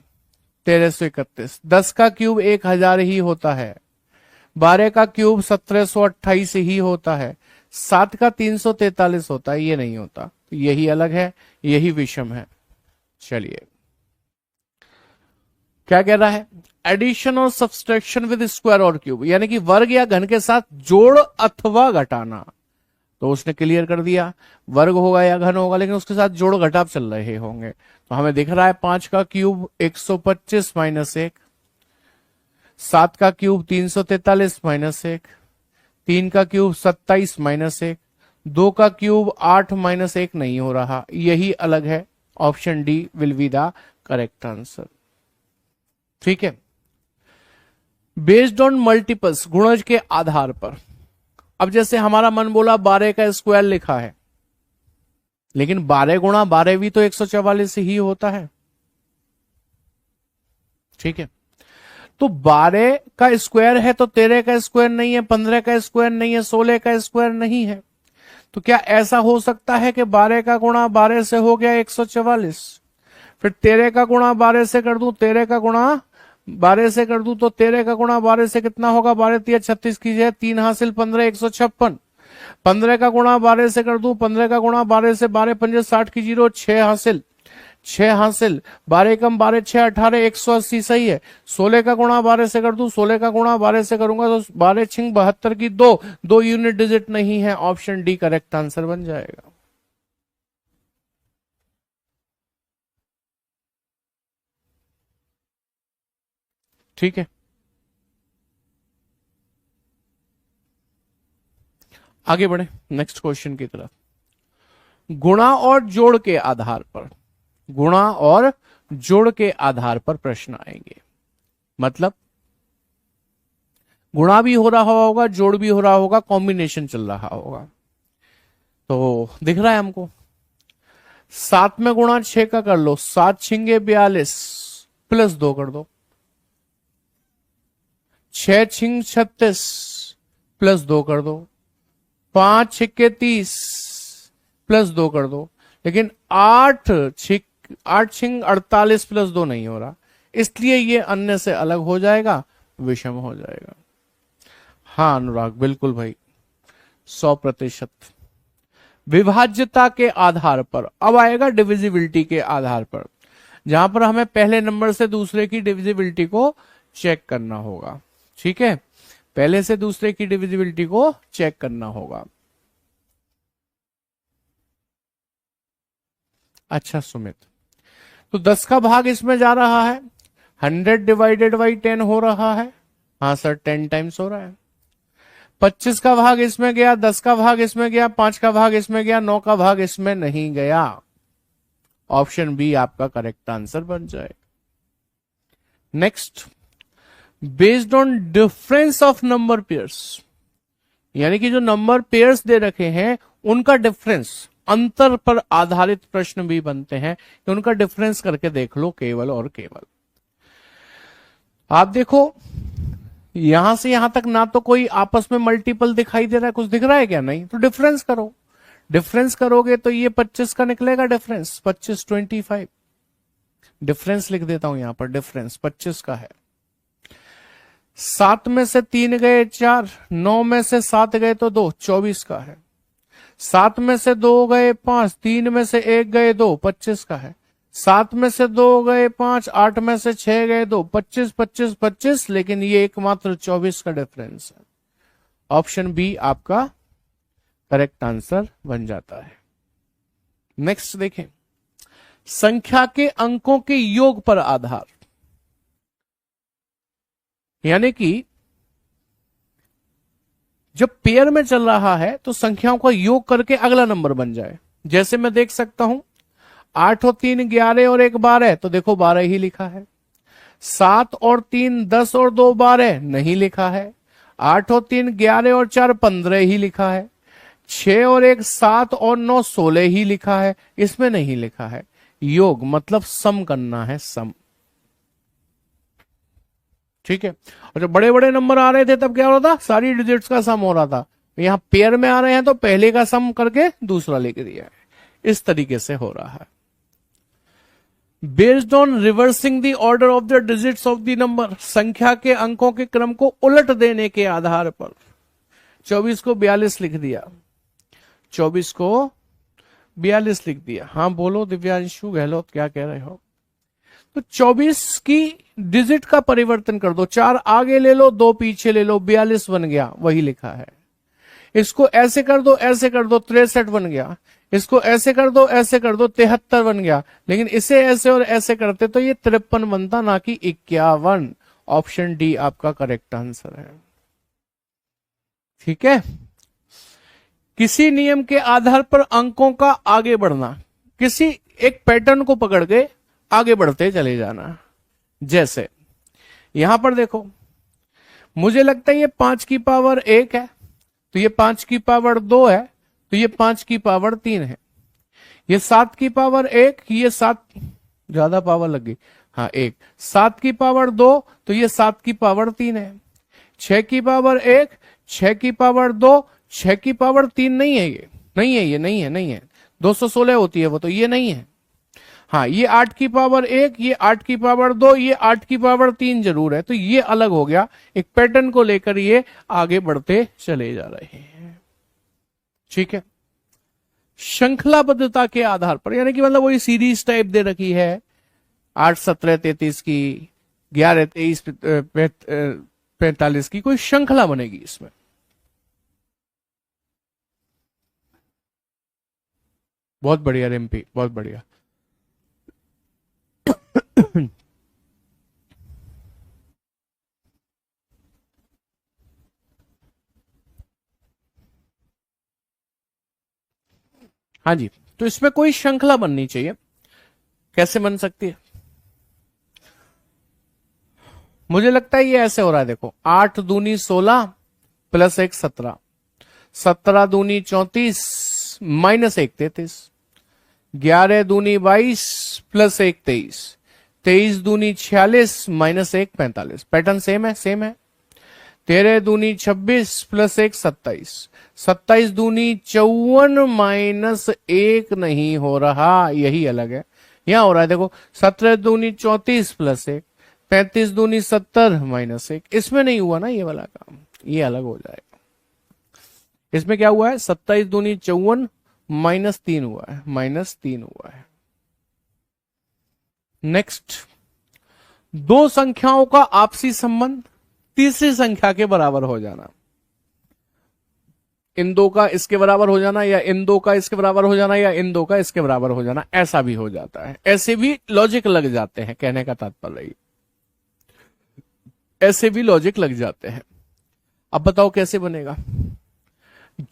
1331, 10 का क्यूब 1000 ही होता है, 12 का क्यूब 1728 ही होता है, 7 का 343 होता है, ये नहीं होता। तो यही अलग है, यही विषम है। चलिए क्या कह रहा है, एडिशन और सब्सट्रैक्शन विद स्क्वायर और क्यूब, यानी कि वर्ग या घन के साथ जोड़ अथवा घटाना। तो उसने क्लियर कर दिया वर्ग होगा या घन होगा, लेकिन उसके साथ जोड़ घटाव चल रहे होंगे। तो हमें दिख रहा है 5 का क्यूब 125 माइनस 1, 7 का क्यूब 343 माइनस 1, 3 का क्यूब 27 माइनस 1, 2 का क्यूब 8 माइनस 1 नहीं हो रहा, यही अलग है। Option D will be the correct answer. ठीक है, बेस्ड ऑन मल्टीपल्स, गुणज के आधार पर। अब जैसे हमारा मन बोला 12 का स्क्वायर लिखा है, लेकिन 12 गुणा 12 भी तो 144 ही होता है। ठीक है, तो 12 का स्क्वायर है तो 13 का स्क्वायर नहीं है, 15 का स्क्वायर नहीं है, 16 का स्क्वायर नहीं है। तो क्या ऐसा हो सकता है कि 12 का गुणा 12 से हो गया 144, फिर 13 का गुणा 12 से कर दूं, 13 का गुणा 12 से कर दूं तो 13 का गुणा 12 से कितना होगा, 12 3 36 कीजिए, 3 हासिल 15 156, 15 का गुणा 12 से कर दूं, 15 का गुणा 12 से 12 5 60 की 0, 6 हासिल 6 हासिल, 12 कम 12 6 18 180 सही है। 16 का गुणा 12 से कर दूं, 16 का गुणा 12 से करूंगा तो 12 छिंग 72 की 2 यूनिट डिजिट नहीं है। ऑप्शन डी करेक्ट आंसर बन जाएगा। ठीक है, आगे बढ़े नेक्स्ट क्वेश्चन की तरफ। गुणा और जोड़ के आधार पर, गुणा और जोड़ के आधार पर प्रश्न आएंगे। मतलब गुणा भी हो रहा होगा, जोड़ भी हो रहा होगा, कॉम्बिनेशन चल रहा होगा। तो दिख रहा है हमको 7 में गुणा 6 का कर लो, 7 छिंगे 42 प्लस 2 कर दो, 6 छिंग 36 प्लस 2 कर दो, 5 छिक्के 30 प्लस 2 कर दो, लेकिन 8 छिंग 48 प्लस 2 नहीं हो रहा, इसलिए ये अन्य से अलग हो जाएगा, विषम हो जाएगा। हाँ अनुराग, बिल्कुल भाई, 100%। विभाज्यता के आधार पर अब आएगा डिविजिबिलिटी के आधार पर, जहां पर हमें पहले नंबर से दूसरे की डिविजिबिलिटी को चेक करना होगा। ठीक है, पहले से दूसरे की डिविजिबिलिटी को चेक करना होगा। अच्छा सुमित, तो 10 का भाग इसमें जा रहा है, 100 डिवाइडेड बाई 10 हो रहा है। हाँ सर, 10 टाइम्स हो रहा है। 25 का भाग इसमें गया, 10 का भाग इसमें गया, 5 का भाग इसमें गया, 9 का भाग इसमें नहीं गया। ऑप्शन बी आपका करेक्ट आंसर बन जाए। Next, based on difference of number pairs, यानी कि जो नंबर पेयर्स दे रखे हैं उनका डिफरेंस, अंतर पर आधारित प्रश्न भी बनते हैं कि उनका डिफरेंस करके देख लो केवल और केवल। आप देखो यहां से यहां तक ना तो कोई आपस में मल्टीपल दिखाई दे रहा है, कुछ दिख रहा है क्या? नहीं। तो डिफरेंस करो, डिफरेंस करोगे तो ये 25 का निकलेगा डिफरेंस, 25 25। डिफरेंस लिख देता हूं यहां पर, डिफरेंस 25 का है। 7 में से 3 गए 4, 9 में से 7 गए तो 2, 24 का है। 7 में से 2 गए 5, 3 में से 1 गए 2, 25 का है। 7 में से 2 गए 5, 8 में से 6 गए 2, 25 25 25, लेकिन ये एकमात्र 24 का डिफरेंस है। ऑप्शन बी आपका करेक्ट आंसर बन जाता है। नेक्स्ट देखें, संख्या के अंकों के योग पर आधार, यानी कि जब पेयर में चल रहा है तो संख्याओं का योग करके अगला नंबर बन जाए। जैसे मैं देख सकता हूं 8 और 3 11 और 1 12, तो देखो 12 ही लिखा है। 7 और 3 10 और 2 12 नहीं लिखा है। 8 और 3 11 और 4 15 ही लिखा है। 6 और 1 7 और 9 16 ही लिखा है, इसमें नहीं लिखा है। योग मतलब सम करना है, सम। ठीक है। और जब बड़े बड़े नंबर आ रहे थे तब क्या हो रहा था, सारी डिजिट्स का सम हो रहा था। यहां पेयर में आ रहे हैं तो पहले का सम करके दूसरा लिख दिया है। इस तरीके से हो रहा है। Based on reversing the order of the digits of the number, संख्या के अंकों के क्रम को उलट देने के आधार पर 24 को 42 लिख दिया, 24 को 42 लिख दिया। हाँ बोलो दिव्यांशु गहलोत, क्या कह रहे हो? तो 24 की डिजिट का परिवर्तन कर दो, 4 आगे ले लो 2 पीछे ले लो, 42 बन गया, वही लिखा है। इसको ऐसे कर दो ऐसे कर दो, 63 बन गया। इसको ऐसे कर दो ऐसे कर दो, 73 बन गया। लेकिन इसे ऐसे और ऐसे करते तो ये 53 बनता, ना कि 51। ऑप्शन डी आपका करेक्ट आंसर है। ठीक है। किसी नियम के आधार पर अंकों का आगे बढ़ना, किसी एक पैटर्न को पकड़ के आगे बढ़ते चले जाना। जैसे यहां पर देखो, मुझे लगता है ये 5 की पावर 1 है, तो ये 5 की पावर 2 है, तो ये 5 की पावर 3 है। ये 7 की पावर 1, ये 7 ज्यादा पावर लग गई, हाँ 1। 7 की पावर 2, तो ये 7 की पावर 3 है। 6 की पावर 1, 6 की पावर 2, 6 की पावर 3 नहीं है, ये नहीं है, ये नहीं है, नहीं है। 216 होती है वो, तो ये नहीं है। हाँ ये 8 की पावर 1, ये 8 की पावर 2, ये 8 की पावर 3 जरूर है, तो ये अलग हो गया। एक पैटर्न को लेकर ये आगे बढ़ते चले जा रहे हैं। ठीक है। श्रृंखलाबद्धता के आधार पर, यानी कि मतलब वही सीरीज टाइप दे रखी है, 8 17 33 की, 11 23 45 की, कोई श्रृंखला बनेगी इसमें। बहुत बढ़िया रिम्पी, बहुत बढ़िया। हाँ जी, तो इसमें कोई श्रृंखला बननी चाहिए। कैसे बन सकती है? मुझे लगता है ये ऐसे हो रहा है, देखो 8 दूनी 16 प्लस 1 17, 17 दूनी 34 माइनस 1 33, 11 दूनी 22 प्लस 1 23, 23 दूनी 46 माइनस 1 45। पैटर्न सेम है, सेम है। 13 दूनी 26 प्लस 1 27, 27 दूनी 54 माइनस 1 नहीं हो रहा, यही अलग है। यहां हो रहा है देखो, 17 दूनी 34 प्लस 1, 35 दूनी 70 माइनस 1। इसमें नहीं हुआ ना ये वाला काम, ये अलग हो जाएगा। इसमें क्या हुआ है, 27 दूनी 54 माइनस 3 हुआ है, माइनस 3 हुआ है। नेक्स्ट, दो संख्याओं का आपसी संबंध तीसरी संख्या के बराबर हो जाना। इन दो का इसके बराबर हो जाना, या इन दो का इसके बराबर हो जाना, या इन दो का इसके बराबर हो जाना, ऐसा भी हो जाता है। ऐसे भी लॉजिक लग जाते हैं, कहने का तात्पर्य, ऐसे भी लॉजिक लग जाते हैं। अब बताओ कैसे बनेगा?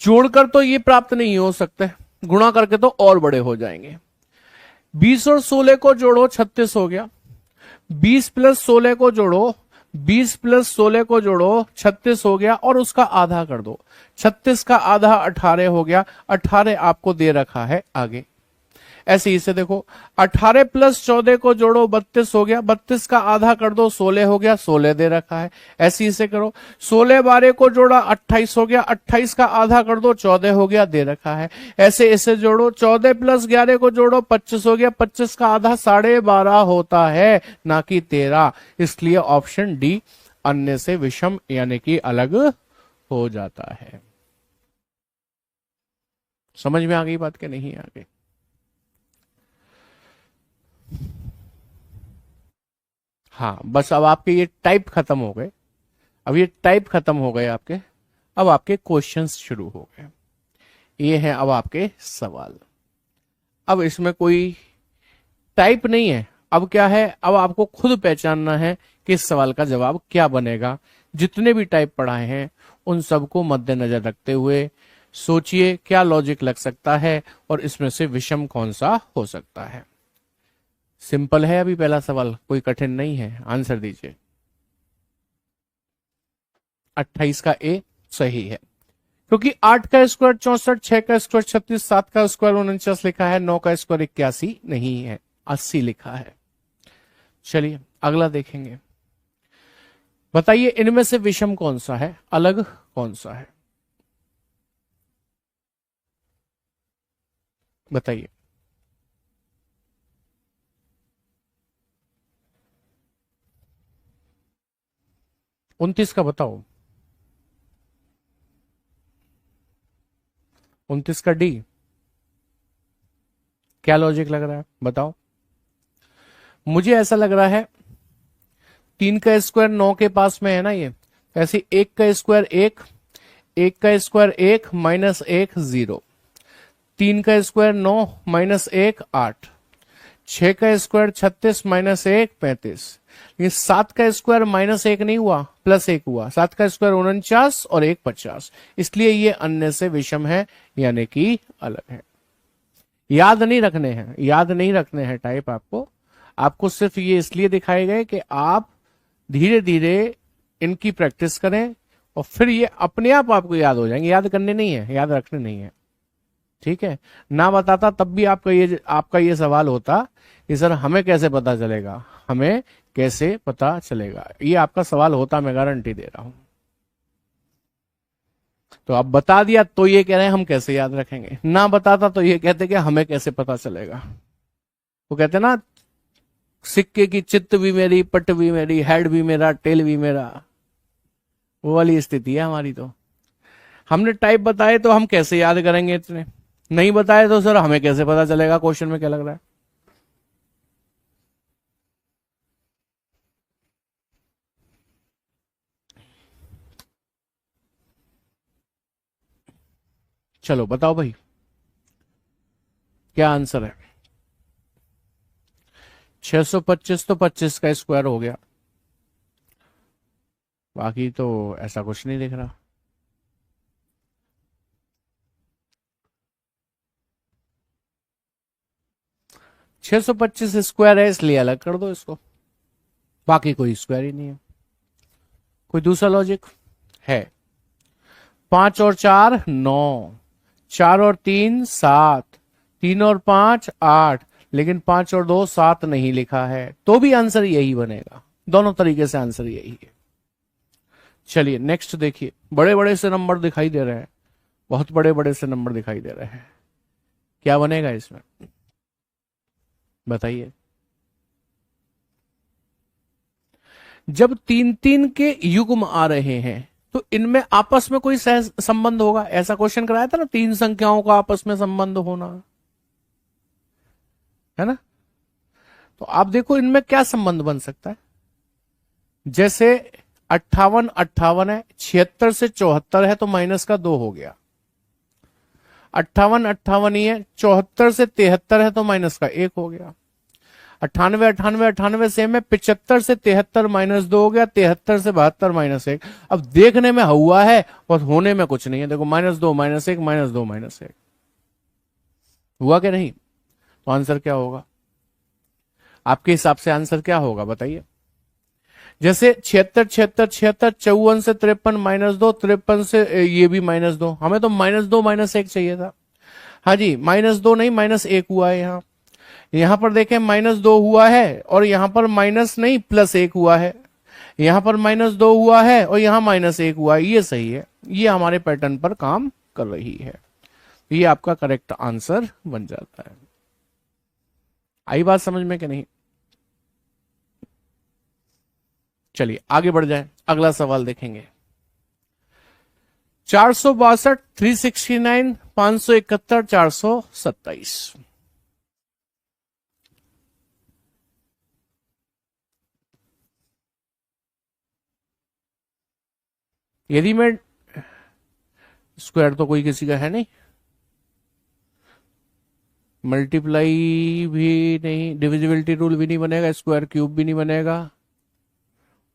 जोड़कर तो ये प्राप्त नहीं हो सकते, गुणा करके तो और बड़े हो जाएंगे। 20 और 16 को जोड़ो 36 हो गया। 20 प्लस 16 को जोड़ो, 20 प्लस 16 को जोड़ो 36 हो गया, और उसका आधा कर दो। 36 का आधा 18 हो गया, 18 आपको दे रखा है आगे। ऐसे ही से देखो, 18 प्लस 14 को जोड़ो 32 हो गया, 32 का आधा कर दो 16 हो गया, 16 दे रखा है। ऐसे ही से करो, 16 12 को जोड़ा 28 हो गया, 28 का आधा कर दो 14 हो गया, दे रखा है। ऐसे ऐसे जोड़ो, 14 प्लस 11 को जोड़ो 25 हो गया, 25 का आधा 12.5 होता है, ना कि 13। इसलिए ऑप्शन डी अन्य से विषम यानी कि अलग हो जाता है। समझ में आ गई बात कि नहीं आ गई? हाँ, बस अब आपके ये टाइप खत्म हो गए। अब ये टाइप खत्म हो गए आपके। अब आपके क्वेश्चंस शुरू हो गए। ये हैं अब आपके सवाल। अब इसमें कोई टाइप नहीं है। अब क्या है, अब आपको खुद पहचानना है कि इस सवाल का जवाब क्या बनेगा। जितने भी टाइप पढ़ाए हैं उन सबको मद्देनजर रखते हुए सोचिए क्या लॉजिक लग सकता है और इसमें से विषम कौन सा हो सकता है। सिंपल है अभी पहला सवाल, कोई कठिन नहीं है। आंसर दीजिए। 28 का ए सही है, क्योंकि 8 का स्क्वायर 64, 6 का स्क्वायर 36, 7 का स्क्वायर 49 लिखा है, 9 का स्क्वायर 81 नहीं है, 80 लिखा है। चलिए अगला देखेंगे। बताइए इनमें से विषम कौन सा है, अलग कौन सा है, बताइए। उनतीस का बताओ। 29 का डी, क्या लॉजिक लग रहा है बताओ। मुझे ऐसा लग रहा है 3 का स्क्वायर 9 के पास में है ना, ये ऐसे 1 का स्क्वायर 1, 1 का स्क्वायर 1 माइनस 1 0, 3 का स्क्वायर 9 माइनस 1 8, 6 का स्क्वायर 36 माइनस 1 35, ये 7 का स्क्वायर माइनस 1 नहीं हुआ, प्लस 1 हुआ, 7 का स्क्वायर 49 और 1 50, इसलिए ये अन्य से विषम है, यानी कि अलग है। याद नहीं रखने हैं, याद नहीं रखने हैं टाइप आपको सिर्फ ये इसलिए दिखाए गए कि आप धीरे धीरे इनकी प्रैक्टिस करें और फिर ये अपने आप आपको याद हो जाएंगे। याद करने नहीं है, याद रखने नहीं है, ठीक है। ना बताता तब भी आपका ये सवाल होता कि सर हमें कैसे पता चलेगा, हमें कैसे पता चलेगा, ये आपका सवाल होता, मैं गारंटी दे रहा हूं। तो आप बता दिया तो ये कह रहे हैं हम कैसे याद रखेंगे, ना बताता तो ये कहते कि हमें कैसे पता चलेगा। वो कहते ना सिक्के की चित्त भी मेरी, पट भी मेरी, हेड भी मेरा, टेल भी मेरा, वो वाली स्थिति है हमारी। तो हमने टाइप बताए तो हम कैसे याद करेंगे, इतने नहीं बताए तो सर हमें कैसे पता चलेगा क्वेश्चन में क्या लग रहा है। चलो बताओ भाई क्या आंसर है। 625 तो 25 का स्क्वायर हो गया, बाकी तो ऐसा कुछ नहीं दिख रहा। छह सौ 25 स्क्वायर है इसलिए अलग कर दो इसको, बाकी कोई स्क्वायर ही नहीं है। कोई दूसरा लॉजिक है? 5 और 4 9, 4 और 3 7, 3 और 5 8, लेकिन 5 और 2 7 नहीं लिखा है, तो भी आंसर यही बनेगा। दोनों तरीके से आंसर यही है। चलिए नेक्स्ट देखिए। बड़े बड़े से नंबर दिखाई दे रहे हैं, बहुत बड़े बड़े से नंबर दिखाई दे रहे हैं, क्या बनेगा इसमें बताइए। जब 3-3 के युग्म आ रहे हैं तो इनमें आपस में कोई सह संबंध होगा, ऐसा क्वेश्चन कराया था ना, 3 संख्याओं का आपस में संबंध होना, है ना। तो आप देखो इनमें क्या संबंध बन सकता है। जैसे 58 58 है, 76 से 74 है तो माइनस का 2 हो गया। 58 58 ही है, 74 से 73 है तो माइनस का 1 हो गया। 98 98 98 सेम है, 75 से 73 माइनस 2 हो गया, 73 से 72 माइनस 1। अब देखने में हुआ है और होने में कुछ नहीं है। देखो -2 -1 -2 -1 हुआ कि नहीं। तो आंसर क्या होगा आपके हिसाब से, आंसर क्या होगा बताइए। जैसे 76 76 76, 54 से 53 -2, 53 से ये भी -2, हमें तो -2 -1 चाहिए था। हाँ जी, -2 नहीं -1 हुआ है यहाँ। यहां पर देखें -2 हुआ है और यहां पर माइनस नहीं +1 हुआ है, यहां पर -2 हुआ है और यहां -1 हुआ है, ये सही है, ये हमारे पैटर्न पर काम कर रही है। ये आपका करेक्ट आंसर बन जाता है। आई बात समझ में कि नहीं। चलिए आगे बढ़ जाए, अगला सवाल देखेंगे। 462, 369, 571, 427। यदि मैं स्क्वायर तो कोई किसी का है नहीं, मल्टीप्लाई भी नहीं, डिविजिबिलिटी रूल भी नहीं बनेगा, स्क्वायर क्यूब भी नहीं बनेगा,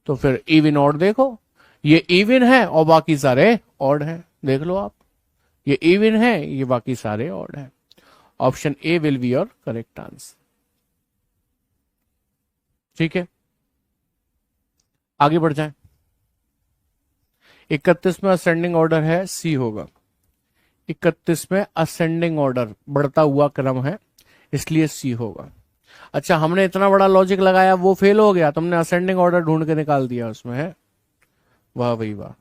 तो फिर इवन ऑड देखो, ये इवन है और बाकी सारे ऑड हैं। देख लो आप, ये इवन है, ये बाकी सारे ऑड हैं। Option A will be your correct answer. ठीक है, आगे बढ़ जाएं। 31 में असेंडिंग ऑर्डर है, सी होगा। 31 में असेंडिंग ऑर्डर, बढ़ता हुआ क्रम है, इसलिए सी होगा। अच्छा, हमने इतना बड़ा लॉजिक लगाया, वो फेल हो गया, तुमने असेंडिंग ऑर्डर ढूंढ के निकाल दिया उसमें, है वाह भाई वाह।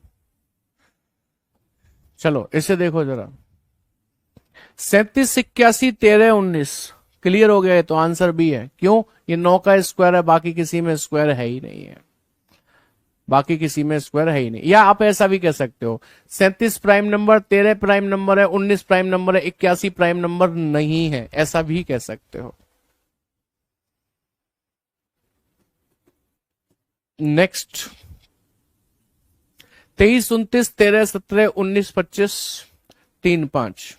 चलो इसे देखो जरा, 37, 81, 13, 19 क्लियर हो गया है, तो आंसर बी है। क्यों? ये 9 का स्क्वायर है, बाकी किसी में स्क्वायर है ही नहीं है, बाकी किसी में स्क्वायर है ही नहीं। या आप ऐसा भी कह सकते हो, 37 प्राइम नंबर, 13 प्राइम नंबर है, 19 प्राइम नंबर है, 81 प्राइम नंबर नहीं है, ऐसा भी कह सकते हो। नेक्स्ट, 23, 29, 13, 17, 19, 25, 3, 5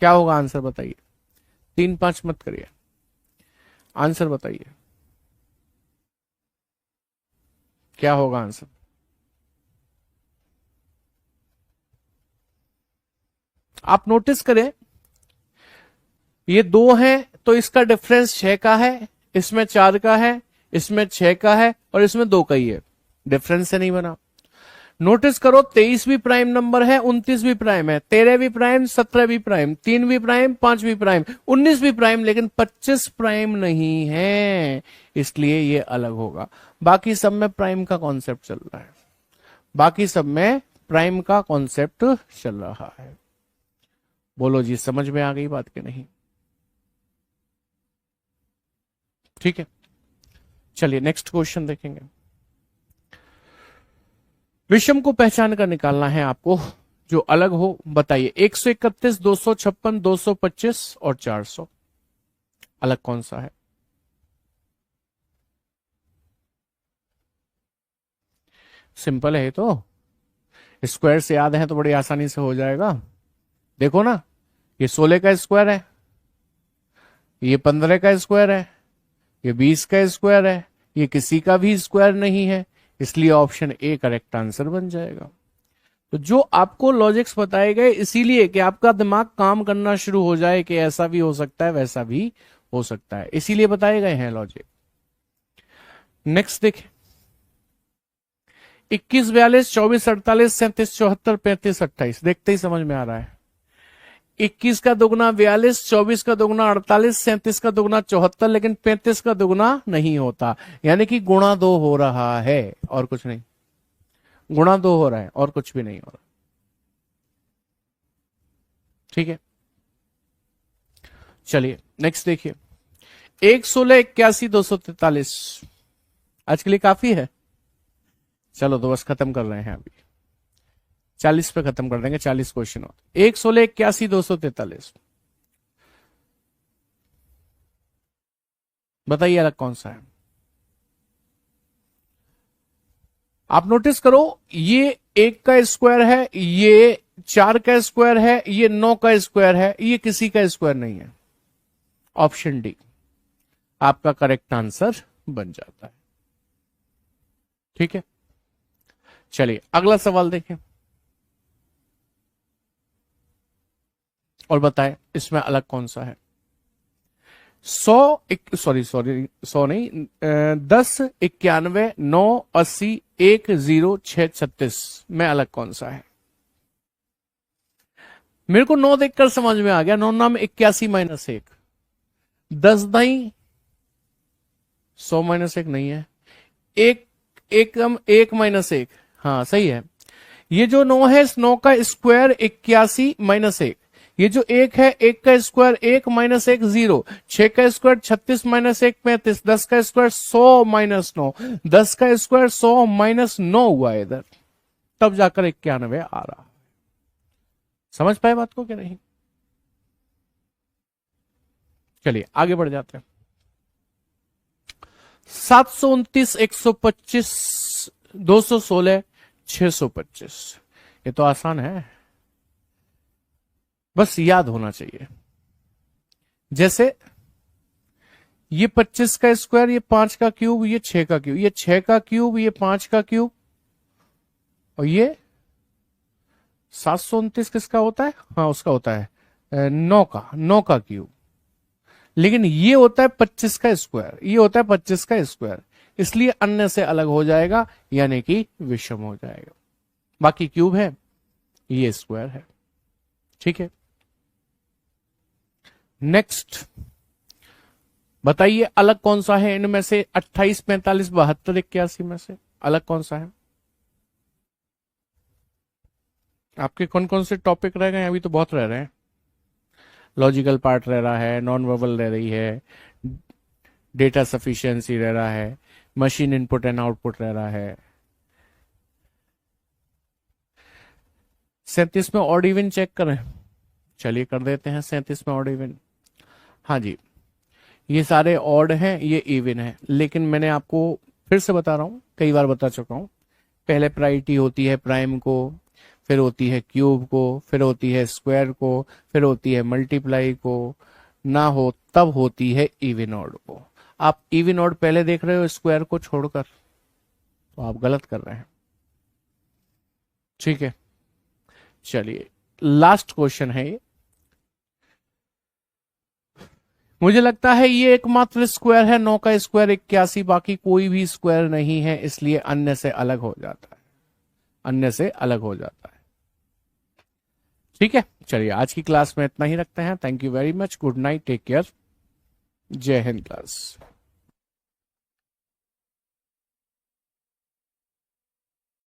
क्या होगा आंसर बताइए। 3, 5 मत करिए, आंसर बताइए क्या होगा आंसर। आप नोटिस करें, ये 2 है तो इसका डिफरेंस 6 का है, इसमें 4 का है, इसमें 6 का है और इसमें 2 का ही है, डिफरेंस से नहीं बना। नोटिस करो, 23 भी प्राइम नंबर है, 29 भी प्राइम है, 13 भी प्राइम, 17 भी प्राइम, 3 भी प्राइम, 5 भी प्राइम, 19 भी प्राइम, लेकिन 25 प्राइम नहीं है, इसलिए ये अलग होगा। बाकी सब में प्राइम का कॉन्सेप्ट चल रहा है, बाकी सब में प्राइम का कॉन्सेप्ट चल रहा है। बोलो जी, समझ में आ गई बात कि नहीं? ठीक है, चलिए नेक्स्ट क्वेश्चन देखेंगे। विषम को पहचान कर निकालना है आपको, जो अलग हो। बताइए, 131, 256, 225 और 400, अलग कौन सा है? सिंपल है तो, स्क्वायर से याद है तो बड़ी आसानी से हो जाएगा। देखो ना, ये 16 का स्क्वायर है, ये 15 का स्क्वायर है, ये 20 का स्क्वायर है, ये किसी का भी स्क्वायर नहीं है, इसलिए ऑप्शन ए करेक्ट आंसर बन जाएगा। तो जो आपको लॉजिक्स बताए गए इसीलिए कि आपका दिमाग काम करना शुरू हो जाए कि ऐसा भी हो सकता है, वैसा भी हो सकता है, इसीलिए बताए गए हैं लॉजिक। नेक्स्ट देखें, 21, 42, 24, 48, 37, 74, 35, 28, देखते ही समझ में आ रहा है। 21 का दुगना 42, 24 का दुगना 48, 37 का दुगना 74, लेकिन 35 का दुगना नहीं होता, यानी कि गुणा 2 हो रहा है और कुछ नहीं, गुणा 2 हो रहा है और कुछ भी नहीं हो रहा। ठीक है, चलिए नेक्स्ट देखिए, 1, 16, 81, 243 आज के लिए काफी है। चलो तो बस खत्म कर रहे हैं, अभी 40 पे खत्म कर देंगे, 40 क्वेश्चन होते। 1, 16, 81, 243 बताइए अलग कौन सा है। आप नोटिस करो, ये 1 का स्क्वायर है, ये 4 का स्क्वायर है, ये 9 का स्क्वायर है, ये किसी का स्क्वायर नहीं है। ऑप्शन डी आपका करेक्ट आंसर बन जाता है। ठीक है, चलिए अगला सवाल देखें और बताएं इसमें अलग कौन सा है। 100 नहीं, 10, 91, 9, 80, 1, 0, 6, 36 में अलग कौन सा है? मेरे को 9 देखकर समझ में आ गया, 9 नाम 81 माइनस 1, 10 दाई 100 माइनस 1 नहीं है, 1 माइनस 1, हाँ सही है। ये जो 9 है, इस 9 का स्क्वायर 81 माइनस 1, ये जो 1 है, 1 का स्क्वायर 1 माइनस 1 0, 6 का स्क्वायर 36 माइनस 1 35, 10 का स्क्वायर 100 माइनस 9, 10 का स्क्वायर 100 माइनस 9 हुआ इधर, तब जाकर 91 आ रहा। समझ पाए बात को कि नहीं? चलिए आगे बढ़ जाते हैं। 729, 125, 216, 625। ये तो आसान है, बस याद होना चाहिए। जैसे ये 25 का स्क्वायर, ये 5 का क्यूब, ये 6 का क्यूब, ये 6 का क्यूब, ये 5 का क्यूब, और ये 729 किसका होता है? हाँ उसका होता है 9 का क्यूब। लेकिन ये होता है 25 का स्क्वायर, ये होता है 25 का स्क्वायर, इसलिए अन्य से अलग हो जाएगा, यानी कि विषम हो जाएगा। बाकी क्यूब है, ये स्क्वायर है। ठीक है, नेक्स्ट बताइए अलग कौन सा है इनमें से? 28, 45, 72, 81 में से अलग कौन सा है? आपके कौन कौन से टॉपिक रह गए? अभी तो बहुत रह रहे हैं। लॉजिकल पार्ट रह रहा है, नॉन वर्बल रह रही है, डेटा सफिशिएंसी रह रहा है, मशीन इनपुट एंड आउटपुट रह रहा है। 37 में ऑड इवन चेक करें। चलिए कर देते हैं 37 में ऑड इवन। हाँ जी, ये सारे ऑड हैं, ये इवन है, लेकिन मैंने आपको फिर से बता रहा हूं, कई बार बता चुका हूं, पहले प्रायोरिटी होती है प्राइम को, फिर होती है क्यूब को, फिर होती है स्क्वायर को, फिर होती है मल्टीप्लाई को, ना हो तब होती है इवन ऑड को। आप इवन ऑड पहले देख रहे हो स्क्वायर को छोड़कर, तो आप गलत कर रहे हैं। ठीक है, चलिए लास्ट क्वेश्चन है ये। मुझे लगता है ये एकमात्र स्क्वायर है 9 का स्क्वायर 81, बाकी कोई भी स्क्वायर नहीं है, इसलिए अन्य से अलग हो जाता है, अन्य से अलग हो जाता है। ठीक है, चलिए आज की क्लास में इतना ही रखते हैं। Thank you very much, good night, take care, जय हिंद क्लास।